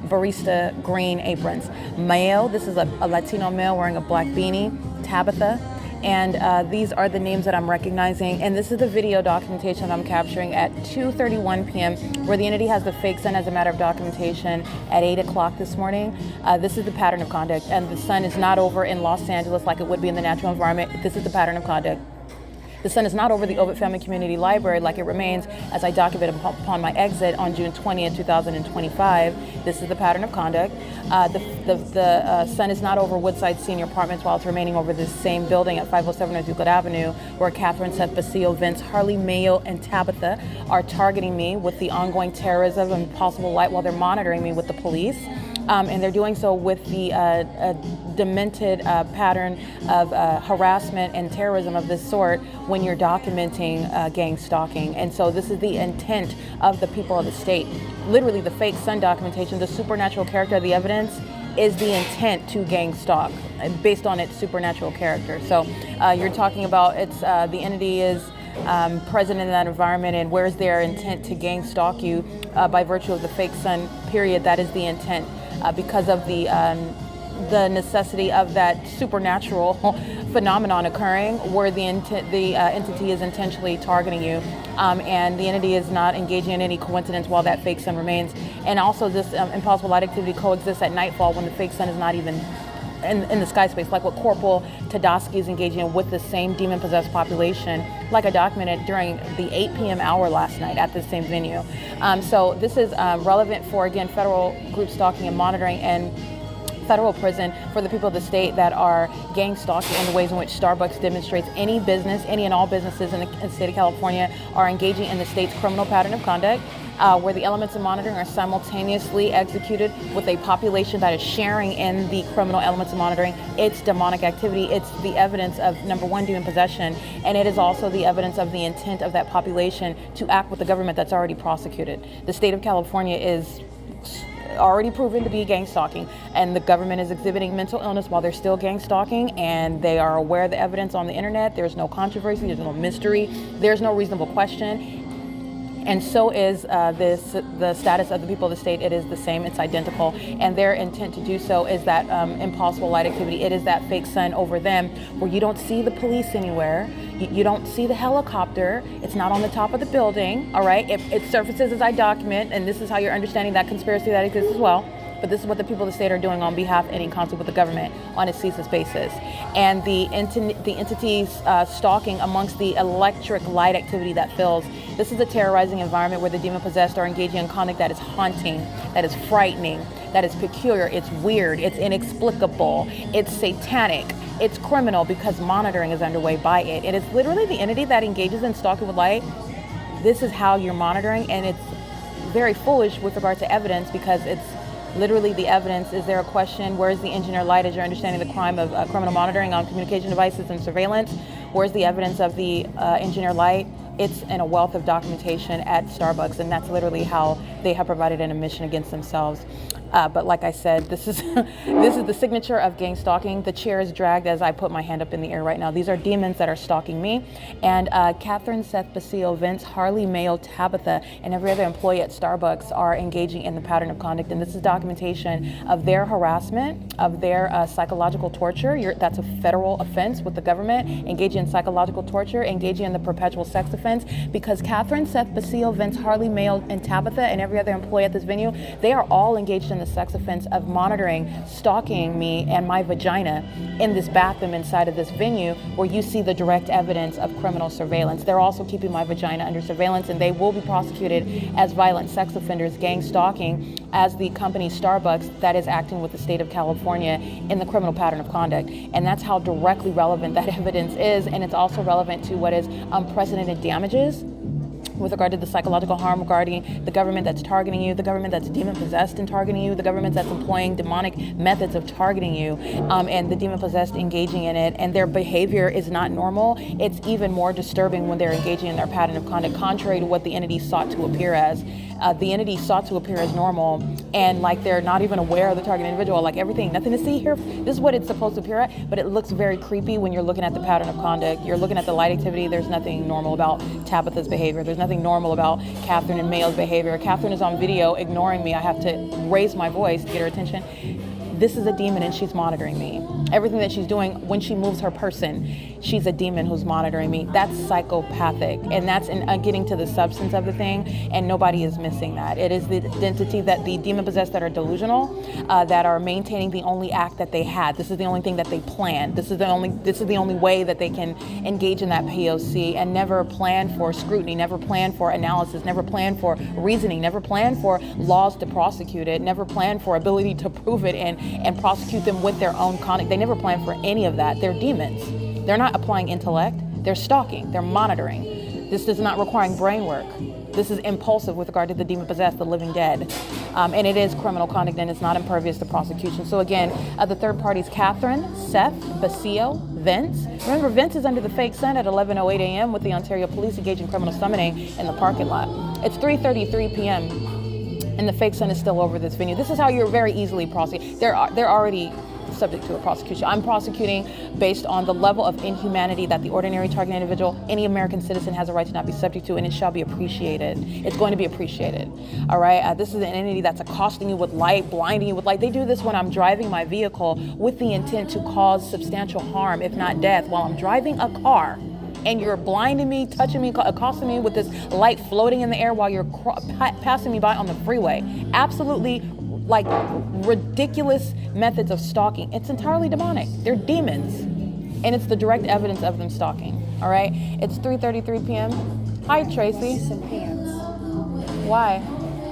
barista green aprons. Male, this is a Latino male wearing a black beanie, Tabitha. And these are the names that I'm recognizing. And this is the video documentation that I'm capturing at 2:31 p.m. where the entity has the fake sun as a matter of documentation at 8 o'clock this morning. This is the pattern of conduct. And the sun is not over in Los Angeles like it would be in the natural environment. This is the pattern of conduct. The sun is not over the Ovid Family Community Library like it remains as I documented upon my exit on June 20th, 2025. This is the pattern of conduct. The sun is not over Woodside Senior Apartments while it's remaining over this same building at 507 North Euclid Avenue, where Catherine, Seth Basile, Vince, Harley, Mayo, and Tabitha are targeting me with the ongoing terrorism and possible light while they're monitoring me with the police. And they're doing so with the demented pattern of harassment and terrorism of this sort when you're documenting gang stalking. And so this is the intent of the people of the state. Literally the fake sun documentation, the supernatural character of the evidence is the intent to gang stalk based on its supernatural character. So you're talking about it's the entity is present in that environment, and where's their intent to gang stalk you by virtue of the fake sun period. That is the intent. Because of the necessity of that supernatural phenomenon occurring, where the entity is intentionally targeting you, and the entity is not engaging in any coincidence while that fake sun remains. And also, this impossible light activity coexists at nightfall when the fake sun is not even in the sky space, like what Corporal Tedosky is engaging in with the same demon-possessed population, like I documented during the 8 p.m. hour last night at the same venue. So this is relevant for, again, federal group stalking and monitoring and federal prison for the people of the state that are gang stalking in the ways in which Starbucks demonstrates any and all businesses in the state of California are engaging in the state's criminal pattern of conduct, where the elements of monitoring are simultaneously executed with a population that is sharing in the criminal elements of monitoring. It's demonic activity. It's the evidence of, number one, demon possession, and it is also the evidence of the intent of that population to act with the government that's already prosecuted. The state of California is already proven to be gang stalking, and the government is exhibiting mental illness while they're still gang stalking, and they are aware of the evidence on the internet. There's no controversy, there's no mystery, there's no reasonable question. And so is the status of the people of the state. It is the same, it's identical. And their intent to do so is that impossible light activity. It is that fake sun over them where you don't see the police anywhere. You don't see the helicopter. It's not on the top of the building, all right? It surfaces as I document, and this is how you're understanding that conspiracy that exists as well. But this is what the people of the state are doing on behalf and in concert with the government on a ceaseless basis. And the entities stalking amongst the electric light activity that fills. This is a terrorizing environment where the demon-possessed are engaging in conduct that is haunting, that is frightening, that is peculiar, it's weird, it's inexplicable, it's satanic, it's criminal because monitoring is underway by it. It is literally the entity that engages in stalking with light. This is how you're monitoring, and it's very foolish with regard to evidence because it's literally the evidence. Is there a question? Where's the engineer light as you're understanding the crime of criminal monitoring on communication devices and surveillance? Where's the evidence of the engineer light? It's in a wealth of documentation at Starbucks, and that's literally how they have provided an admission against themselves. But like I said, this is the signature of gang stalking. The chair is dragged as I put my hand up in the air right now. These are demons that are stalking me. And Catherine, Seth Basile, Vince, Harley, Mayo, Tabitha, and every other employee at Starbucks are engaging in the pattern of conduct. And this is documentation of their harassment, of their psychological torture. That's a federal offense with the government, engaging in psychological torture, engaging in the perpetual sex offense, because Catherine, Seth Basile, Vince, Harley, Mayo, and Tabitha, and every other employee at this venue, they are all engaged in the sex offense of monitoring, stalking me and my vagina in this bathroom inside of this venue where you see the direct evidence of criminal surveillance. They're also keeping my vagina under surveillance, and they will be prosecuted as violent sex offenders, gang stalking, as the company Starbucks that is acting with the state of California in the criminal pattern of conduct. And that's how directly relevant that evidence is, and it's also relevant to what is unprecedented damages with regard to the psychological harm regarding the government that's targeting you, the government that's demon-possessed and targeting you, the government that's employing demonic methods of targeting you, and the demon-possessed engaging in it, and their behavior is not normal. It's even more disturbing when they're engaging in their pattern of conduct, contrary to what the entity sought to appear as. The entity sought to appear as normal, and like they're not even aware of the target individual, like everything, nothing to see here. This is what it's supposed to appear at, but it looks very creepy when you're looking at the pattern of conduct. You're looking at the light activity. There's nothing normal about Tabitha's behavior. There's nothing normal about Catherine and Mayo's behavior. Catherine is on video ignoring me. I have to raise my voice to get her attention. this is a demon and she's monitoring me. Everything that she's doing when she moves her person, she's a demon who's monitoring me. That's psychopathic, and that's getting to the substance of the thing, and nobody is missing that. It is the identity that the demon-possessed that are delusional, that are maintaining the only act that they had. This is the only thing that they planned. This is the only way that they can engage in that P.O.C. and never plan for scrutiny, never plan for analysis, never plan for reasoning, never plan for laws to prosecute it, never plan for ability to prove it and prosecute them with their own conduct. They never plan for any of that. They're demons. They're not applying intellect. They're stalking. They're monitoring. This is not requiring brain work. This is impulsive with regard to the demon-possessed, the living dead. And it is criminal conduct, and it's not impervious to prosecution. So again, the third parties, Catherine, Seth, Basile, Vince. Remember, Vince is under the fake sun at 11:08 a.m. with the Ontario Police engaging criminal summoning in the parking lot. It's 3:33 p.m. and the fake sun is still over this venue. This is how you're very easily prosecuted. They're already subject to a prosecution. I'm prosecuting based on the level of inhumanity that the ordinary target individual, any American citizen, has a right to not be subject to, and it shall be appreciated. It's going to be appreciated. All right. This is an entity that's accosting you with light, blinding you with light. They do this when I'm driving my vehicle with the intent to cause substantial harm, if not death, while I'm driving a car. And you're blinding me, touching me, accosting me with this light floating in the air while you're passing me by on the freeway. Absolutely, like, ridiculous methods of stalking. It's entirely demonic. They're demons. And it's the direct evidence of them stalking. All right? It's 3:33 p.m. Hi, Tracy. Some pants. Why?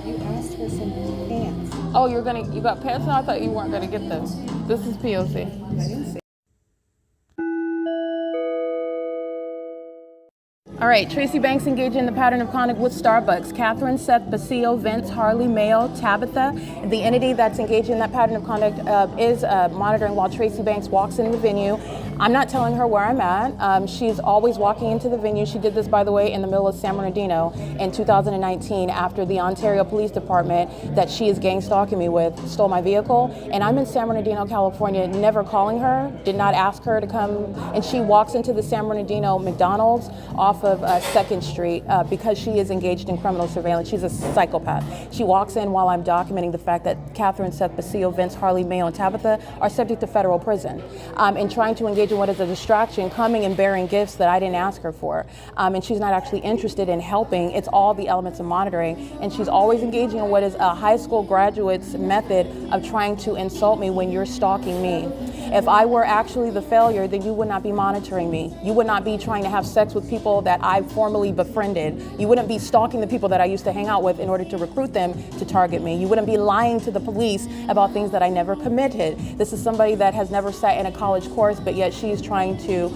You asked for some pants. Oh, you got pants now? I thought you weren't gonna get them. This is P.O.C. I didn't say. All right, Tracy Banks engaged in the pattern of conduct with Starbucks. Catherine, Seth, Basile, Vince, Harley, Mayo, Tabitha. The entity that's engaged in that pattern of conduct is monitoring while Tracy Banks walks into the venue. I'm not telling her where I'm at. She's always walking into the venue. She did this, by the way, in the middle of San Bernardino in 2019 after the Ontario Police Department that she is gang stalking me with stole my vehicle. And I'm in San Bernardino, California, never calling her, did not ask her to come. And she walks into the San Bernardino McDonald's off of 2nd Street because she is engaged in criminal surveillance. She's a psychopath. She walks in while I'm documenting the fact that Catherine, Seth, Basile, Vince, Harley, Mayo, and Tabitha are subject to federal prison and trying to engage in what is a distraction, coming and bearing gifts that I didn't ask her for. And she's not actually interested in helping. It's all the elements of monitoring. And she's always engaging in what is a high school graduate's method of trying to insult me when you're stalking me. If I were actually the failure, then you would not be monitoring me. You would not be trying to have sex with people that I formerly befriended. You wouldn't be stalking the people that I used to hang out with in order to recruit them to target me. You wouldn't be lying to the police about things that I never committed. This is somebody that has never sat in a college course, but yet she's trying to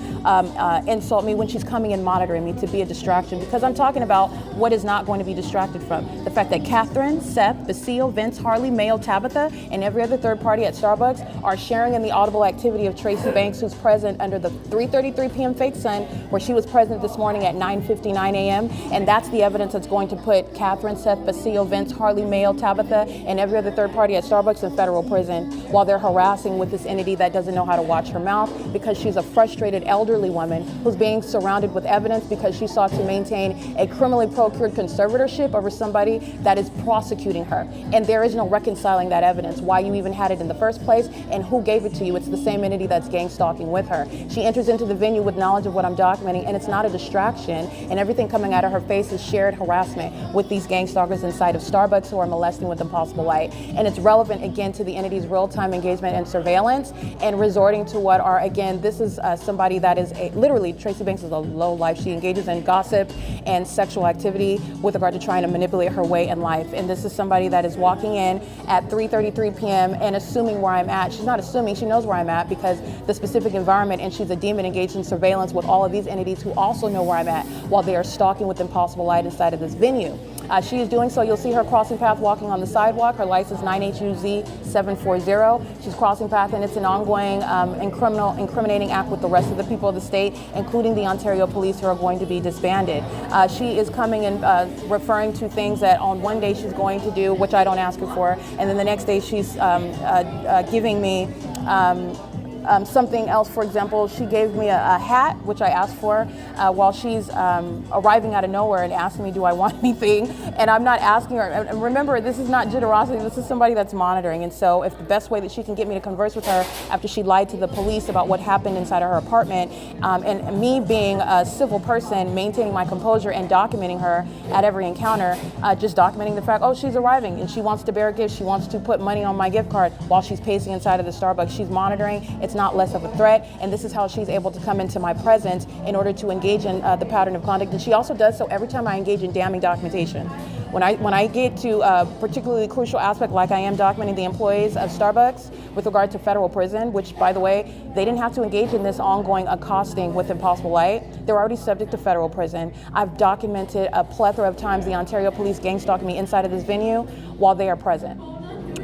insult me when she's coming and monitoring me to be a distraction, because I'm talking about what is not going to be distracted from. The fact that Catherine, Seth, Basile, Vince, Harley, Mayo, Tabitha, and every other third party at Starbucks are sharing in the audible activity of Tracy Banks, who's present under the 3:33 p.m. fake sun, where she was present this morning at 9:59 a.m. And that's the evidence that's going to put Catherine, Seth, Basile, Vince, Harley, Mayo, Tabitha, and every other third party at Starbucks in federal prison while they're harassing with this entity that doesn't know how to watch her mouth, because she's a frustrated elderly woman who's being surrounded with evidence because she sought to maintain a criminally procured conservatorship over somebody that is prosecuting her. And there is no reconciling that evidence, why you even had it in the first place and who gave it to you. It's the same entity that's gang stalking with her. She enters into the venue with knowledge of what I'm documenting, and it's not a distraction, and everything coming out of her face is shared harassment with these gang stalkers inside of Starbucks who are molesting with impossible light. And it's relevant again to the entity's real-time engagement and surveillance and resorting to what are, again, this is somebody that is literally, Tracy Banks is a low life. She engages in gossip and sexual activity with regard to trying to manipulate her way in life. And this is somebody that is walking in at 3:33 p.m. and assuming where I'm at. She's not assuming, she knows where I'm at because the specific environment, and she's a demon engaged in surveillance with all of these entities who also know where I'm at while they are stalking with impossible light inside of this venue. She is doing so. You'll see her crossing path walking on the sidewalk. Her license 9HUZ740. She's crossing path, and it's an ongoing incriminating act with the rest of the people of the state, including the Ontario police, who are going to be disbanded. She is coming and referring to things that on one day she's going to do, which I don't ask her for, and then the next day she's giving me Something else, for example, she gave me a hat, which I asked for, while she's arriving out of nowhere and asking me, do I want anything? And I'm not asking her. And remember, this is not generosity. This is somebody that's monitoring. And so if the best way that she can get me to converse with her after she lied to the police about what happened inside of her apartment, and me being a civil person, maintaining my composure and documenting her at every encounter, just documenting the fact, oh, she's arriving and she wants to bear gifts. She wants to put money on my gift card while she's pacing inside of the Starbucks. She's monitoring. It's not less of a threat. And this is how she's able to come into my presence in order to engage in the pattern of conduct. And she also does so every time I engage in damning documentation. When I get to a particularly crucial aspect, like I am documenting the employees of Starbucks with regard to federal prison, which, by the way, they didn't have to engage in this ongoing accosting with impossible light. They're already subject to federal prison. I've documented a plethora of times the Ontario police gang stalking me inside of this venue while they are present.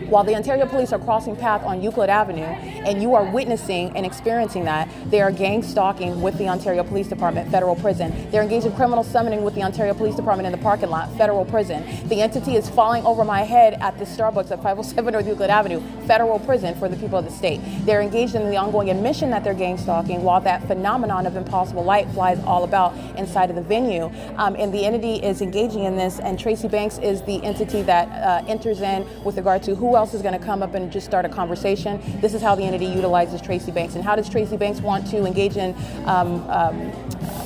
While the Ontario police are crossing path on Euclid Avenue and you are witnessing and experiencing that, they are gang stalking with the Ontario Police Department, federal prison. They're engaged in criminal summoning with the Ontario Police Department in the parking lot, federal prison. The entity is falling over my head at the Starbucks at 507 North Euclid Avenue, federal prison for the people of the state. They're engaged in the ongoing admission that they're gang stalking while that phenomenon of impossible light flies all about inside of the venue. And the entity is engaging in this, and Tracy Banks is the entity that enters in with regard to who else is going to come up and just start a conversation. This is how the entity utilizes Tracy Banks. And how does Tracy Banks want to engage in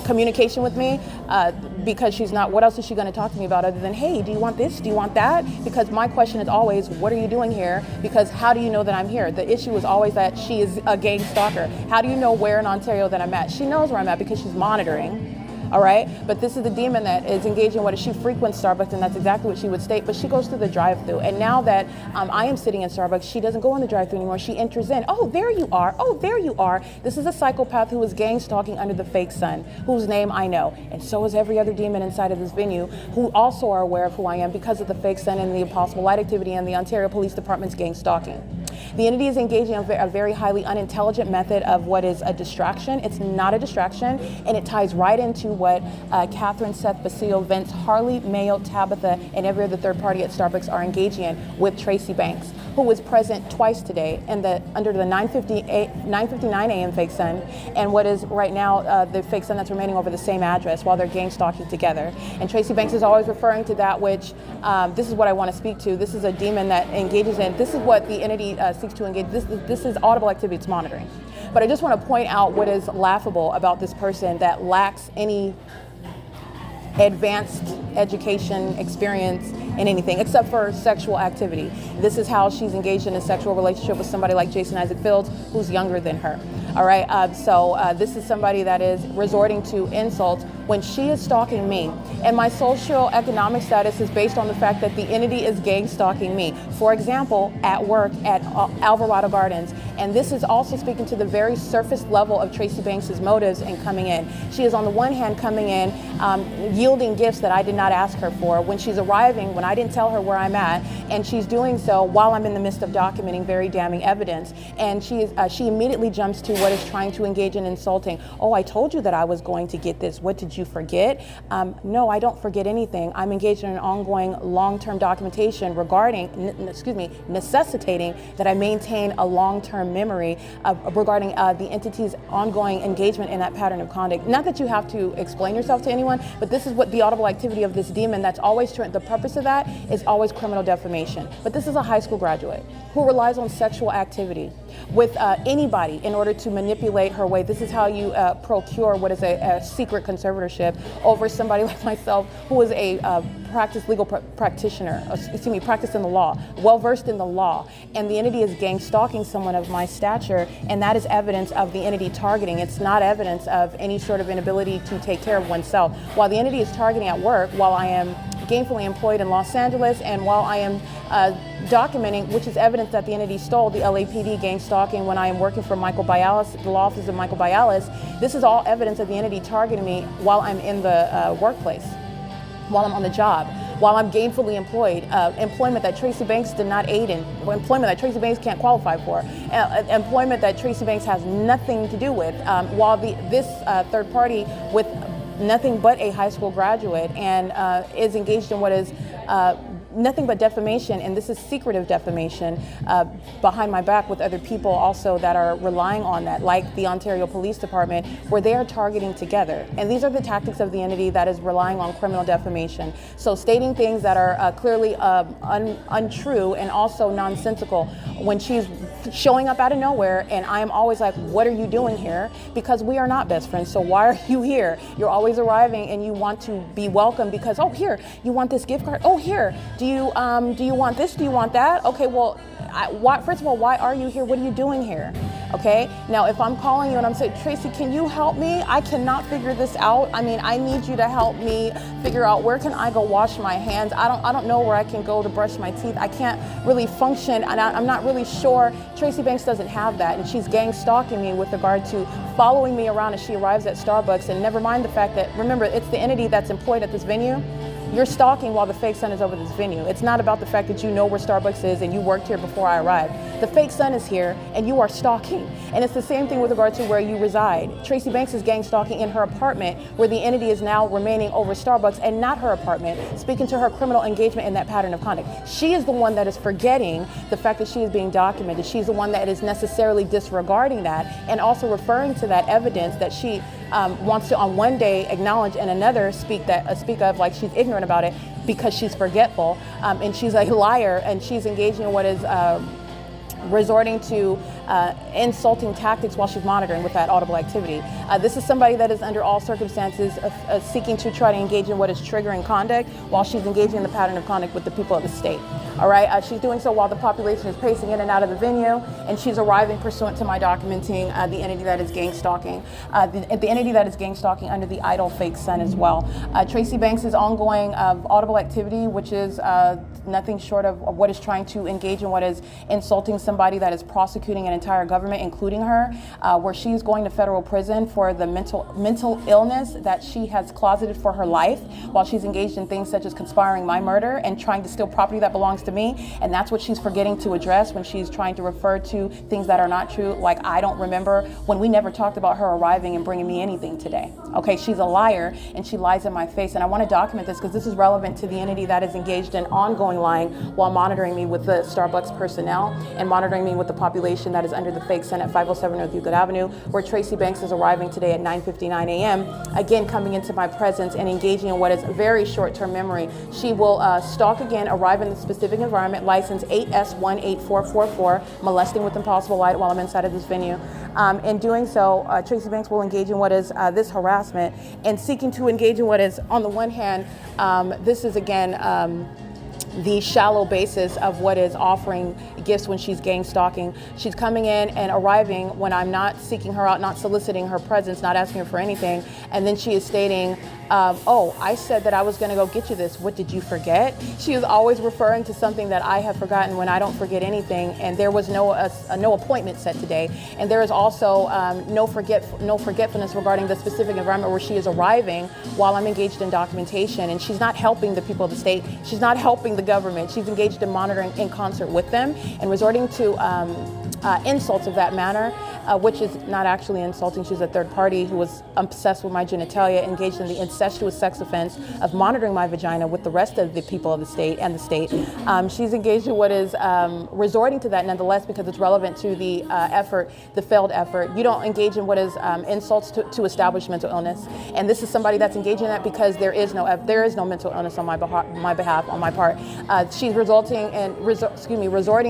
communication with me? Because she's not, what else is she going to talk to me about other than, hey, do you want this? Do you want that? Because my question is always, what are you doing here? Because how do you know that I'm here? The issue is always that she is a gang stalker. How do you know where in Ontario that I'm at? She knows where I'm at because she's monitoring. All right, but this is the demon that is engaging what she frequents Starbucks, and that's exactly what she would state, but she goes through the drive-through. And now that I am sitting in Starbucks, she doesn't go in the drive-through anymore. She enters in. Oh, there you are. Oh, there you are. This is a psychopath who is gang stalking under the fake sun, whose name I know. And so is every other demon inside of this venue who also are aware of who I am because of the fake sun and the impossible light activity and the Ontario Police Department's gang stalking. The entity is engaging in a very highly unintelligent method of what is a distraction. It's not a distraction, and it ties right into what Catherine, Seth, Basile, Vince, Harley, Mayo, Tabitha, and every other third party at Starbucks are engaging in with Tracy Banks, who was present twice today under the 9:59 a.m. fake sun, and what is right now the fake sun that's remaining over the same address while they're gang stalking together. And Tracy Banks is always referring to that, which this is what I want to speak to. This is a demon that engages in. This is what the entity seeks to engage. This is audible activity. It's monitoring. But I just want to point out what is laughable about this person that lacks any advanced education, experience in anything except for sexual activity. This is how she's engaged in a sexual relationship with somebody like Jason Isaac Fields, who's younger than her. All right, so this is somebody that is resorting to insults when she is stalking me. And my socioeconomic status is based on the fact that the entity is gang stalking me. For example, at work at Alvarado Gardens. And this is also speaking to the very surface level of Tracy Banks' motives in coming in. She is on the one hand coming in, yielding gifts that I did not ask her for. When she's arriving, when I didn't tell her where I'm at, and she's doing so while I'm in the midst of documenting very damning evidence. And she immediately jumps to what is trying to engage in insulting. Oh, I told you that I was going to get this. What did you forget? No, I don't forget anything. I'm engaged in an ongoing long-term documentation regarding, necessitating that I maintain a long-term memory regarding the entity's ongoing engagement in that pattern of conduct. Not that you have to explain yourself to anyone, but this is what the audible activity of this demon that's always the purpose of that is always criminal defamation. But this is a high school graduate who relies on sexual activity with anybody in order to manipulate her way. This is how you procure what is a secret conservatorship over somebody like myself who is a practiced legal practitioner, practiced in the law, well-versed in the law. And the entity is gang stalking someone of my stature, and that is evidence of the entity targeting. It's not evidence of any sort of inability to take care of oneself. While the entity is targeting at work, while I am gainfully employed in Los Angeles, and while I am documenting, which is evidence that the entity stole the LAPD gang stalking when I am working for Michael Bialis, the law office of Michael Bialis, this is all evidence of the entity targeting me while I'm in the workplace, while I'm on the job, while I'm gainfully employed, employment that Tracy Banks did not aid in, employment that Tracy Banks can't qualify for, employment that Tracy Banks has nothing to do with, while this third party with nothing but a high school graduate and is engaged in what is nothing but defamation, and this is secretive defamation behind my back with other people also that are relying on that, like the Ontario Police Department, where they are targeting together. And these are the tactics of the entity that is relying on criminal defamation. So stating things that are clearly untrue and also nonsensical when she's showing up out of nowhere, and I'm always like, what are you doing here? Because we are not best friends, so why are you here? You're always arriving and you want to be welcome because, oh, here, you want this gift card? Oh, here, do you want this? Do you want that? Okay, well, first of all, why are you here? What are you doing here? Okay, now if I'm calling you and I'm saying, Tracy, can you help me? I cannot figure this out. I mean, I need you to help me figure out where can I go wash my hands. I don't know where I can go to brush my teeth. I can't really function, and I'm not really sure. Tracy Banks doesn't have that, and she's gang stalking me with regard to following me around as she arrives at Starbucks. And never mind the fact that, remember, it's the entity that's employed at this venue. You're stalking while the fake sun is over this venue. It's not about the fact that you know where Starbucks is and you worked here before I arrived. The fake sun is here and you are stalking. And it's the same thing with regard to where you reside. Tracy Banks is gang stalking in her apartment, where the entity is now remaining over Starbucks and not her apartment, speaking to her criminal engagement in that pattern of conduct. She is the one that is forgetting the fact that she is being documented. She's the one that is necessarily disregarding that and also referring to that evidence that she wants to on one day acknowledge and another speak of like she's ignorant about it because she's forgetful, and she's a liar, and she's engaging in what is resorting to insulting tactics while she's monitoring with that audible activity. This is somebody that is under all circumstances seeking to try to engage in what is triggering conduct while she's engaging in the pattern of conduct with the people of the state. All right, she's doing so while the population is pacing in and out of the venue, and she's arriving pursuant to my documenting the entity that is gang stalking. The entity that is gang stalking under the idol fake sun as well. Tracy Banks' ongoing audible activity, which is nothing short of what is trying to engage in what is insulting somebody that is prosecuting an entire government, including her, where she's going to federal prison for the mental illness that she has closeted for her life while she's engaged in things such as conspiring my murder and trying to steal property that belongs to me. And that's what she's forgetting to address when she's trying to refer to things that are not true, like I don't remember when we never talked about her arriving and bringing me anything today. Okay, she's a liar and she lies in my face, and I want to document this because this is relevant to the entity that is engaged in ongoing lying while monitoring me with the Starbucks personnel and monitoring me with the population that is under the fake sun at 507 North Euclid Avenue, where Tracy Banks is arriving today at 9:59 a.m., again coming into my presence and engaging in what is very short-term memory. She will stalk again, arrive in the specific environment, license 8S18444, molesting with impossible light while I'm inside of this venue. In doing so, Tracy Banks will engage in what is this harassment and seeking to engage in what is, on the one hand, this is again the shallow basis of what is offering gifts when she's gang stalking. She's coming in and arriving when I'm not seeking her out, not soliciting her presence, not asking her for anything. And then she is stating, oh, I said that I was gonna go get you this. What, did you forget? She is always referring to something that I have forgotten when I don't forget anything. And there was no appointment set today. And there is also no forgetfulness regarding the specific environment where she is arriving while I'm engaged in documentation. And she's not helping the people of the state. She's not helping the government. She's engaged in monitoring in concert with them and resorting to insults of that manner, which is not actually insulting. She's a third party who was obsessed with my genitalia, engaged in the incestuous sex offense of monitoring my vagina with the rest of the people of the state and the state. She's engaged in what is resorting to that nonetheless because it's relevant to the effort, the failed effort. You don't engage in what is insults to establish mental illness. And this is somebody that's engaging in that because there is no mental illness on my behalf, on my part. She's resorting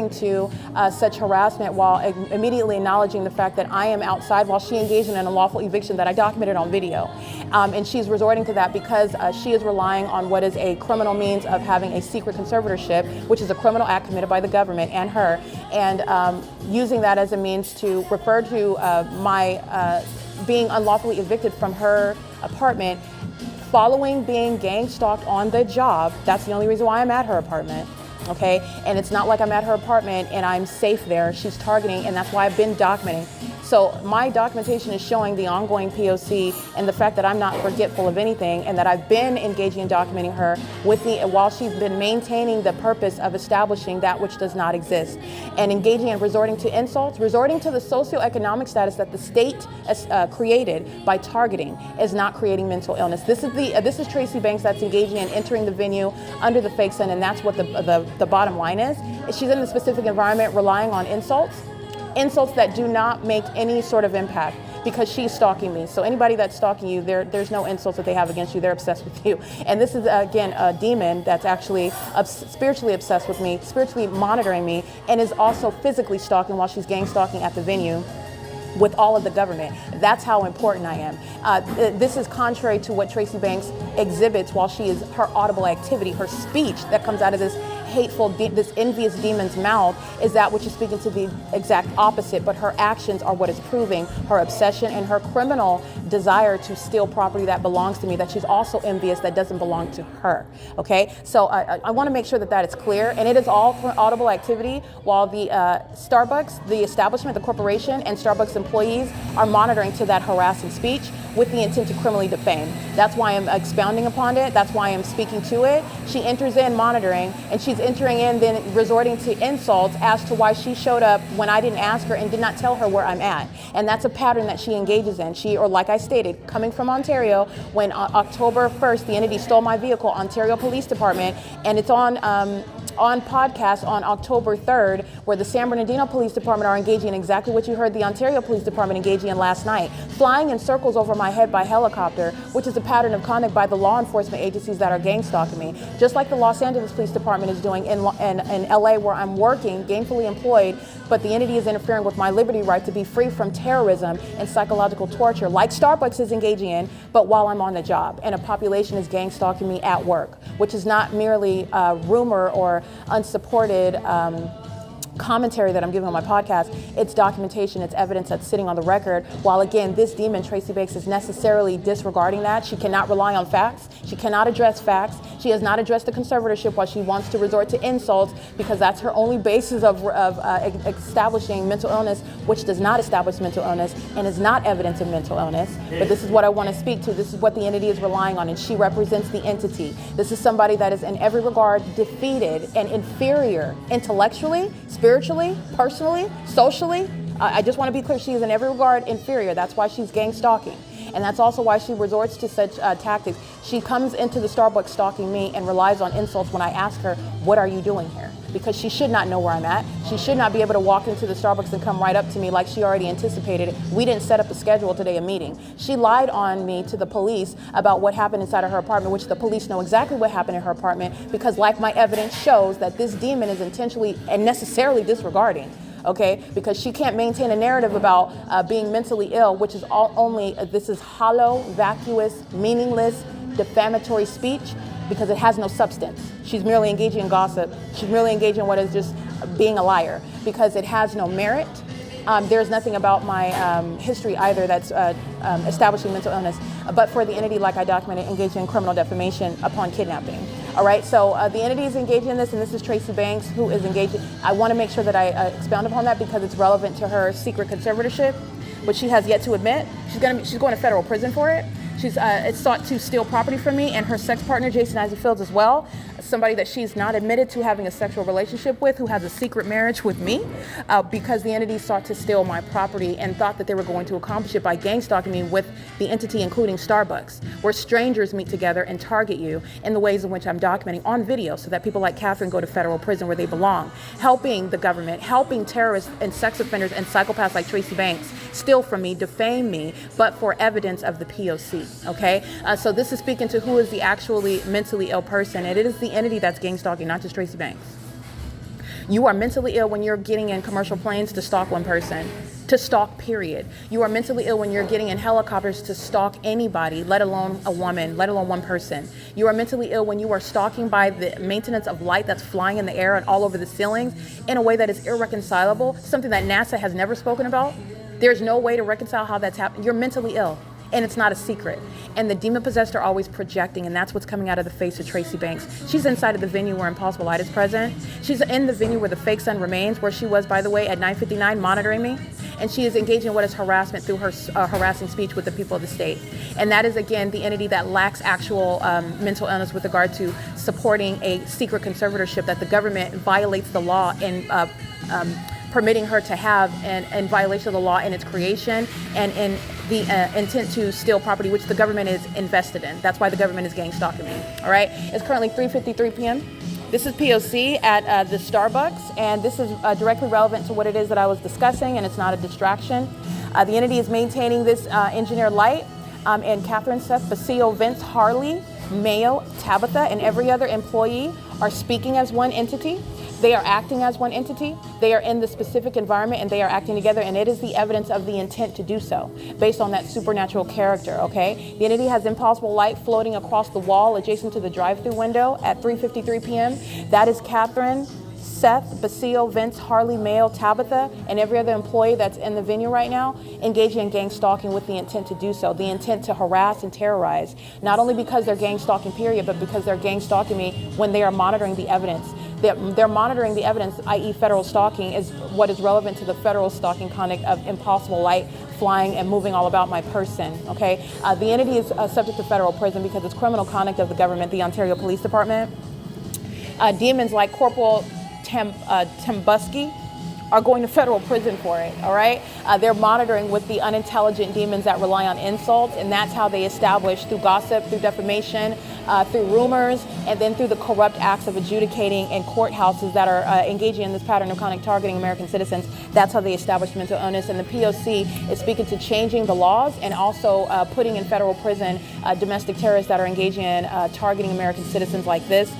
to such harassment while immediately acknowledging the fact that I am outside while she engaged in an unlawful eviction that I documented on video. And she's resorting to that because she is relying on what is a criminal means of having a secret conservatorship, which is a criminal act committed by the government and her, and using that as a means to refer to my being unlawfully evicted from her apartment following being gang stalked on the job. That's the only reason why I'm at her apartment. Okay, and it's not like I'm at her apartment and I'm safe there. She's targeting, and that's why I've been documenting. So my documentation is showing the ongoing P.O.C. and the fact that I'm not forgetful of anything, and that I've been engaging and documenting her while she's been maintaining the purpose of establishing that which does not exist, and engaging and resorting to insults, resorting to the socioeconomic status that the state has created by targeting is not creating mental illness. This is Tracy Banks that's engaging and entering the venue under the fake sun, and that's what the bottom line is. She's in a specific environment relying on insults that do not make any sort of impact, because she's stalking me. So anybody that's stalking you, there's no insults that they have against you. They're obsessed with you. And this is, again, a demon that's actually spiritually obsessed with me, spiritually monitoring me, and is also physically stalking while she's gang stalking at the venue with all of the government. That's how important I am. This is contrary to what Tracy Banks exhibits while she is her audible activity, her speech that comes out of this hateful, this envious demon's mouth is that which is speaking to the exact opposite, but her actions are what is proving her obsession and her criminal desire to steal property that belongs to me, that she's also envious that doesn't belong to her, okay? So I wanna make sure that that is clear, and it is all audible activity while the Starbucks, the establishment, the corporation, and Starbucks employees are monitoring to that harassing speech with the intent to criminally defame. That's why I'm expounding upon it. That's why I'm speaking to it. She enters in monitoring, and she's entering in then resorting to insults as to why she showed up when I didn't ask her and did not tell her where I'm at. And that's a pattern that she engages in. Or like I stated, coming from Ontario, when October 1st, the entity stole my vehicle, Ontario Police Department, and it's on podcast on October 3rd, where the San Bernardino Police Department are engaging in exactly what you heard the Ontario Police Department engaging in last night, flying in circles over my head by helicopter, which is a pattern of conduct by the law enforcement agencies that are gang stalking me, just like the Los Angeles Police Department is doing in LA, where I'm working, gainfully employed, but the entity is interfering with my liberty right to be free from terrorism and psychological torture, like Starbucks is engaging in, but while I'm on the job, and a population is gang stalking me at work, which is not merely rumor or unsupported commentary that I'm giving on my podcast. It's documentation, it's evidence that's sitting on the record, while again, this demon, Tracy Banks, is necessarily disregarding that. She cannot rely on facts. She cannot address facts. She has not addressed the conservatorship while she wants to resort to insults, because that's her only basis of establishing mental illness, which does not establish mental illness and is not evidence of mental illness. But this is what I want to speak to. This is what the entity is relying on, and she represents the entity. This is somebody that is in every regard defeated and inferior intellectually, spiritually, personally, socially. I just want to be clear, she is in every regard inferior. That's why she's gang stalking. And that's also why she resorts to such tactics. She comes into the Starbucks stalking me and relies on insults when I ask her, what are you doing here? Because she should not know where I'm at. She should not be able to walk into the Starbucks and come right up to me like she already anticipated it. We didn't set up a schedule today, a meeting. She lied on me to the police about what happened inside of her apartment, which the police know exactly what happened in her apartment, because like my evidence shows that this demon is intentionally and necessarily disregarding. Okay, because she can't maintain a narrative about being mentally ill, which is this is hollow, vacuous, meaningless, defamatory speech, because it has no substance. She's merely engaging in gossip. She's merely engaging in what is just being a liar, because it has no merit. There's nothing about my history either that's establishing mental illness, but for the entity, like I documented, engaging in criminal defamation upon kidnapping. All right, so the entity is engaging in this, and this is Tracy Banks who is engaging. I want to make sure that I expound upon that because it's relevant to her secret conservatorship, which she has yet to admit. She's going to federal prison for it. It's sought to steal property from me and her sex partner, Jason Isaac Fields, as well. Somebody that she's not admitted to having a sexual relationship with, who has a secret marriage with me, because the entity sought to steal my property and thought that they were going to accomplish it by gang stalking me with the entity, including Starbucks, where strangers meet together and target you in the ways in which I'm documenting on video, so that people like Catherine go to federal prison where they belong, helping the government, helping terrorists and sex offenders and psychopaths like Tracy Banks steal from me, defame me, but for evidence of the P.O.C. Okay, so this is speaking to who is the actually mentally ill person, and it is the entity that's gang stalking, not just Tracy Banks. You are mentally ill when you're getting in commercial planes to stalk one person, to stalk, period. You are mentally ill when you're getting in helicopters to stalk anybody, let alone a woman, let alone one person. You are mentally ill when you are stalking by the maintenance of light that's flying in the air and all over the ceilings in a way that is irreconcilable, something that NASA has never spoken about. There's no way to reconcile how that's happened. You're mentally ill. And it's not a secret. And the demon-possessed are always projecting, and that's what's coming out of the face of Tracy Banks. She's inside of the venue where Impossible Light is present. She's in the venue where the fake sun remains, where she was, by the way, at 9:59 monitoring me. and she is engaging in what is harassment through her harassing speech with the people of the state. And that is, again, the entity that lacks actual mental illness with regard to supporting a secret conservatorship that the government violates the law in permitting her to have, and in violation of the law in its creation and in the intent to steal property, which the government is invested in. That's why the government is gang stalking me. All right. It's currently 3:53 p.m. This is P.O.C. at the Starbucks, and this is directly relevant to what it is that I was discussing, and it's not a distraction. The entity is maintaining this engineer light, and Catherine, Seth, Basile, Vince, Harley, Mayo, Tabitha, and every other employee are speaking as one entity. They are acting as one entity. They are in the specific environment and they are acting together, and it is the evidence of the intent to do so based on that supernatural character, okay? The entity has impossible light floating across the wall adjacent to the drive-through window at 3:53 p.m. That is Catherine, Seth, Basile, Vince, Harley, Mayo, Tabitha, and every other employee that's in the venue right now engaging in gang stalking with the intent to do so, the intent to harass and terrorize, not only because they're gang stalking, period, but because they're gang stalking me when they are monitoring the evidence. They're monitoring the evidence, i.e. federal stalking, is what is relevant to the federal stalking conduct of impossible light flying and moving all about my person, okay? The entity is subject to federal prison because it's criminal conduct of the government, the Ontario Police Department. Demons like Corporal Tembuski are going to federal prison for it, all right? They're monitoring with the unintelligent demons that rely on insults, and that's how they establish through gossip, through defamation, through rumors, and then through the corrupt acts of adjudicating in courthouses that are engaging in this pattern of conduct targeting American citizens. That's how they establish mental illness. And the P.O.C. is speaking to changing the laws and also putting in federal prison domestic terrorists that are engaging in targeting American citizens like this.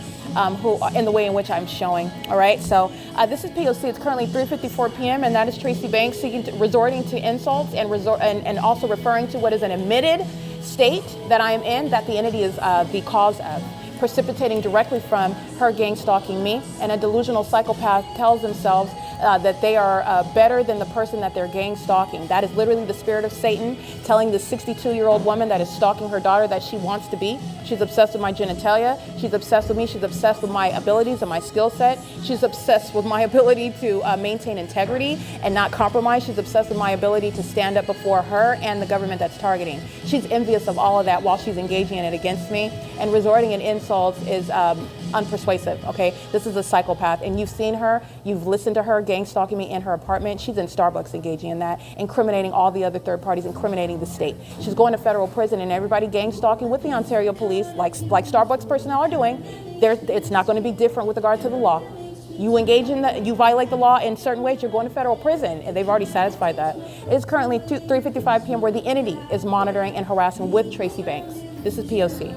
Who in the way in which I'm showing. All right, so this is P.O.C. It's currently 3:54 p.m. and that is Tracy Banks resorting to insults and also referring to what is an admitted state that I am in, that the entity is the cause of, precipitating directly from her gang stalking me. And a delusional psychopath tells themselves that they are better than the person that they're gang stalking. That is literally the spirit of Satan telling this 62-year-old woman that is stalking her daughter that she wants to be. She's obsessed with my genitalia. She's obsessed with me. She's obsessed with my abilities and my skill set. She's obsessed with my ability to maintain integrity and not compromise. She's obsessed with my ability to stand up before her and the government that's targeting. She's envious of all of that while she's engaging in it against me. And resorting in insults is unpersuasive, okay? This is a psychopath, and you've seen her, you've listened to her gang stalking me in her apartment. She's in Starbucks engaging in that, incriminating all the other third parties, incriminating the state. She's going to federal prison, and everybody gang stalking with the Ontario police, like Starbucks personnel are doing. It's not going to be different with regard to the law. You engage in that, you violate the law in certain ways, you're going to federal prison, and they've already satisfied that. It's currently 3:55 p.m. where the entity is monitoring and harassing with Tracy Banks. This is P.O.C.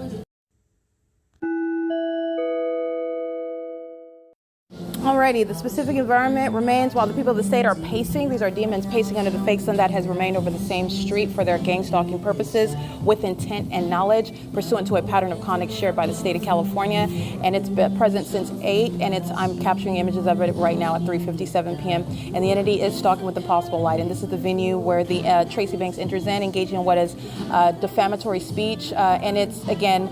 Alrighty, the specific environment remains while the people of the state are pacing. These are demons pacing under the fake sun that has remained over the same street for their gang stalking purposes with intent and knowledge pursuant to a pattern of conduct shared by the state of California. And it's been present since 8, and I'm capturing images of it right now at 3:57 p.m. And the entity is stalking with impossible light. And this is the venue where the Tracy Banks enters in, engaging in what is defamatory speech. And it's, again,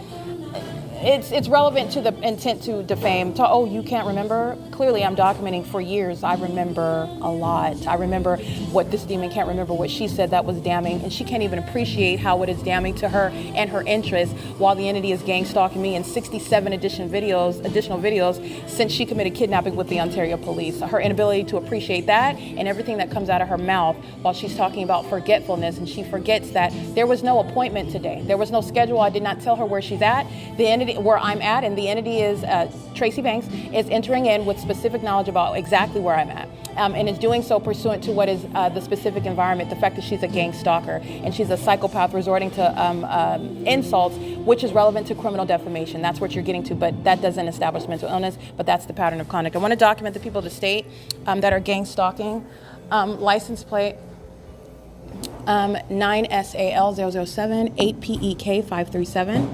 it's relevant to the intent to defame. Oh, you can't remember? Clearly, I'm documenting for years. I remember a lot. I remember what this demon can't remember what she said that was damning, and she can't even appreciate how it is damning to her and her interests while the entity is gang stalking me in 67 additional videos since she committed kidnapping with the Ontario police. Her inability to appreciate that and everything that comes out of her mouth while she's talking about forgetfulness, and she forgets that there was no appointment today. There was no schedule. I did not tell her where she's at. The entity where I'm at, and the entity is Tracy Banks, is entering in with specific knowledge about exactly where I'm at, and is doing so pursuant to what is the specific environment, the fact that she's a gang stalker and she's a psychopath resorting to insults, which is relevant to criminal defamation. That's what you're getting to, but that doesn't establish mental illness, but that's the pattern of conduct. I want to document the people of the state that are gang stalking. License plate 9SAL007 8PEK 537.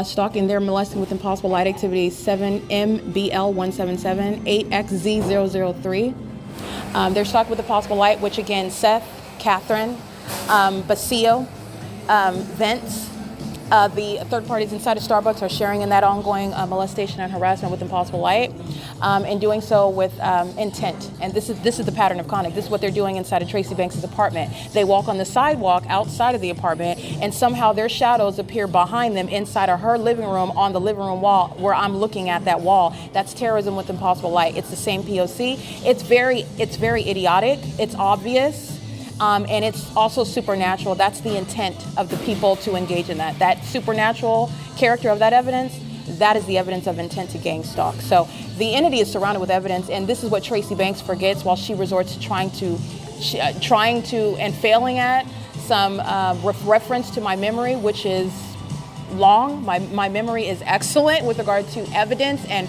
Stalking, they're molesting with impossible light activities 7MBL177 8XZ003. They're stalking with impossible light, which again, Seth, Catherine, Basile, Vince, The third parties inside of Starbucks are sharing in that ongoing molestation and harassment with impossible light, and doing so with intent. And this is the pattern of conduct. This is what they're doing inside of Tracy Banks' apartment. They walk on the sidewalk outside of the apartment, and somehow their shadows appear behind them inside of her living room on the living room wall where I'm looking at that wall. That's terrorism with impossible light. It's the same P.O.C. It's very idiotic. It's obvious. And it's also supernatural. That's the intent of the people to engage in that. That supernatural character of that evidence, that is the evidence of intent to gang stalk. So the entity is surrounded with evidence, and this is what Tracy Banks forgets while she resorts to trying to and failing at some reference to my memory, which is long. My memory is excellent with regard to evidence and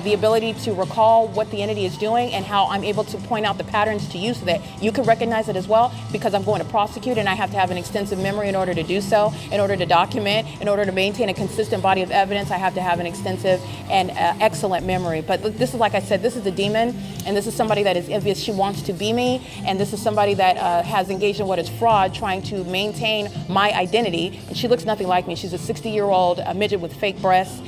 the ability to recall what the entity is doing and how I'm able to point out the patterns to you so that you can recognize it as well, because I'm going to prosecute and I have to have an extensive memory in order to do so, in order to document, in order to maintain a consistent body of evidence. I have to have an extensive and excellent memory. But this is, like I said, this is a demon, and this is somebody that is envious. She wants to be me, and this is somebody that has engaged in what is fraud, trying to maintain my identity. And she looks nothing like me. She's a 60-year-old midget with fake breasts,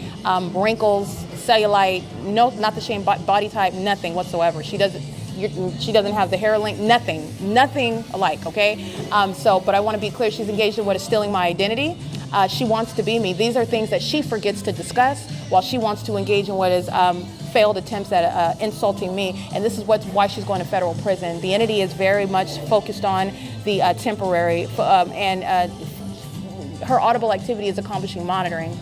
wrinkles, cellulite, no, not the same body type, nothing whatsoever. She doesn't have the hair length, nothing alike, okay? But I want to be clear, she's engaged in what is stealing my identity. She wants to be me. These are things that she forgets to discuss while she wants to engage in what is failed attempts at insulting me. And this is why she's going to federal prison. The entity is very much focused on the temporary, and her audible activity is accomplishing monitoring.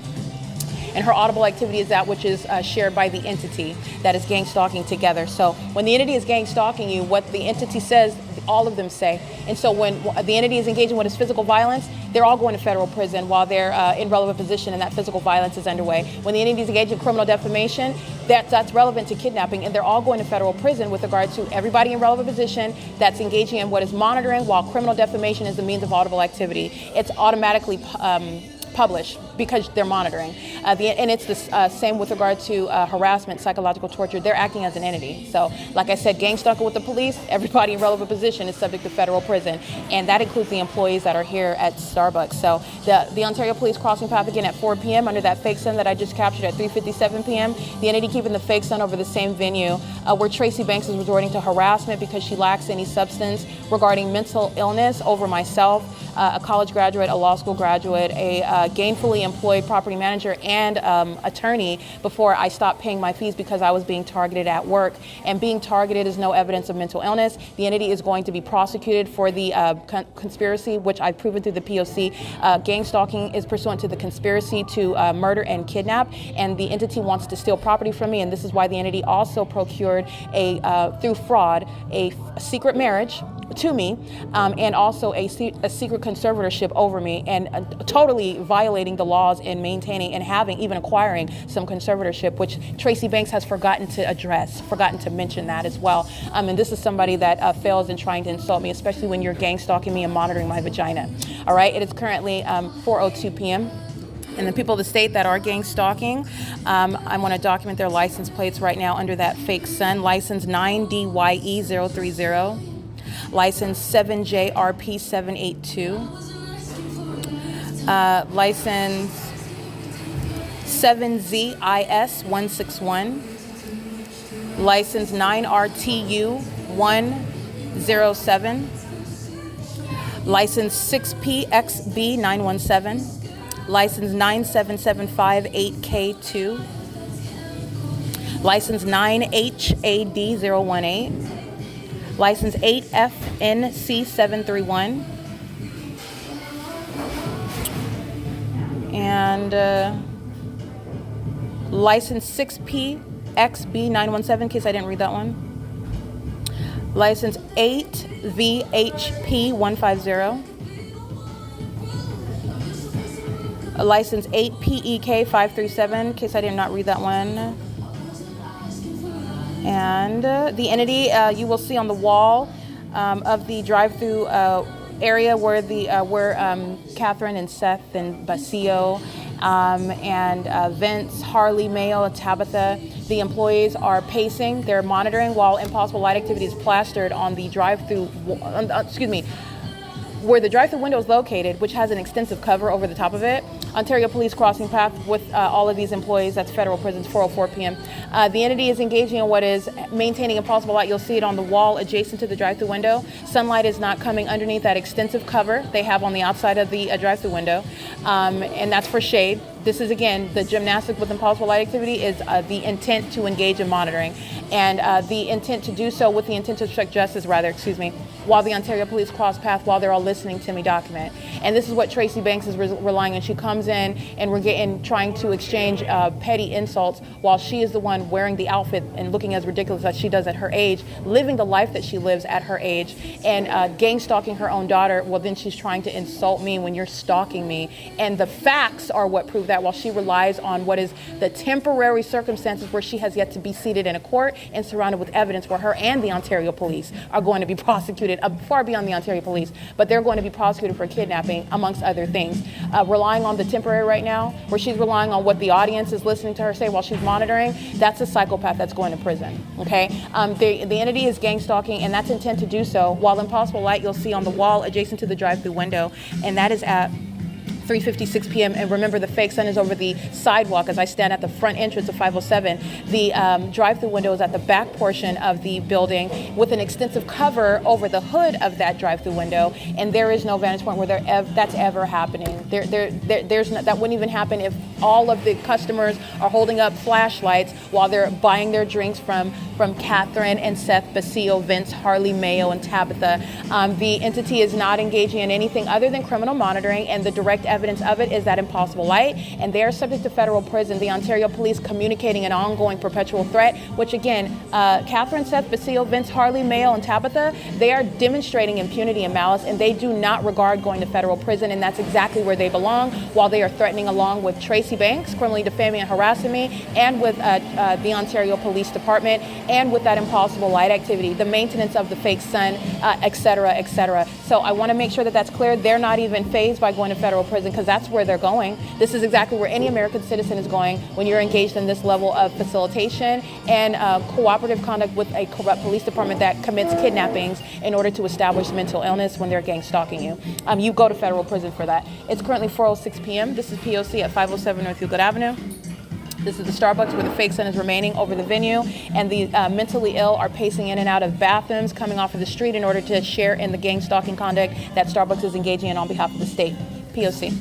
And her audible activity is that which is shared by the entity that is gang stalking together. So when the entity is gang stalking you, what the entity says, all of them say. And so when the entity is engaging with its physical violence, they're all going to federal prison while they're in relevant position and that physical violence is underway. When the entity is engaged in criminal defamation, that's relevant to kidnapping, and they're all going to federal prison with regard to everybody in relevant position that's engaging in what is monitoring, while criminal defamation is the means of audible activity. It's automatically published because they're monitoring. And it's the same with regard to harassment, psychological torture. They're acting as an entity. So, like I said, gang stalking with the police, everybody in relevant position is subject to federal prison. And that includes the employees that are here at Starbucks. So the Ontario Police crossing path again at 4 p.m. under that fake sun that I just captured at 3:57 p.m. The entity keeping the fake sun over the same venue where Tracy Banks is resorting to harassment because she lacks any substance regarding mental illness over myself, a college graduate, a law school graduate, a gainfully employed property manager, and attorney before I stopped paying my fees because I was being targeted at work. And being targeted is no evidence of mental illness. The entity is going to be prosecuted for the conspiracy, which I've proven through the P.O.C. Gang stalking is pursuant to the conspiracy to murder and kidnap, and the entity wants to steal property from me, and this is why the entity also procured through fraud a secret marriage to me, and also a secret conservatorship over me, and totally violating the laws in maintaining and having, even acquiring some conservatorship, which Tracy Banks has forgotten to address, forgotten to mention that as well. And this is somebody that fails in trying to insult me, especially when you're gang stalking me and monitoring my vagina. All right, it is currently 4:02 p.m. And the people of the state that are gang stalking, I want to document their license plates right now under that fake sun. License 9DYE030. License 7JRP782, license 7ZIS161, license 9RTU107, license 6PXB917, license 97758K2, license 9HAD018, license 8FNC731, and license 6PXB917, in case I didn't read that one. License 8VHP150. License 8PEK537, in case I did not read that one. And the entity you will see on the wall of the drive-through area where Catherine and Seth and Basio and Vince, Harley, Mayo, and Tabitha, the employees are pacing. They're monitoring while impossible light activity is plastered on the drive-through. Where the drive-through window is located, which has an extensive cover over the top of it, Ontario Police crossing path with all of these employees, that's federal prisons, 4:04 p.m. The entity is engaging in what is maintaining impossible light. You'll see it on the wall adjacent to the drive-through window. Sunlight is not coming underneath that extensive cover they have on the outside of the drive-through window, and that's for shade. This is, again, the gymnastic with impossible light activity is the intent to engage in monitoring, and the intent to do so with the intent to obstruct justice, while the Ontario Police cross path while they're all listening to me document. And this is what Tracy Banks is relying on. She comes in and we're trying to exchange petty insults while she is the one wearing the outfit and looking as ridiculous as she does at her age, living the life that she lives at her age, and gang stalking her own daughter. Well, then she's trying to insult me when you're stalking me. And the facts are what prove that, while she relies on what is the temporary circumstances where she has yet to be seated in a court and surrounded with evidence where her and the Ontario Police are going to be prosecuted, far beyond the Ontario Police, but they're going to be prosecuted for kidnapping, amongst other things. Relying on the temporary right now, where she's relying on what the audience is listening to her say while she's monitoring, that's a psychopath that's going to prison, okay? The entity is gang stalking, and that's intent to do so, while impossible light you'll see on the wall adjacent to the drive-through window, and that is at 3:56 p.m. And remember, the fake sun is over the sidewalk as I stand at the front entrance of 507. The drive-through window is at the back portion of the building with an extensive cover over the hood of that drive-through window, and there is no vantage point where that's ever happening. There's that wouldn't even happen if all of the customers are holding up flashlights while they're buying their drinks from Catherine and Seth Basile, Vince, Harley, Mayo, and Tabitha. The entity is not engaging in anything other than criminal monitoring, and the direct evidence of it is that impossible light, and they are subject to federal prison. The Ontario Police communicating an ongoing perpetual threat, which again, Catherine, Seth Basile, Vince, Harley, Mayo, and Tabitha, they are demonstrating impunity and malice, and they do not regard going to federal prison, and that's exactly where they belong, while they are threatening, along with Tracy Banks, criminally defaming and harassing me, and with the Ontario Police Department, and with that impossible light activity, the maintenance of the fake sun, et cetera, et cetera. So I want to make sure that that's clear. They're not even fazed by going to federal prison, because that's where they're going. This is exactly where any American citizen is going when you're engaged in this level of facilitation and cooperative conduct with a corrupt police department that commits kidnappings in order to establish mental illness when they're gang stalking you. You go to federal prison for that. It's currently 4:06 p.m. This is P.O.C. at 507 North Euclid Avenue. This is the Starbucks where the fake sun is remaining over the venue, and the mentally ill are pacing in and out of bathrooms coming off of the street in order to share in the gang stalking conduct that Starbucks is engaging in on behalf of the state. P.O.C.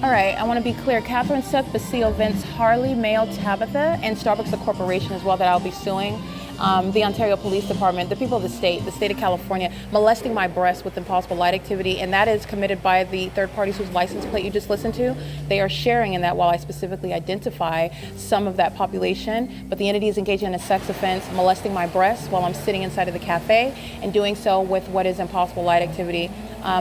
All right, I want to be clear. Catherine, Seth Basile, Vince, Harley, Mayo, Tabitha, and Starbucks, the corporation as well, that I'll be suing. The Ontario Police Department, the people of the state of California, molesting my breast with impossible light activity, and that is committed by the third parties whose license plate you just listened to. They are sharing in that, while I specifically identify some of that population, but the entity is engaging in a sex offense, molesting my breasts while I'm sitting inside of the cafe, and doing so with what is impossible light activity,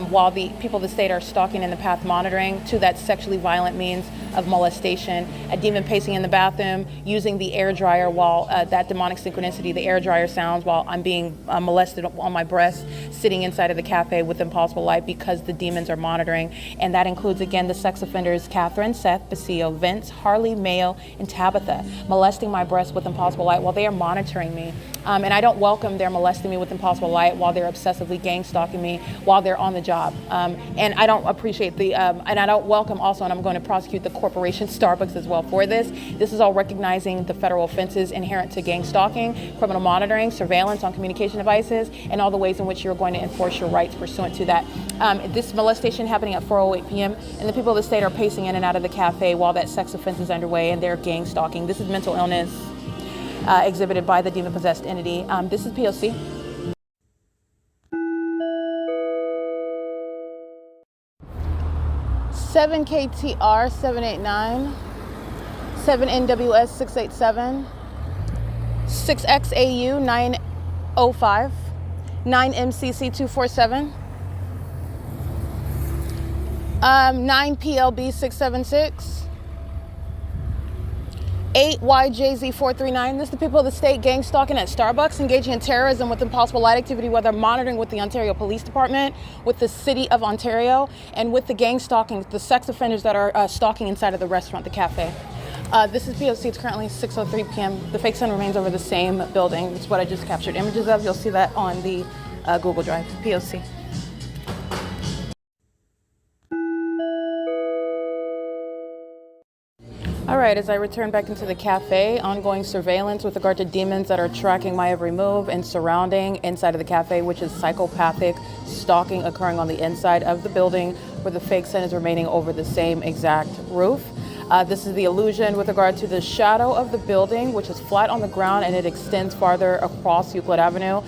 while the people of the state are stalking in the path monitoring to that sexually violent means of molestation, a demon pacing in the bathroom, using the air dryer while that demonic synchronicity, the air dryer sounds while I'm being molested on my breast, sitting inside of the cafe with impossible light because the demons are monitoring. And that includes, again, the sex offenders, Catherine, Seth, Basile, Vince, Harley, Mayo, and Tabitha, molesting my breast with impossible light while they are monitoring me. And I don't welcome their molesting me with impossible light while they're obsessively gang stalking me while they're on the job. And I don't appreciate and I don't welcome also, and I'm going to prosecute the corporation Starbucks as well for this. This is all recognizing the federal offenses inherent to gang stalking, criminal monitoring, surveillance on communication devices, and all the ways in which you're going to enforce your rights pursuant to that. This molestation happening at 4:08 p.m. and the people of the state are pacing in and out of the cafe while that sex offense is underway and they're gang stalking. This is mental illness exhibited by the demon-possessed entity. This is P.O.C. Seven KTR 789, 7 NWS 687, 6XAU 905, 9 MCC 247, 9 PLB 676. 8YJZ 439. This is the people of the state gang stalking at Starbucks, engaging in terrorism with impossible light activity, whether monitoring with the Ontario Police Department, with the City of Ontario, and with the gang stalking, the sex offenders that are stalking inside of the restaurant, the cafe. This is P.O.C. It's currently 6:03 p.m. The fake sun remains over the same building. It's what I just captured images of. You'll see that on the Google Drive. P.O.C. All right, as I return back into the cafe, ongoing surveillance with regard to demons that are tracking my every move and surrounding inside of the cafe, which is psychopathic stalking occurring on the inside of the building where the fake sun is remaining over the same exact roof. This is the illusion with regard to the shadow of the building, which is flat on the ground and it extends farther across Euclid Avenue.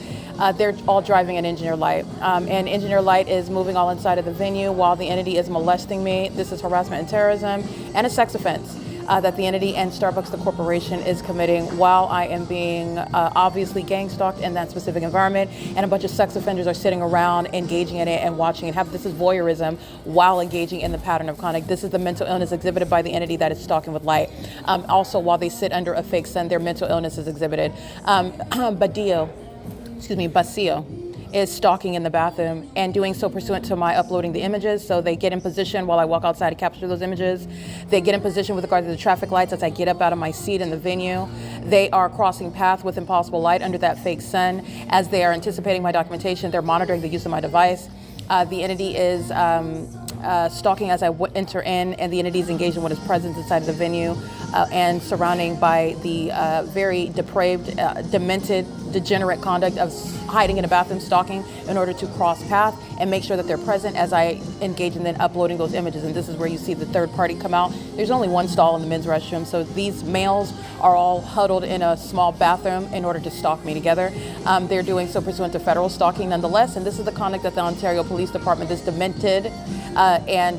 They're all driving an engineer light. And engineer light is moving all inside of the venue while the entity is molesting me. This is harassment and terrorism and a sex offense that the entity and Starbucks, the corporation, is committing while I am being obviously gang stalked in that specific environment. And a bunch of sex offenders are sitting around engaging in it and watching it. This is voyeurism while engaging in the pattern of conduct. This is the mental illness exhibited by the entity that is stalking with light. Also, while they sit under a fake sun, their mental illness is exhibited. Bacio is stalking in the bathroom and doing so pursuant to my uploading the images. So they get in position while I walk outside to capture those images. They get in position with regard to the traffic lights as I get up out of my seat in the venue. They are crossing path with impossible light under that fake sun. As they are anticipating my documentation, they're monitoring the use of my device. The entity is stalking as I enter in, and the entity is engaged in what is present inside of the venue and surrounding by the very depraved, demented, degenerate conduct of hiding in a bathroom, stalking in order to cross path and make sure that they're present as I engage in then uploading those images. And this is where you see the third party come out. There's only one stall in the men's restroom, so these males are all huddled in a small bathroom in order to stalk me together. They're doing so pursuant to federal stalking nonetheless, and this is the conduct that the Ontario Police Department, this demented and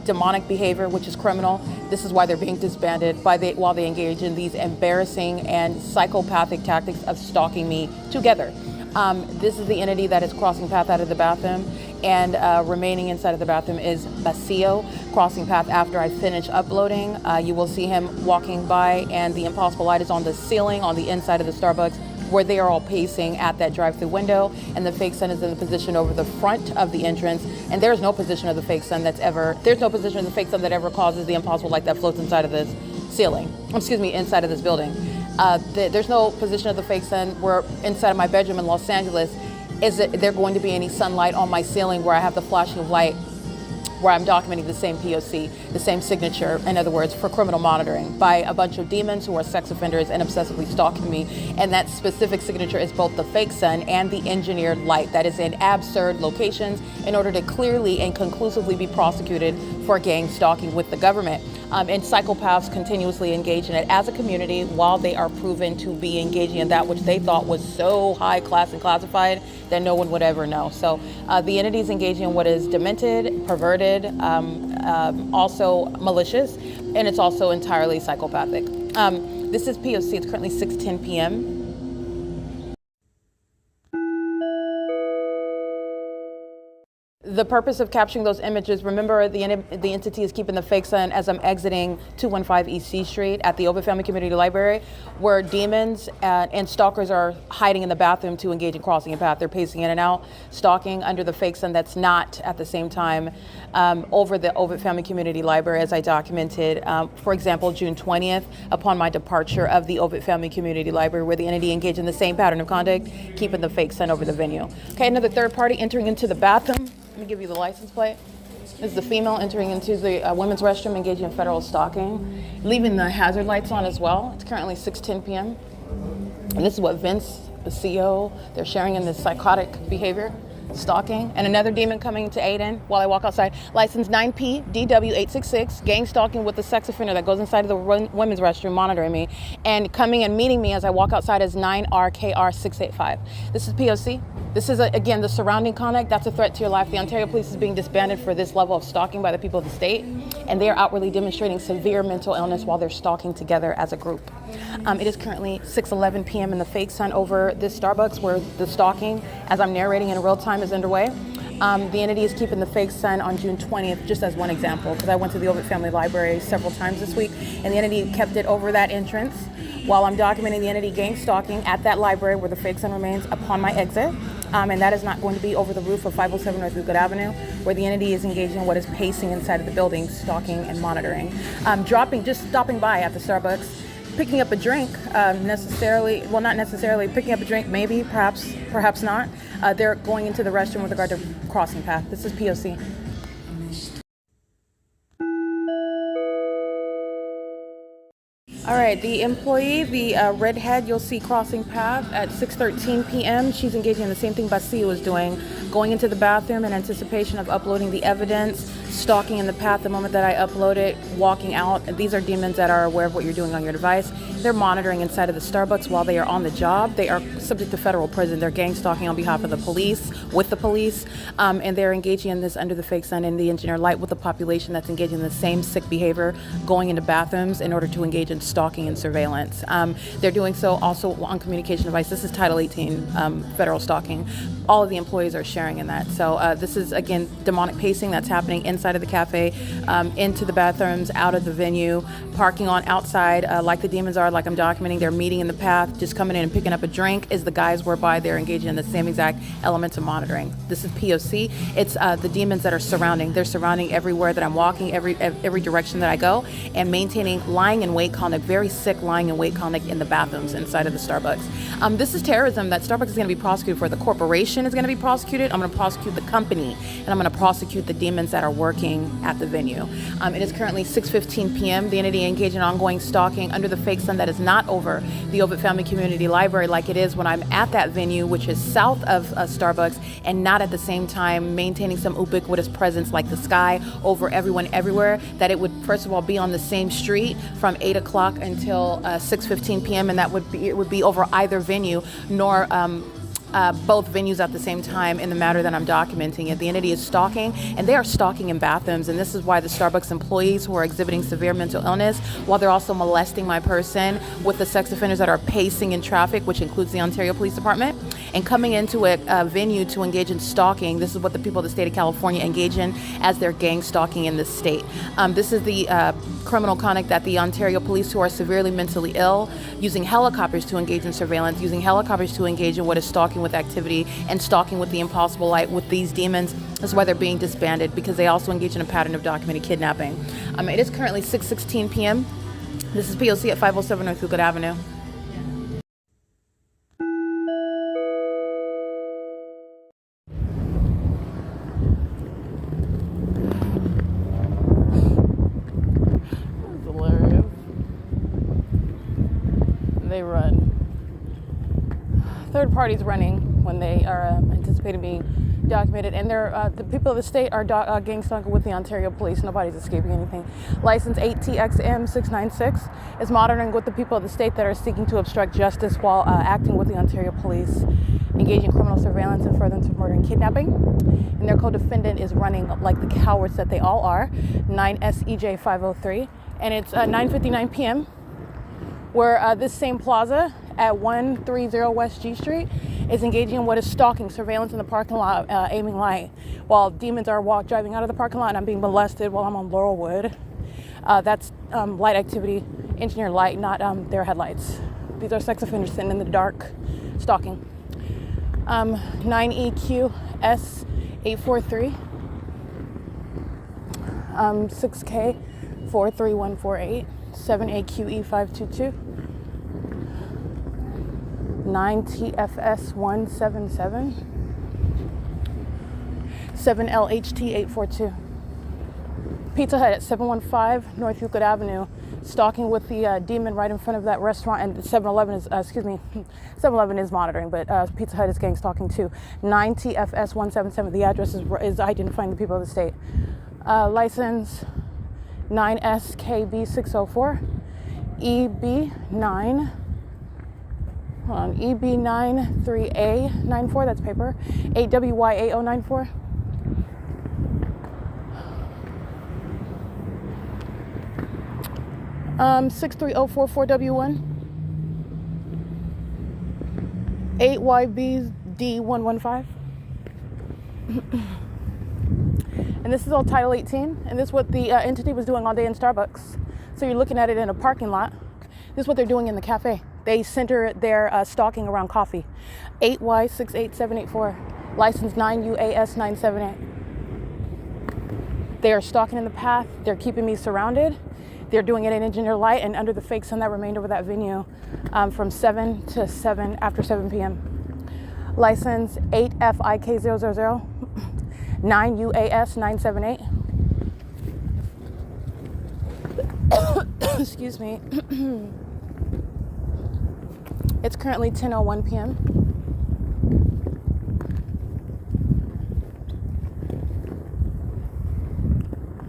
demonic behavior, which is criminal. This is why they're being disbanded while they engage in these embarrassing and psychopathic tactics of stalking me together. This is the entity that is crossing path out of the bathroom, and remaining inside of the bathroom is Bacio, crossing path after I finish uploading. You will see him walking by, and the impossible light is on the ceiling on the inside of the Starbucks, where they are all pacing at that drive-through window, and the fake sun is in the position over the front of the entrance. And there's no position of the fake sun that ever causes the impossible light that floats inside of this ceiling. Inside of this building. There's no position of the fake sun where inside of my bedroom in Los Angeles is there going to be any sunlight on my ceiling where I have the flashing of light, where I'm documenting the same P.O.C, the same signature, in other words, for criminal monitoring by a bunch of demons who are sex offenders and obsessively stalking me. And that specific signature is both the fake sun and the engineered light that is in absurd locations in order to clearly and conclusively be prosecuted for gang stalking with the government. And psychopaths continuously engage in it as a community while they are proven to be engaging in that which they thought was so high class and classified that no one would ever know. So the entity is engaging in what is demented, perverted, also malicious, and it's also entirely psychopathic. This is P.O.C. It's currently 6:10 p.m. The purpose of capturing those images, remember the entity is keeping the fake sun as I'm exiting 215 East C Street at the Ovid Family Community Library, where demons and stalkers are hiding in the bathroom to engage in crossing a path. They're pacing in and out, stalking under the fake sun that's not at the same time over the Ovid Family Community Library, as I documented, for example, June 20th, upon my departure of the Ovid Family Community Library, where the entity engaged in the same pattern of conduct, keeping the fake sun over the venue. Okay, another third party entering into the bathroom. Let me give you the license plate. This is the female entering into the women's restroom, engaging in federal stalking, leaving the hazard lights on as well. It's currently 6:10 p.m. And this is what Vince, the CEO, they're sharing in this psychotic behavior, stalking. And another demon coming to aid in while I walk outside. License 9P DW866, gang stalking with the sex offender that goes inside of the women's restroom, monitoring me. And coming and meeting me as I walk outside is 9RKR685. This is P.O.C. This is, again, the surrounding conduct. That's a threat to your life. The Ontario Police is being disbanded for this level of stalking by the people of the state, and they are outwardly demonstrating severe mental illness while they're stalking together as a group. It is currently 6:11 p.m. in the fake sun over this Starbucks where the stalking, as I'm narrating in real time, is underway. The entity is keeping the fake sun on June 20th, just as one example, because I went to the Ovid Family Library several times this week, and the entity kept it over that entrance while I'm documenting the entity gang stalking at that library where the fake sun remains upon my exit. and that is not going to be over the roof of 507 North Euclid Avenue, where the entity is engaged in what is pacing inside of the building, stalking and monitoring. Just stopping by at the Starbucks, picking up a drink, not necessarily picking up a drink, maybe, perhaps not. They're going into the restroom with regard to crossing path. This is P.O.C. All right, the employee, the redhead, you'll see crossing path at 6:13 p.m. She's engaging in the same thing Basil was doing, going into the bathroom in anticipation of uploading the evidence, stalking in the path the moment that I upload it, walking out. These are demons that are aware of what you're doing on your device. They're monitoring inside of the Starbucks while they are on the job. They are subject to federal prison. They're gang stalking on behalf of the police, with the police, and they're engaging in this under the fake sun and the engineer light with the population that's engaging in the same sick behavior, going into bathrooms in order to engage in stalking and surveillance. They're doing so also on communication device. This is Title 18 federal stalking. All of the employees are sharing in that. So this is, again, demonic pacing that's happening inside of the cafe, into the bathrooms, out of the venue, parking on outside like the demons are, like I'm documenting. They're meeting in the path, just coming in and picking up a drink is the guise whereby they're engaging in the same exact elements of monitoring. This is P.O.C. It's the demons that are surrounding. They're surrounding everywhere that I'm walking, every direction that I go, and maintaining lying in wait conduct, very sick lying in wait conduct in the bathrooms inside of the Starbucks. This is terrorism that Starbucks is going to be prosecuted for. The corporation is going to be prosecuted. I'm going to prosecute the company, and I'm going to prosecute the demons that are working at the venue. It is currently 6:15 p.m. The entity engaged in ongoing stalking under the fake sun that is not over the Ovid Family Community Library like it is when I'm at that venue, which is south of Starbucks, and not at the same time maintaining some ubiquitous presence like the sky over everyone everywhere, that it would first of all be on the same street from 8 o'clock until 6:15 p.m. and it would be over either venue, nor both venues at the same time in the matter that I'm documenting it. The entity is stalking, and they are stalking in bathrooms, and this is why the Starbucks employees who are exhibiting severe mental illness, while they're also molesting my person with the sex offenders that are pacing in traffic, which includes the Ontario Police Department, and coming into a venue to engage in stalking. This is what the people of the state of California engage in as their gang stalking in the state. This is the criminal conduct that the Ontario police, who are severely mentally ill, using helicopters to engage in surveillance, using helicopters to engage in what is stalking with activity and stalking with the impossible light with these demons. That's why they're being disbanded, because they also engage in a pattern of documented kidnapping. It is currently 6:16 p.m. This is P.O.C. at 507 North Euclid Avenue. That's hilarious. They run. Third parties running when they are anticipated being documented, and they're the people of the state are gang stalking with the Ontario police. Nobody's escaping anything. License 8TXM696 is monitoring with the people of the state that are seeking to obstruct justice while acting with the Ontario police, engaging in criminal surveillance and furtherance of murder and kidnapping. And their co-defendant is running like the cowards that they all are, 9SEJ503, and it's 9:59 p.m. where this same plaza at 130 West G Street is engaging in what is stalking, surveillance in the parking lot, aiming light, while demons are driving out of the parking lot, and I'm being molested while I'm on Laurelwood. That's light activity, engineer light, not their headlights. These are sex offenders sitting in the dark, stalking. 9EQS843, 6K43148, 7AQE522, 9TFS177, 7LHT842. Pizza Hut at 715 North Euclid Avenue, stalking with the demon right in front of that restaurant, and 7-Eleven is, 7-Eleven is monitoring, but Pizza Hut is gang stalking too. 9TFS177, the address is identifying the people of the state. License 9SKB604, EB93A94, that's paper, 8WYA094. Um, 63044W1, 8YBD115. And this is all Title 18, and this is what the entity was doing all day in Starbucks. So you're looking at it in a parking lot. This is what they're doing in the cafe. They center their stalking around coffee. 8Y68784, license 9UAS 978. They are stalking in the path. They're keeping me surrounded. They're doing it in engineer light and under the fake sun that remained over that venue from 7 to 7 after 7 p.m. License 8FIK000, 9UAS 978. Excuse me. It's currently 10:01 p.m.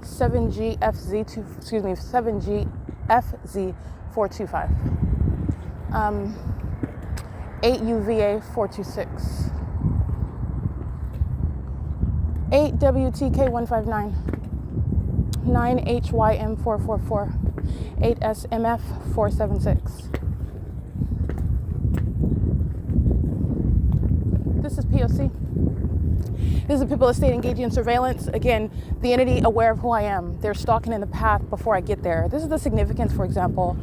Seven GFZ 425. 8 UVA 426. 8 WTK 159. 9 HYM 444. 8 SMF 476. This is P.O.C. This is the people of state engaging in surveillance. Again, the entity aware of who I am. They're stalking in the path before I get there. This is the significance, for example,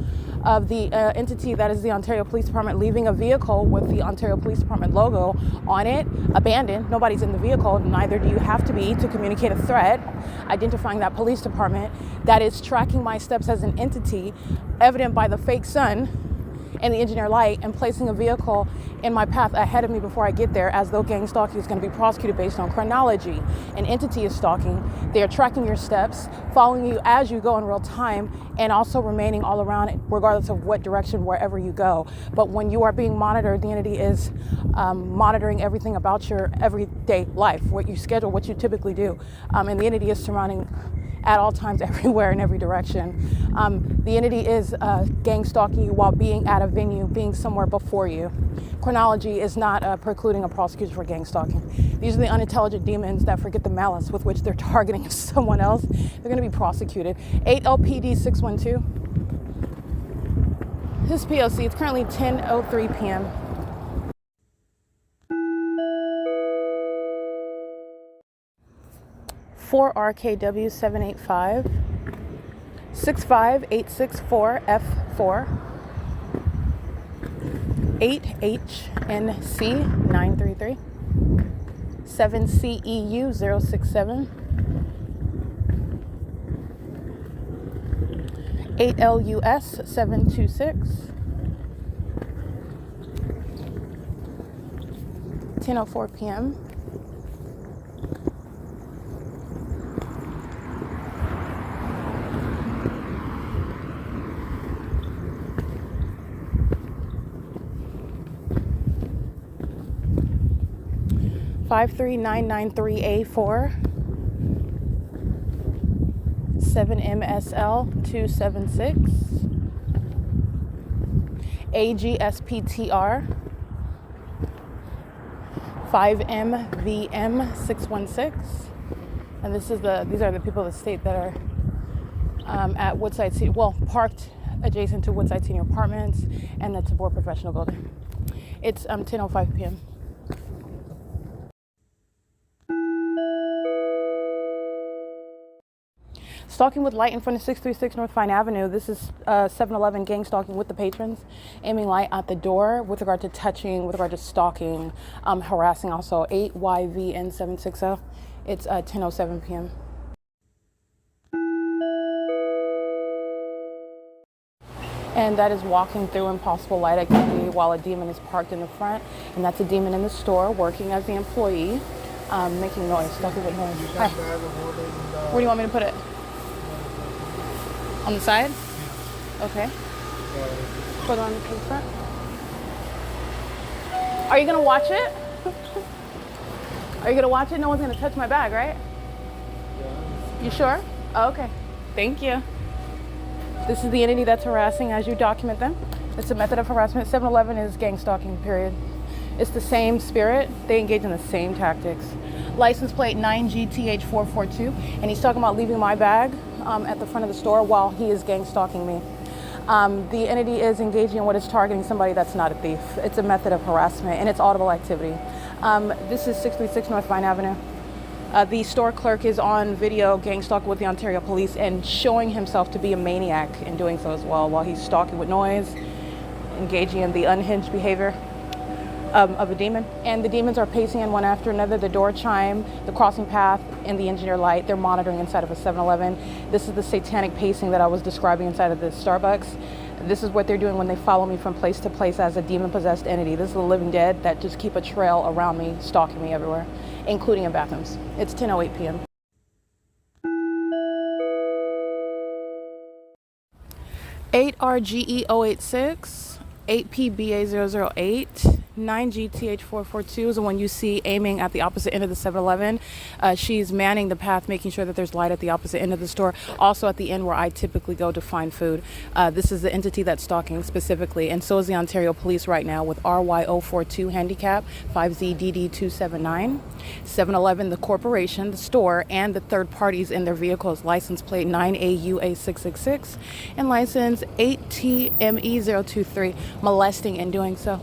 of the entity that is the Ontario Police Department leaving a vehicle with the Ontario Police Department logo on it, abandoned. Nobody's in the vehicle, neither do you have to be to communicate a threat, identifying that police department that is tracking my steps as an entity, evident by the fake sun and the engineer light, and placing a vehicle in my path ahead of me before I get there, as though gang stalking is going to be prosecuted based on chronology. An entity is stalking. They are tracking your steps, following you as you go in real time, and also remaining all around regardless of what direction, wherever you go. But when you are being monitored, the entity is monitoring everything about your everyday life, what you schedule, what you typically do. And the entity is surrounding at all times, everywhere, in every direction. The entity is gang stalking you while being at a venue, being somewhere before you. Chronology is not precluding a prosecution for gang stalking. These are the unintelligent demons that forget the malice with which they're targeting someone else. They're going to be prosecuted. 8 LPD 612. This is P.O.C. It's currently 10:03 p.m. For RKW 785, 65864 F4, 8HNC 933, 7CEU 067, 8LUS 726, 10:04 p.m. 53993A4, 7MSL 276, AGSPTR, 5MVM 616, and these are the people of the state that are at Woodside Senior, parked adjacent to Woodside Senior Apartments and the TABOR Professional Building. It's 10:05 p.m. Stalking with light in front of 636 North Fine Avenue. This is 7-Eleven gang stalking with the patrons, aiming light at the door with regard to touching, with regard to stalking, harassing also. 8YVN760. It's 10:07 p.m. And that is walking through impossible light activity while a demon is parked in the front, and that's a demon in the store working as the employee, making noise, stalking with noise. Hi. Where do you want me to put it? On the side? Okay. Put it on the front. Are you gonna watch it? Are you gonna watch it? No one's gonna touch my bag, right? You sure? Oh, okay. Thank you. This is the entity that's harassing as you document them. It's a method of harassment. 7-Eleven is gang stalking, period. It's the same spirit. They engage in the same tactics. License plate 9GTH442, and he's talking about leaving my bag at the front of the store while he is gang stalking me. The entity is engaging in what is targeting somebody that's not a thief. It's a method of harassment, and it's audible activity. This is 636 North Vine Avenue. The store clerk is on video gang stalking with the Ontario Police and showing himself to be a maniac in doing so as well while he's stalking with noise. engaging in the unhinged behavior of a demon. And the demons are pacing in one after another, the door chime, the crossing path, and the engineer light. They're monitoring inside of a 7-Eleven. This is the satanic pacing that I was describing inside of the Starbucks. This is what they're doing when they follow me from place to place as a demon-possessed entity. This is the living dead that just keep a trail around me, stalking me everywhere, including in bathrooms. It's 10:08 p.m. (8RGE086), 8PBA008, 9GTH442 is the one you see aiming at the opposite end of the 7-Eleven. She's manning the path, making sure that there's light at the opposite end of the store. Also at the end where I typically go to find food. This is the entity that's stalking specifically, and so is the Ontario Police right now with RY042 handicap 5ZDD279. 7-Eleven, the corporation, the store, and the third parties in their vehicles. License plate 9AUA666 and license 8TME023, molesting and doing so.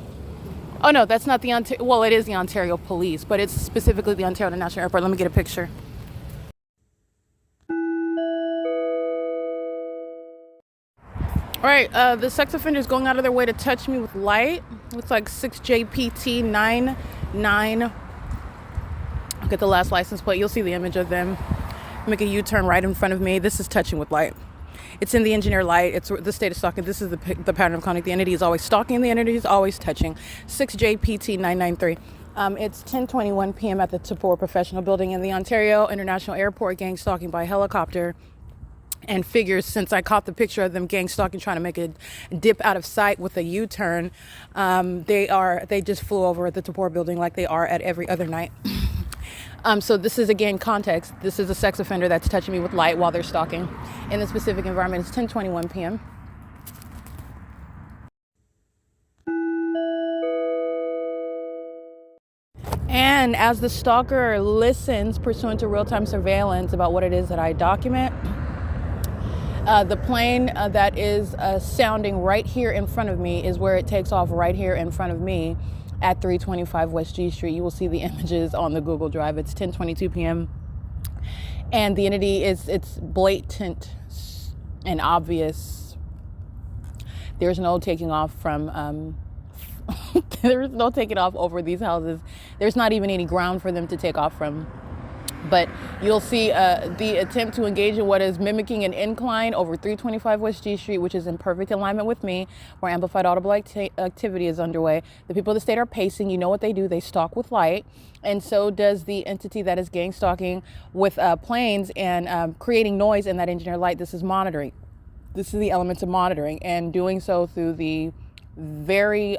Oh no, that's not the well, it is the Ontario Police, but it's specifically the Ontario International Airport. Let me get a picture. All right, the sex offender is going out of their way to touch me with light. Looks like 6JPT99. Look at the last license plate. You'll see the image of them. Make a U-turn right in front of me. This is touching with light. It's in the engineer light. It's the state of stalking. This is the pattern of conduct. The entity is always stalking. The entity is always touching. 6JPT993. It's 10:21 p.m. at the TABOR Professional Building in the Ontario International Airport. Gang stalking by helicopter. And figures, since I caught the picture of them gang stalking, trying to make a dip out of sight with a U-turn, they just flew over at the TABOR building like they are at every other night. So this is, again, context. This is a sex offender that's touching me with light while they're stalking. In the specific environment, it's 10:21 p.m. And as the stalker listens, pursuant to real-time surveillance about what it is that I document, the plane that is sounding right here in front of me is where it takes off, right here in front of me at 325 West G Street. You will see the images on the Google Drive. It's 10:22 p.m. And the entity it's blatant and obvious. There's no taking off from, there's no taking off over these houses. There's not even any ground for them to take off from. But you'll see the attempt to engage in what is mimicking an incline over 325 West G Street, which is in perfect alignment with me, where amplified audible activity is underway. The people of the state are pacing. You know what they do. They stalk with light. And so does the entity that is gang stalking with planes and creating noise in that engineer light. This is monitoring. This is the elements of monitoring, and doing so through the very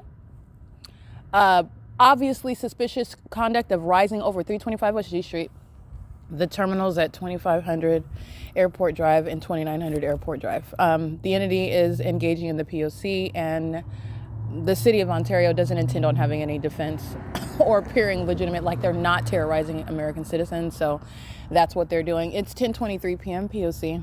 obviously suspicious conduct of rising over 325 West G Street. The terminals at 2500 Airport Drive and 2900 Airport Drive. The entity is engaging in the P.O.C. and the city of Ontario doesn't intend on having any defense or appearing legitimate, like they're not terrorizing American citizens. So that's what they're doing. It's 10:23 p.m. P.O.C.